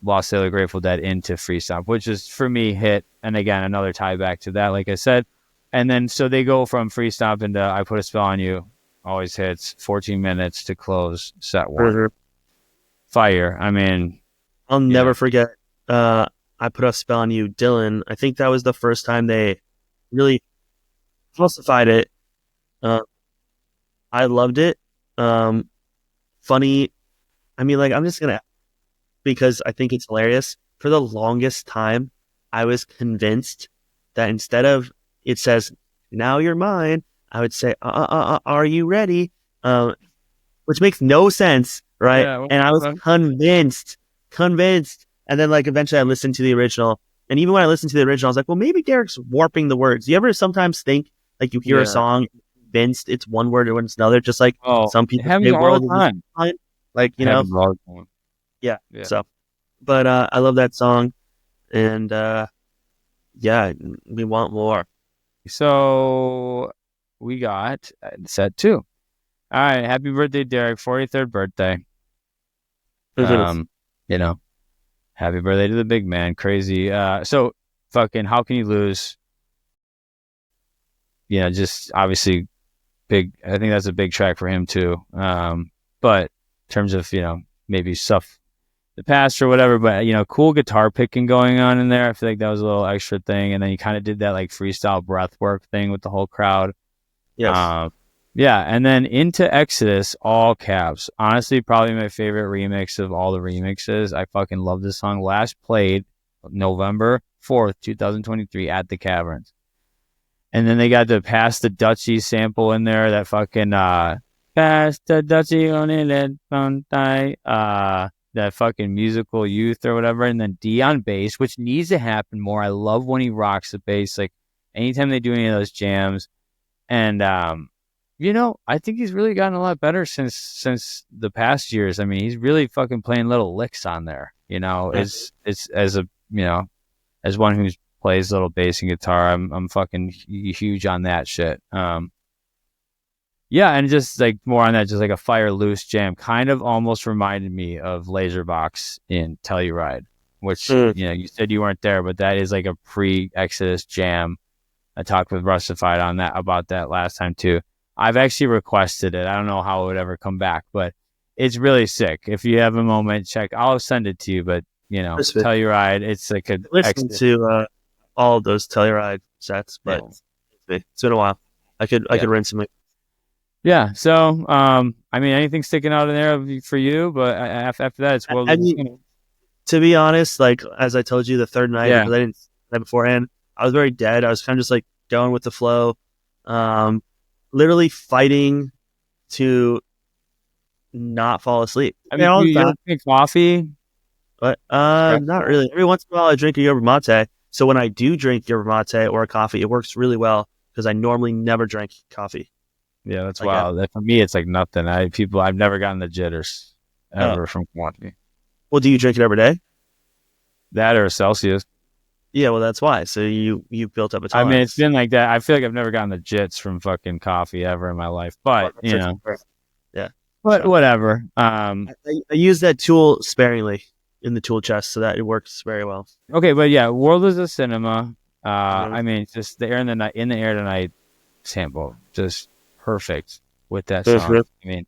Lost Sailor Grateful Dead into Free Stomp, which is for me hit, and again another tie back to that, like I said. And then so they go from Free Stomp into I Put a Spell on You, always hits, 14 minutes to close set one. Fire. I mean, I'll never forget I Put a Spell on You, Dylan. I think that was the first time they really falsified it. I loved it. Funny. I mean, like, I'm just gonna, because I think it's hilarious. For the longest time, I was convinced that instead of it says, "Now you're mine," I would say, "Are you ready?" Which makes no sense, right? Yeah, and I was convinced. And then, like, eventually I listened to the original. And even when I listened to the original, I was like, well, maybe Derek's warping the words. Do you ever sometimes think, like, you hear a song, convinced it's one word or it's another, just like some people say all the time. Like, Yeah. So, but I love that song. And yeah, we want more. So we got set 2. All right, happy birthday, Derek! 43rd birthday. Happy birthday to the big man. Crazy. So fucking, how can you lose? Just obviously big. I think that's a big track for him too. But in terms of maybe stuff the past or whatever, but cool guitar picking going on in there. I feel like that was a little extra thing, and then you kind of did that like freestyle breath work thing with the whole crowd. Yes. Yeah, and then into Exodus, all caps. Honestly, probably my favorite remix of all the remixes. I fucking love this song. Last played November 4th, 2023 at the Caverns. And then they got the Pass the Dutchie sample in there, that fucking Pass the Dutchie on it, that fucking Musical Youth or whatever, and then D on bass, which needs to happen more. I love when he rocks the bass, like anytime they do any of those jams. And I think he's really gotten a lot better since the past years. I mean, he's really fucking playing little licks on there. It's as a as one who plays little bass and guitar, I'm fucking huge on that shit. Yeah, and just like more on that, just like a fire loose jam, kind of almost reminded me of Laserbox in Telluride. which you said you weren't there, but that is like a pre-Exodus jam. I talked with Rustified about that last time too. I've actually requested it. I don't know how it would ever come back, but it's really sick. If you have a moment, check. I'll send it to you, but Telluride, it's like a listen to all of those Telluride sets, but it's been a while. I could rinse them. Yeah. So, I mean, anything sticking out in there for you? But after that, it's World. To be honest, like as I told you, the third night, because I didn't night beforehand, I was very dead. I was kind of just like going with the flow, literally fighting to not fall asleep. I mean, you don't drink coffee, but not really. Every once in a while, I drink a yerba mate. So when I do drink yerba mate or coffee, it works really well because I normally never drink coffee. Yeah, that's wild. For me, it's like nothing. I've never gotten the jitters ever from coffee. Well, do you drink it every day? That or Celsius. Yeah, well, that's why. So you built up a tolerance. I mean, it's been like that. I feel like I've never gotten the jits from fucking coffee ever in my life. But yeah. But whatever. I use that tool sparingly in the tool chest, so that it works very well. Okay, but yeah, World is a Cinema. I mean, just the Air in the Air Tonight sample, just perfect with that song. I mean,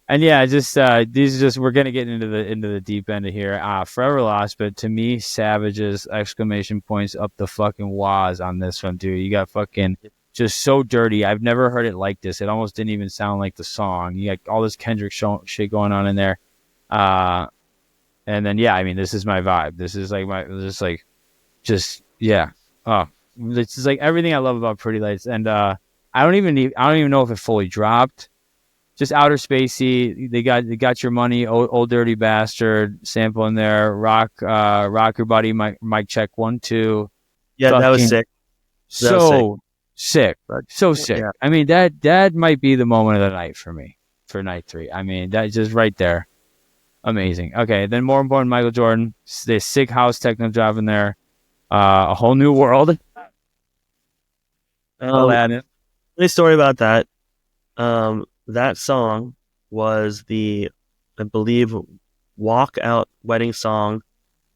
and yeah, just these are just we're gonna get into the deep end of here. Forever Lost, but to me, Savage's exclamation points up the fucking waz on this one, dude. You got fucking just so dirty. I've never heard it like this. It almost didn't even sound like the song. You got all this Kendrick shit going on in there. And then I mean, this is my vibe. This is like Oh, this is like everything I love about Pretty Lights. And I don't even know if it fully dropped. Just Outer Spacey. They got Your Money, Old Dirty Bastard sample in there. Rock Your Body, mic check 1 2. Yeah, that was sick. So sick. Yeah. I mean, that might be the moment of the night for me for night 3. I mean, that just right there. Amazing. Okay, then More Important, Michael Jordan. The sick house techno job in there. A Whole New World. Funny story about that. That song was I believe, walkout wedding song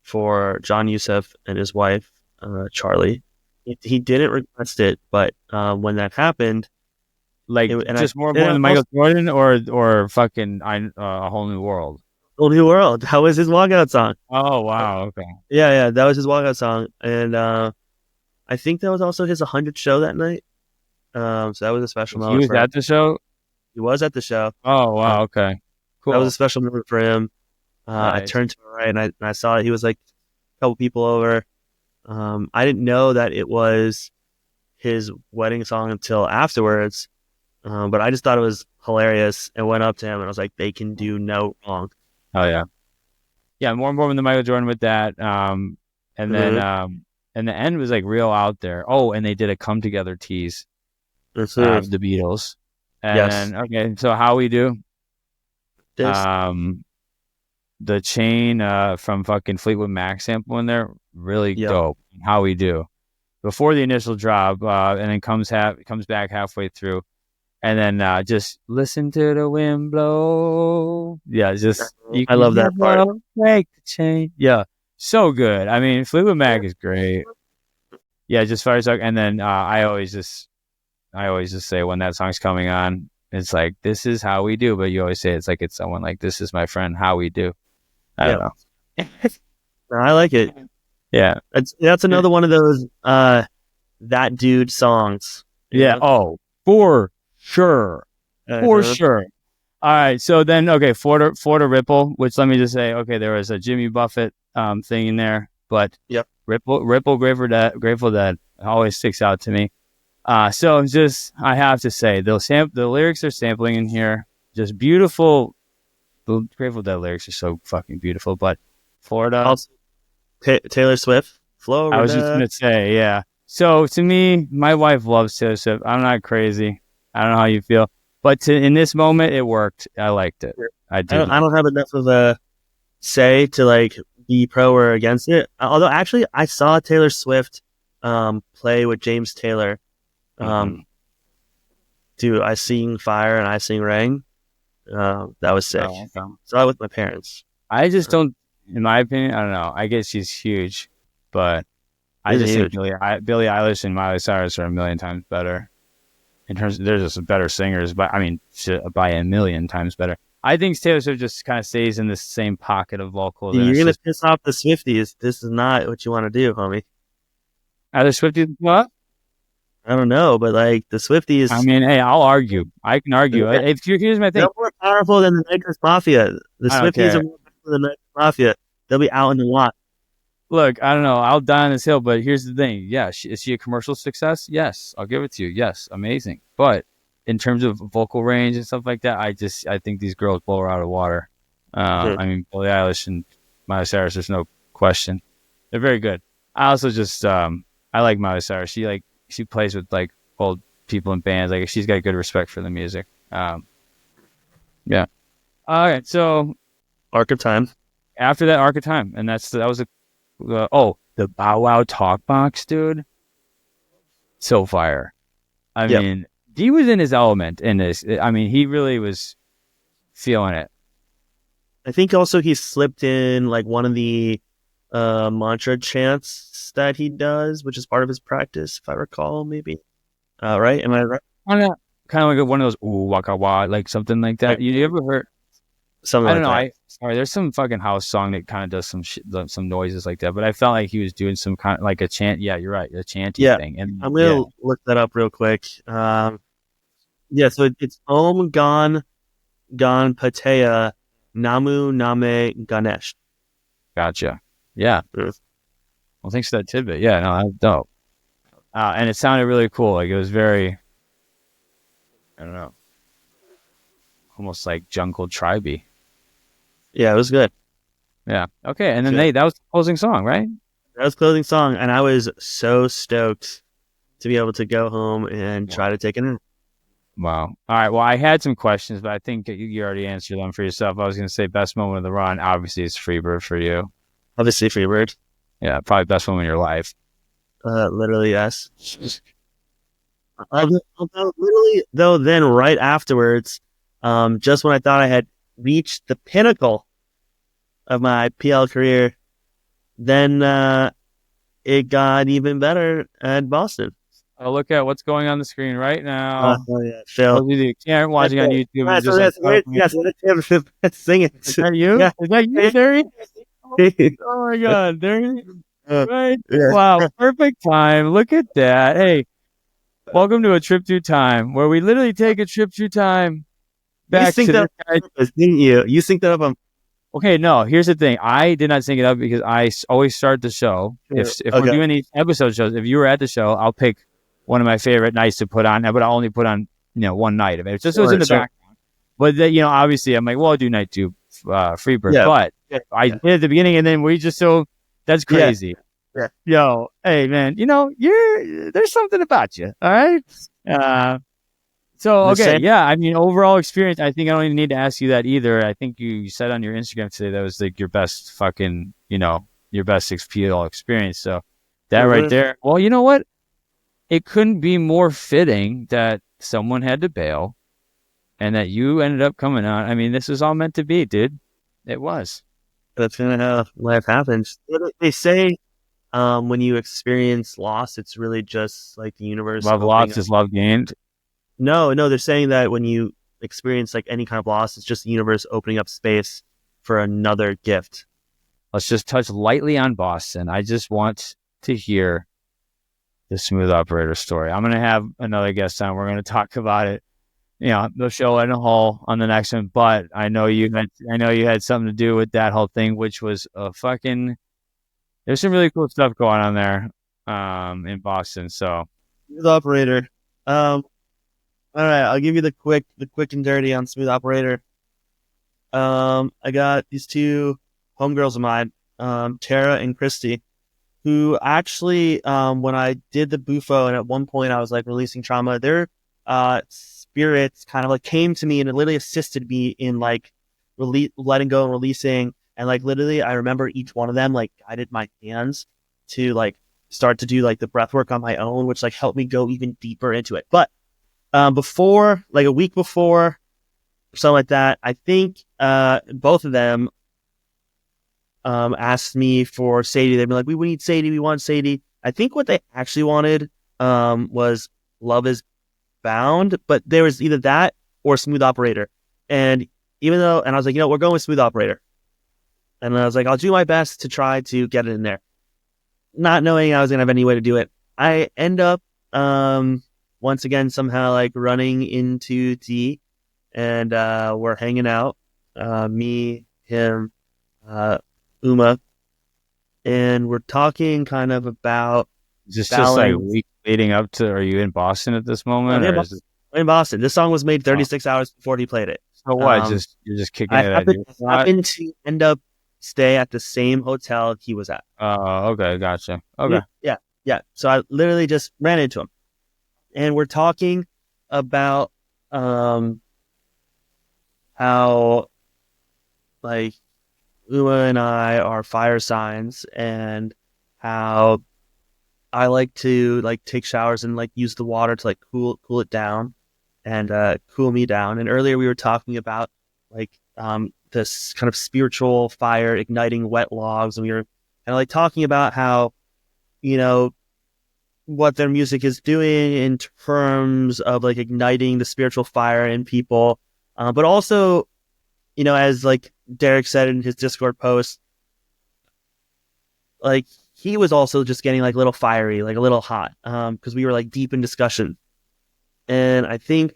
for John Yusuf and his wife, Charlie. He didn't request it, but when that happened, More Important than Michael Jordan or fucking A Whole New World. Whole New World. That was his walkout song. Oh wow, okay. Yeah, that was his walkout song, and I think that was also his 100th show that night. So that was a special moment. He was at the show. He was at the show. Oh wow, okay, cool. That was a special moment for him. Nice. I turned to my right and I saw it. He was like a couple people over. I didn't know that it was his wedding song until afterwards, but I just thought it was hilarious and went up to him and I was like, "They can do no wrong." Oh yeah, More Important than Michael Jordan with that. And then and the end was like real out there. Oh, and they did a Come Together tease of the Beatles. And okay, so How We Do. The Chain from fucking Fleetwood Mac sample in there, really dope. How We Do. Before the initial drop, and then comes back halfway through. And then just Listen to the Wind Blow. Yeah, just I love that part. Break the chain. Yeah, so good. I mean, Fleetwood Mac is great. Yeah, just fire stuck. And then I always just say when that song's coming on, it's like, this is how we do. But you always say it's like it's someone like, this is my friend, how we do. I don't know. I like it. Yeah, that's another one of those that dude songs. Yeah. Know? Oh, for sure. For sure. All right. So then, Florida Ripple, which let me just say, there was a Jimmy Buffett thing in there, but Ripple Grateful Dead always sticks out to me. So just, I have to say, the lyrics are sampling in here, just beautiful. The Grateful Dead lyrics are so fucking beautiful, but Florida. Also, Taylor Swift, Florida. I was just going to say, yeah. So to me, my wife loves Taylor Swift. I'm not crazy. I don't know how you feel, but in this moment, it worked. I liked it. I don't have enough of a say to like be pro or against it. Although actually, I saw Taylor Swift play with James Taylor. Dude, I Sing Fire and I Sing Rain. That was sick. Saw it with my parents. I just don't. in my opinion, I don't know. I guess she's huge, but I She's just think huge. Billie Eilish and Miley Cyrus are a million times better. In terms, they're just better singers, but I mean, by a million times better. I think Taylor Swift just kind of stays in the same pocket of vocals. And You're it's gonna just piss off the Swifties. This is not what you want to do, homie. either Swifties. What? I don't know, but like the Swifties, I mean, hey, I'll argue. I can argue. Here's my thing. they're more powerful than the Nitrous Mafia. The I don't Swifties care. are more powerful than the Nitrous Mafia. They'll be out in the lot. Look, I don't know. I'll die on this hill, but here's the thing. Yeah, is she a commercial success? Yes, I'll give it to you. Yes, amazing. But in terms of vocal range and stuff like that, I think these girls blow her out of the water. I mean, Billie Eilish and Miley Cyrus, there's no question. They're very good. I also just I like Miley Cyrus. She plays with like old people in bands. Like she's got good respect for the music. Yeah. All right. So Arc of Time. after that Arc of Time, and that was the Bow Wow Talk Box, dude. So fire. I Yep. mean, he was in his element in this. I mean, he really was feeling it. I think also he slipped in like one of the mantra chants that he does, which is part of his practice, if I recall, maybe. Right? Am I right? Kind of like one of those ooh waka wah, like something like that. You ever heard? Something I don't like know. There's some fucking house song that kind of does some noises like that, but I felt like he was doing some kind of like a chant. Yeah, you're right, a chanty thing. And that. I'm gonna look that up real quick. So it's Om Gan Pateya Namu Name Ganesh. Gotcha. Yeah. Yes. Well, thanks for that tidbit. Yeah, no, that's dope. And it sounded really cool. Like it was very, I don't know, almost like jungle tribey. Yeah, it was good. Yeah. Okay. And then Sure. that was the closing song, right? That was closing song, and I was so stoked to be able to go home and try to take a nap. Wow. All right. Well, I had some questions, but I think you already answered them for yourself. I was going to say best moment of the run. Obviously, it's Freebird for you. Obviously, Freebird. Yeah, probably best moment of your life. Literally, yes. Although literally, though, then right afterwards, just when I thought I had reached the pinnacle of my PL career, then it got even better at Boston. I'll look at what's going on the screen right now. Yeah, Phil. Those of you who aren't watching on YouTube. Yes, it's just sing it. Is that you? Yeah. Is that you, Terry? Oh my God, Terry! Right? Yeah. Wow, perfect time. Look at that. Hey, welcome to a trip through time, where we literally take a trip through time back to You synced this up guy. on purpose, didn't you? You synced that up on. Okay, no. Here's the thing. I did not sync it up because I always start the show. If we're doing these episode shows, if you were at the show, I'll pick one of my favorite nights to put on. But I'll only put on one night of it. It's just was in the background. But obviously, I'm like, well, I'll do night 2, Freebird. Yeah. But I did at the beginning, and then we just that's crazy. Yeah. Yo, hey man, there's something about you. All right. So okay, yeah. I mean, overall experience. I think I don't even need to ask you that either. I think you said on your Instagram today that was like your best fucking, your best XPL experience. So that right there. Well, you know what? It couldn't be more fitting that someone had to bail, and that you ended up coming on. I mean, this was all meant to be, dude. It was. That's kind of how life happens. They say when you experience loss, it's really just like the universe. Love lost is love gained. No, they're saying that when you experience like any kind of loss, it's just the universe opening up space for another gift. Let's just touch lightly on Boston. I just want to hear the Smooth Operator story. I'm going to have another guest on. We're going to talk about it, the show in a whole on the next one. But I know you had something to do with that whole thing, which was there's some really cool stuff going on there in Boston. So Smooth Operator. All right, I'll give you the quick and dirty on Smooth Operator. I got these two homegirls of mine, Tara and Christy, who actually, when I did the Bufo, and at one point I was like releasing trauma, their spirits kind of like came to me and it literally assisted me in like letting go and releasing. And like literally, I remember each one of them like guided my hands to like start to do like the breath work on my own, which like helped me go even deeper into it. But before, like a week before, something like that, I think both of them asked me for Sadie. They'd be like, we need Sadie, we want Sadie. I think what they actually wanted was Love Is Bound, but there was either that or Smooth Operator. And I was like, we're going with Smooth Operator. And I was like, I'll do my best to try to get it in there. Not knowing I was going to have any way to do it. I end up, once again, somehow like running into T, and we're hanging out, me, him, Uma, and we're talking kind of about Just like week leading up to, are you in Boston at this moment? I'm in Boston. This song was made 36 hours before he played it. So what? You're just kicking it I happened to end up stay at the same hotel he was at. Oh, okay, gotcha. Okay. Yeah. So I literally just ran into him. And we're talking about how like Uma and I are fire signs, and how I like to like take showers and like use the water to like cool it down and cool me down. And earlier we were talking about like this kind of spiritual fire igniting wet logs, and we were kind of like talking about how, what their music is doing in terms of like igniting the spiritual fire in people, but also, as like Derek said in his Discord post, like he was also just getting like a little fiery, like a little hot, because we were like deep in discussion. And I think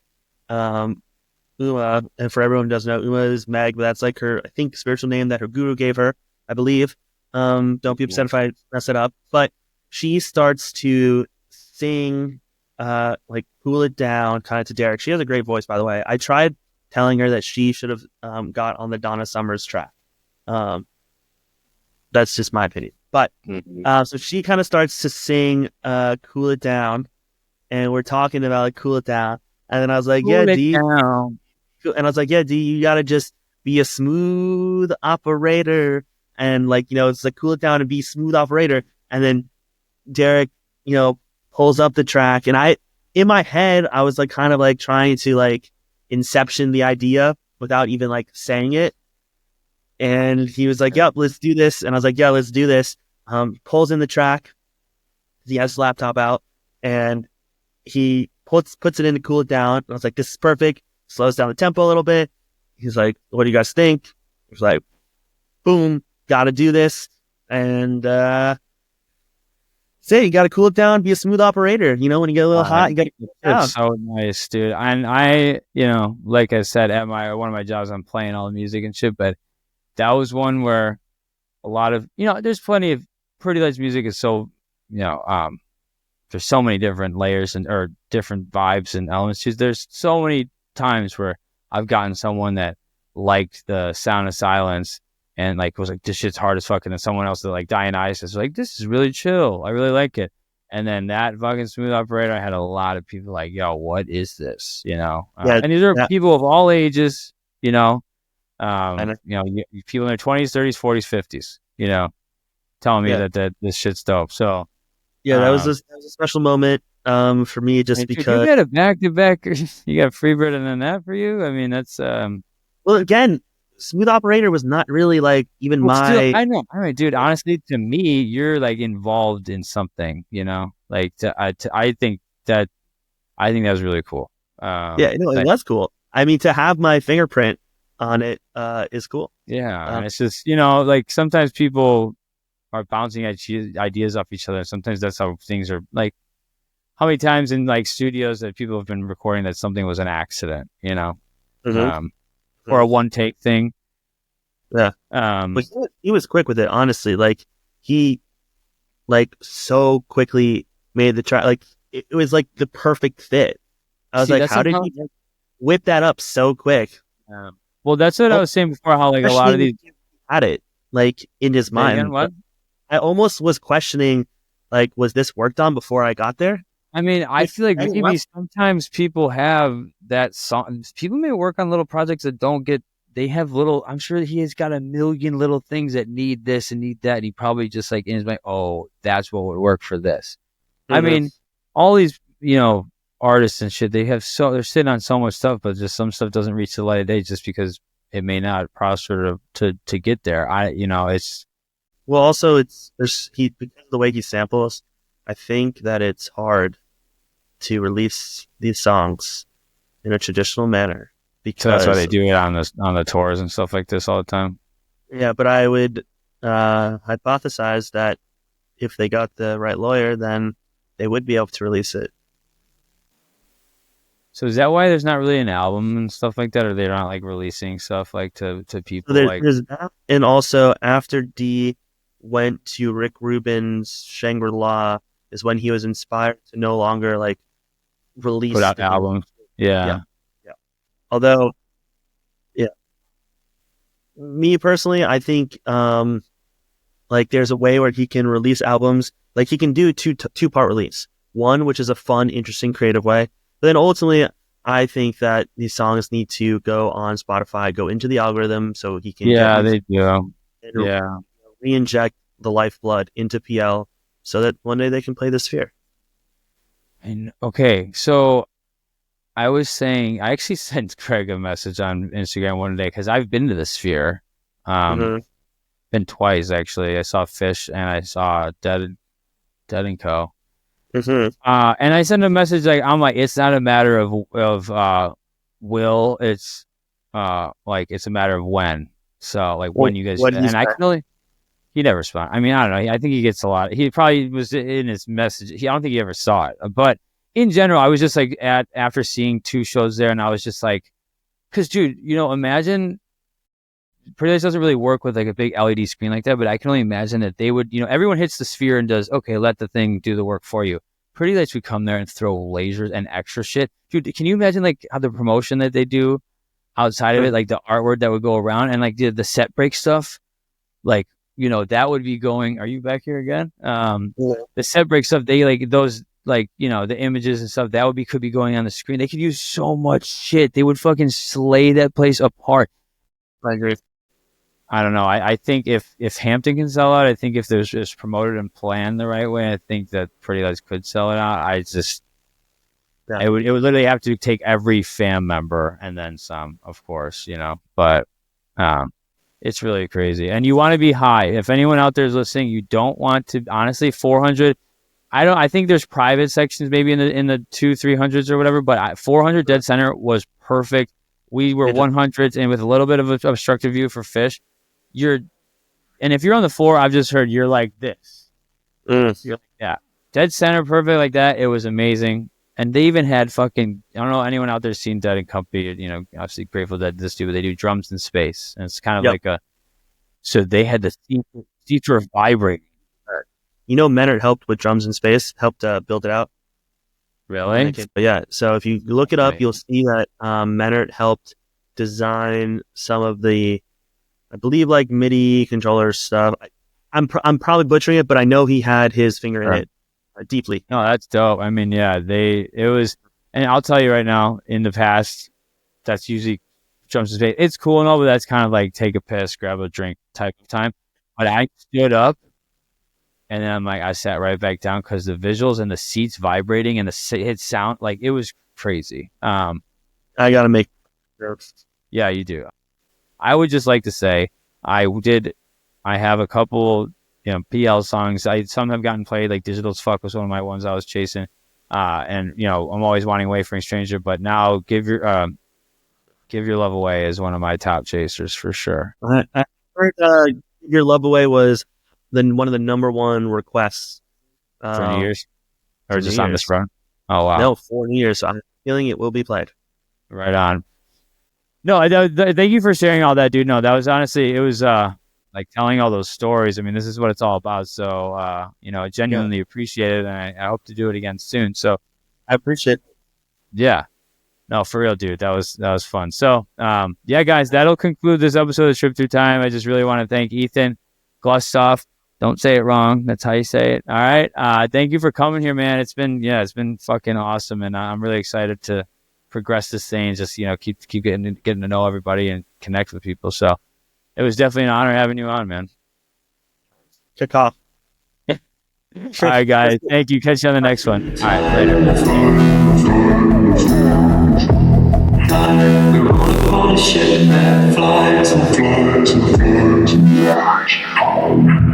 Uma, and for everyone who doesn't know, Uma is Meg, but that's like her, I think, spiritual name that her guru gave her, I believe. Don't be upset if I mess it up, but she starts to sing, like Cool It Down kind of to Derek. She has a great voice, by the way. I tried telling her that she should have got on the Donna Summers track. That's just my opinion. But so she kind of starts to sing Cool It Down, and we're talking about like Cool It Down. And then I was like, And I was like, D, you gotta just be a smooth operator. And like, it's like Cool It Down and be smooth operator. And then Derek, pulls up the track, and in my head, I was like kind of like trying to like inception the idea without even like saying it. And he was like, yep, let's do this. And I was like, yeah, let's do this. Pulls in the track. He has his laptop out, and he puts it in to cool it down. And I was like, this is perfect. Slows down the tempo a little bit. He's like, what do you guys think? I was like, boom, got to do this. And say you got to cool it down, be a smooth operator. When you get a little hot, you got to cool it down. It's so nice, dude. And I, like I said, at one of my jobs, I'm playing all the music and shit, but that was one where a lot of, there's plenty of Pretty Lights music is so, there's so many different layers or different vibes and elements. There's so many times where I've gotten someone that liked the Sound of Silence and like was like, this shit's hard as fuck, and then someone else that like Dionysus was like, this is really chill, I really like it. And then that fucking Smooth Operator, I had a lot of people like, yo, what is this? And these are people of all ages, people in their 20s, 30s, 40s, 50s, telling me that this shit's dope. So that was a special moment for me, just because you got a back-to-back. You got Freebird and then that for you. I mean, that's well, again, Smooth Operator was not really like even I know, dude. Honestly, to me, you're like involved in something. Like I think that was really cool. It was cool. I mean, to have my fingerprint on it is cool. Yeah, and it's just like sometimes people are bouncing ideas off each other. Sometimes that's how things are. Like, how many times in like studios that people have been recording that something was an accident, or a one take thing. Yeah. But he was quick with it, honestly. Like, he like so quickly made the track. Like, it was like the perfect fit. I was like, how did he whip that up so quick? Well, that's what I was saying before. How like a lot of these had it like in his mind. Again, what? I almost was questioning, like, was this worked on before I got there? I mean, I feel like maybe sometimes people have that song. People may work on little projects that don't get. They have little. I'm sure he has got a million little things that need this and need that. And he probably just like in his mind, oh, that's what would work for this. I mean, all these artists and shit. They're sitting on so much stuff, but just some stuff doesn't reach the light of day just because it may not prosper to get there. It's Well, also because of the way he samples, I think that it's hard to release these songs in a traditional manner because So that's why they do it on the tours and stuff like this all the time. Yeah, but I would hypothesize that if they got the right lawyer, then they would be able to release it. So is that why there's not really an album and stuff like that, or they're not like releasing stuff like to people So like? there's that, and also after D went to Rick Rubin's Shangri-La is when he was inspired to no longer like release Put out the albums. Yeah. Although, yeah, me personally, I think like there's a way where he can release albums, like he can do two-part release. One, which is a fun, interesting, creative way. But then ultimately, I think that these songs need to go on Spotify, go into the algorithm, so he can They do. Yeah. re-inject the lifeblood into PL, so that one day they can play the Sphere. And okay, so I was saying, I actually sent Craig a message on Instagram one day because I've been to the Sphere. Been twice actually. I saw Fish and I saw Dead and Co. And I sent a message like, I'm like, it's not a matter of will, it's like it's a matter of when. So like when you guys, and I can only. He never responded. I mean, I don't know. I think he gets a lot. He probably was in his message. I don't think he ever saw it. But in general, I was just like after seeing 2 shows there, and I was just like, because dude, imagine. Pretty Lights doesn't really work with like a big LED screen like that, but I can only imagine that they would, everyone hits the Sphere and does, okay, let the thing do the work for you. Pretty Lights would come there and throw lasers and extra shit. Dude, can you imagine like how the promotion that they do outside of it, like the artwork that would go around and like the set break stuff, like, that would be going, are you back here again? The set break stuff, they like those, like, the images and stuff that could be going on the screen. They could use so much shit. They would fucking slay that place apart. I agree. I don't know. I think if Hampton can sell out, I think if there's just promoted and planned the right way, I think that Pretty Lights could sell it out. It would literally have to take every fan member and then some, of course, but it's really crazy. And you want to be high. If anyone out there is listening, you don't want to, honestly, 400. I think there's private sections maybe in the 200-300s or whatever, but 400 dead center was perfect. We were 100s and with a little bit of an obstructive view for Fish. And if you're on the floor, I've just heard you're like this. You're like, yeah, dead center, perfect like that. It was amazing. And they even had fucking, I don't know, anyone out there seen Dead and Company, obviously Grateful Dead, this dude, but they do drums in space. And it's kind of so they had the seats were vibrating. Menard helped with drums in space, helped build it out. Really? But yeah, so if you look it up, you'll see that Menard helped design some of the, I believe, like MIDI controller stuff. I'm probably butchering it, but I know he had his finger in it deeply. No, that's dope. I mean, yeah, it was, and I'll tell you right now, in the past, that's usually drums in space. It's cool and all, but that's kind of like take a piss, grab a drink type of time. But I stood up, and then I'm like, I sat right back down because the visuals and the seats vibrating and it sound like it was crazy. I gotta make. Yeah, you do. I would just like to say I have a couple, PL songs. Some have gotten played, like Digital as Fuck was one of my ones I was chasing. And I'm always wanting Wayfaring Stranger, but now Give Your Love Away is one of my top chasers for sure. I heard Give Your Love Away was one of the number one requests for New Year's, or just on this run. Oh wow, no, for New Year's. So I'm feeling it will be played. Right on. No, thank you for sharing all that, dude. No, that was honestly, it was like telling all those stories. I mean, this is what it's all about. So, I genuinely appreciate it, and I hope to do it again soon. So, I appreciate it. Yeah. No, for real, dude. That was fun. So, yeah, guys, that'll conclude this episode of Trip Through Time. I just really want to thank Ethan Glustoff. Don't say it wrong. That's how you say it. All right. Thank you for coming here, man. It's been fucking awesome, and I'm really excited to progress this thing and just keep getting to know everybody and connect with people. So it was definitely an honor having you on, man. Kick off. All right, guys, thank you. Catch you on the next one. All right, later. We're on a ship that flies and flies and flies.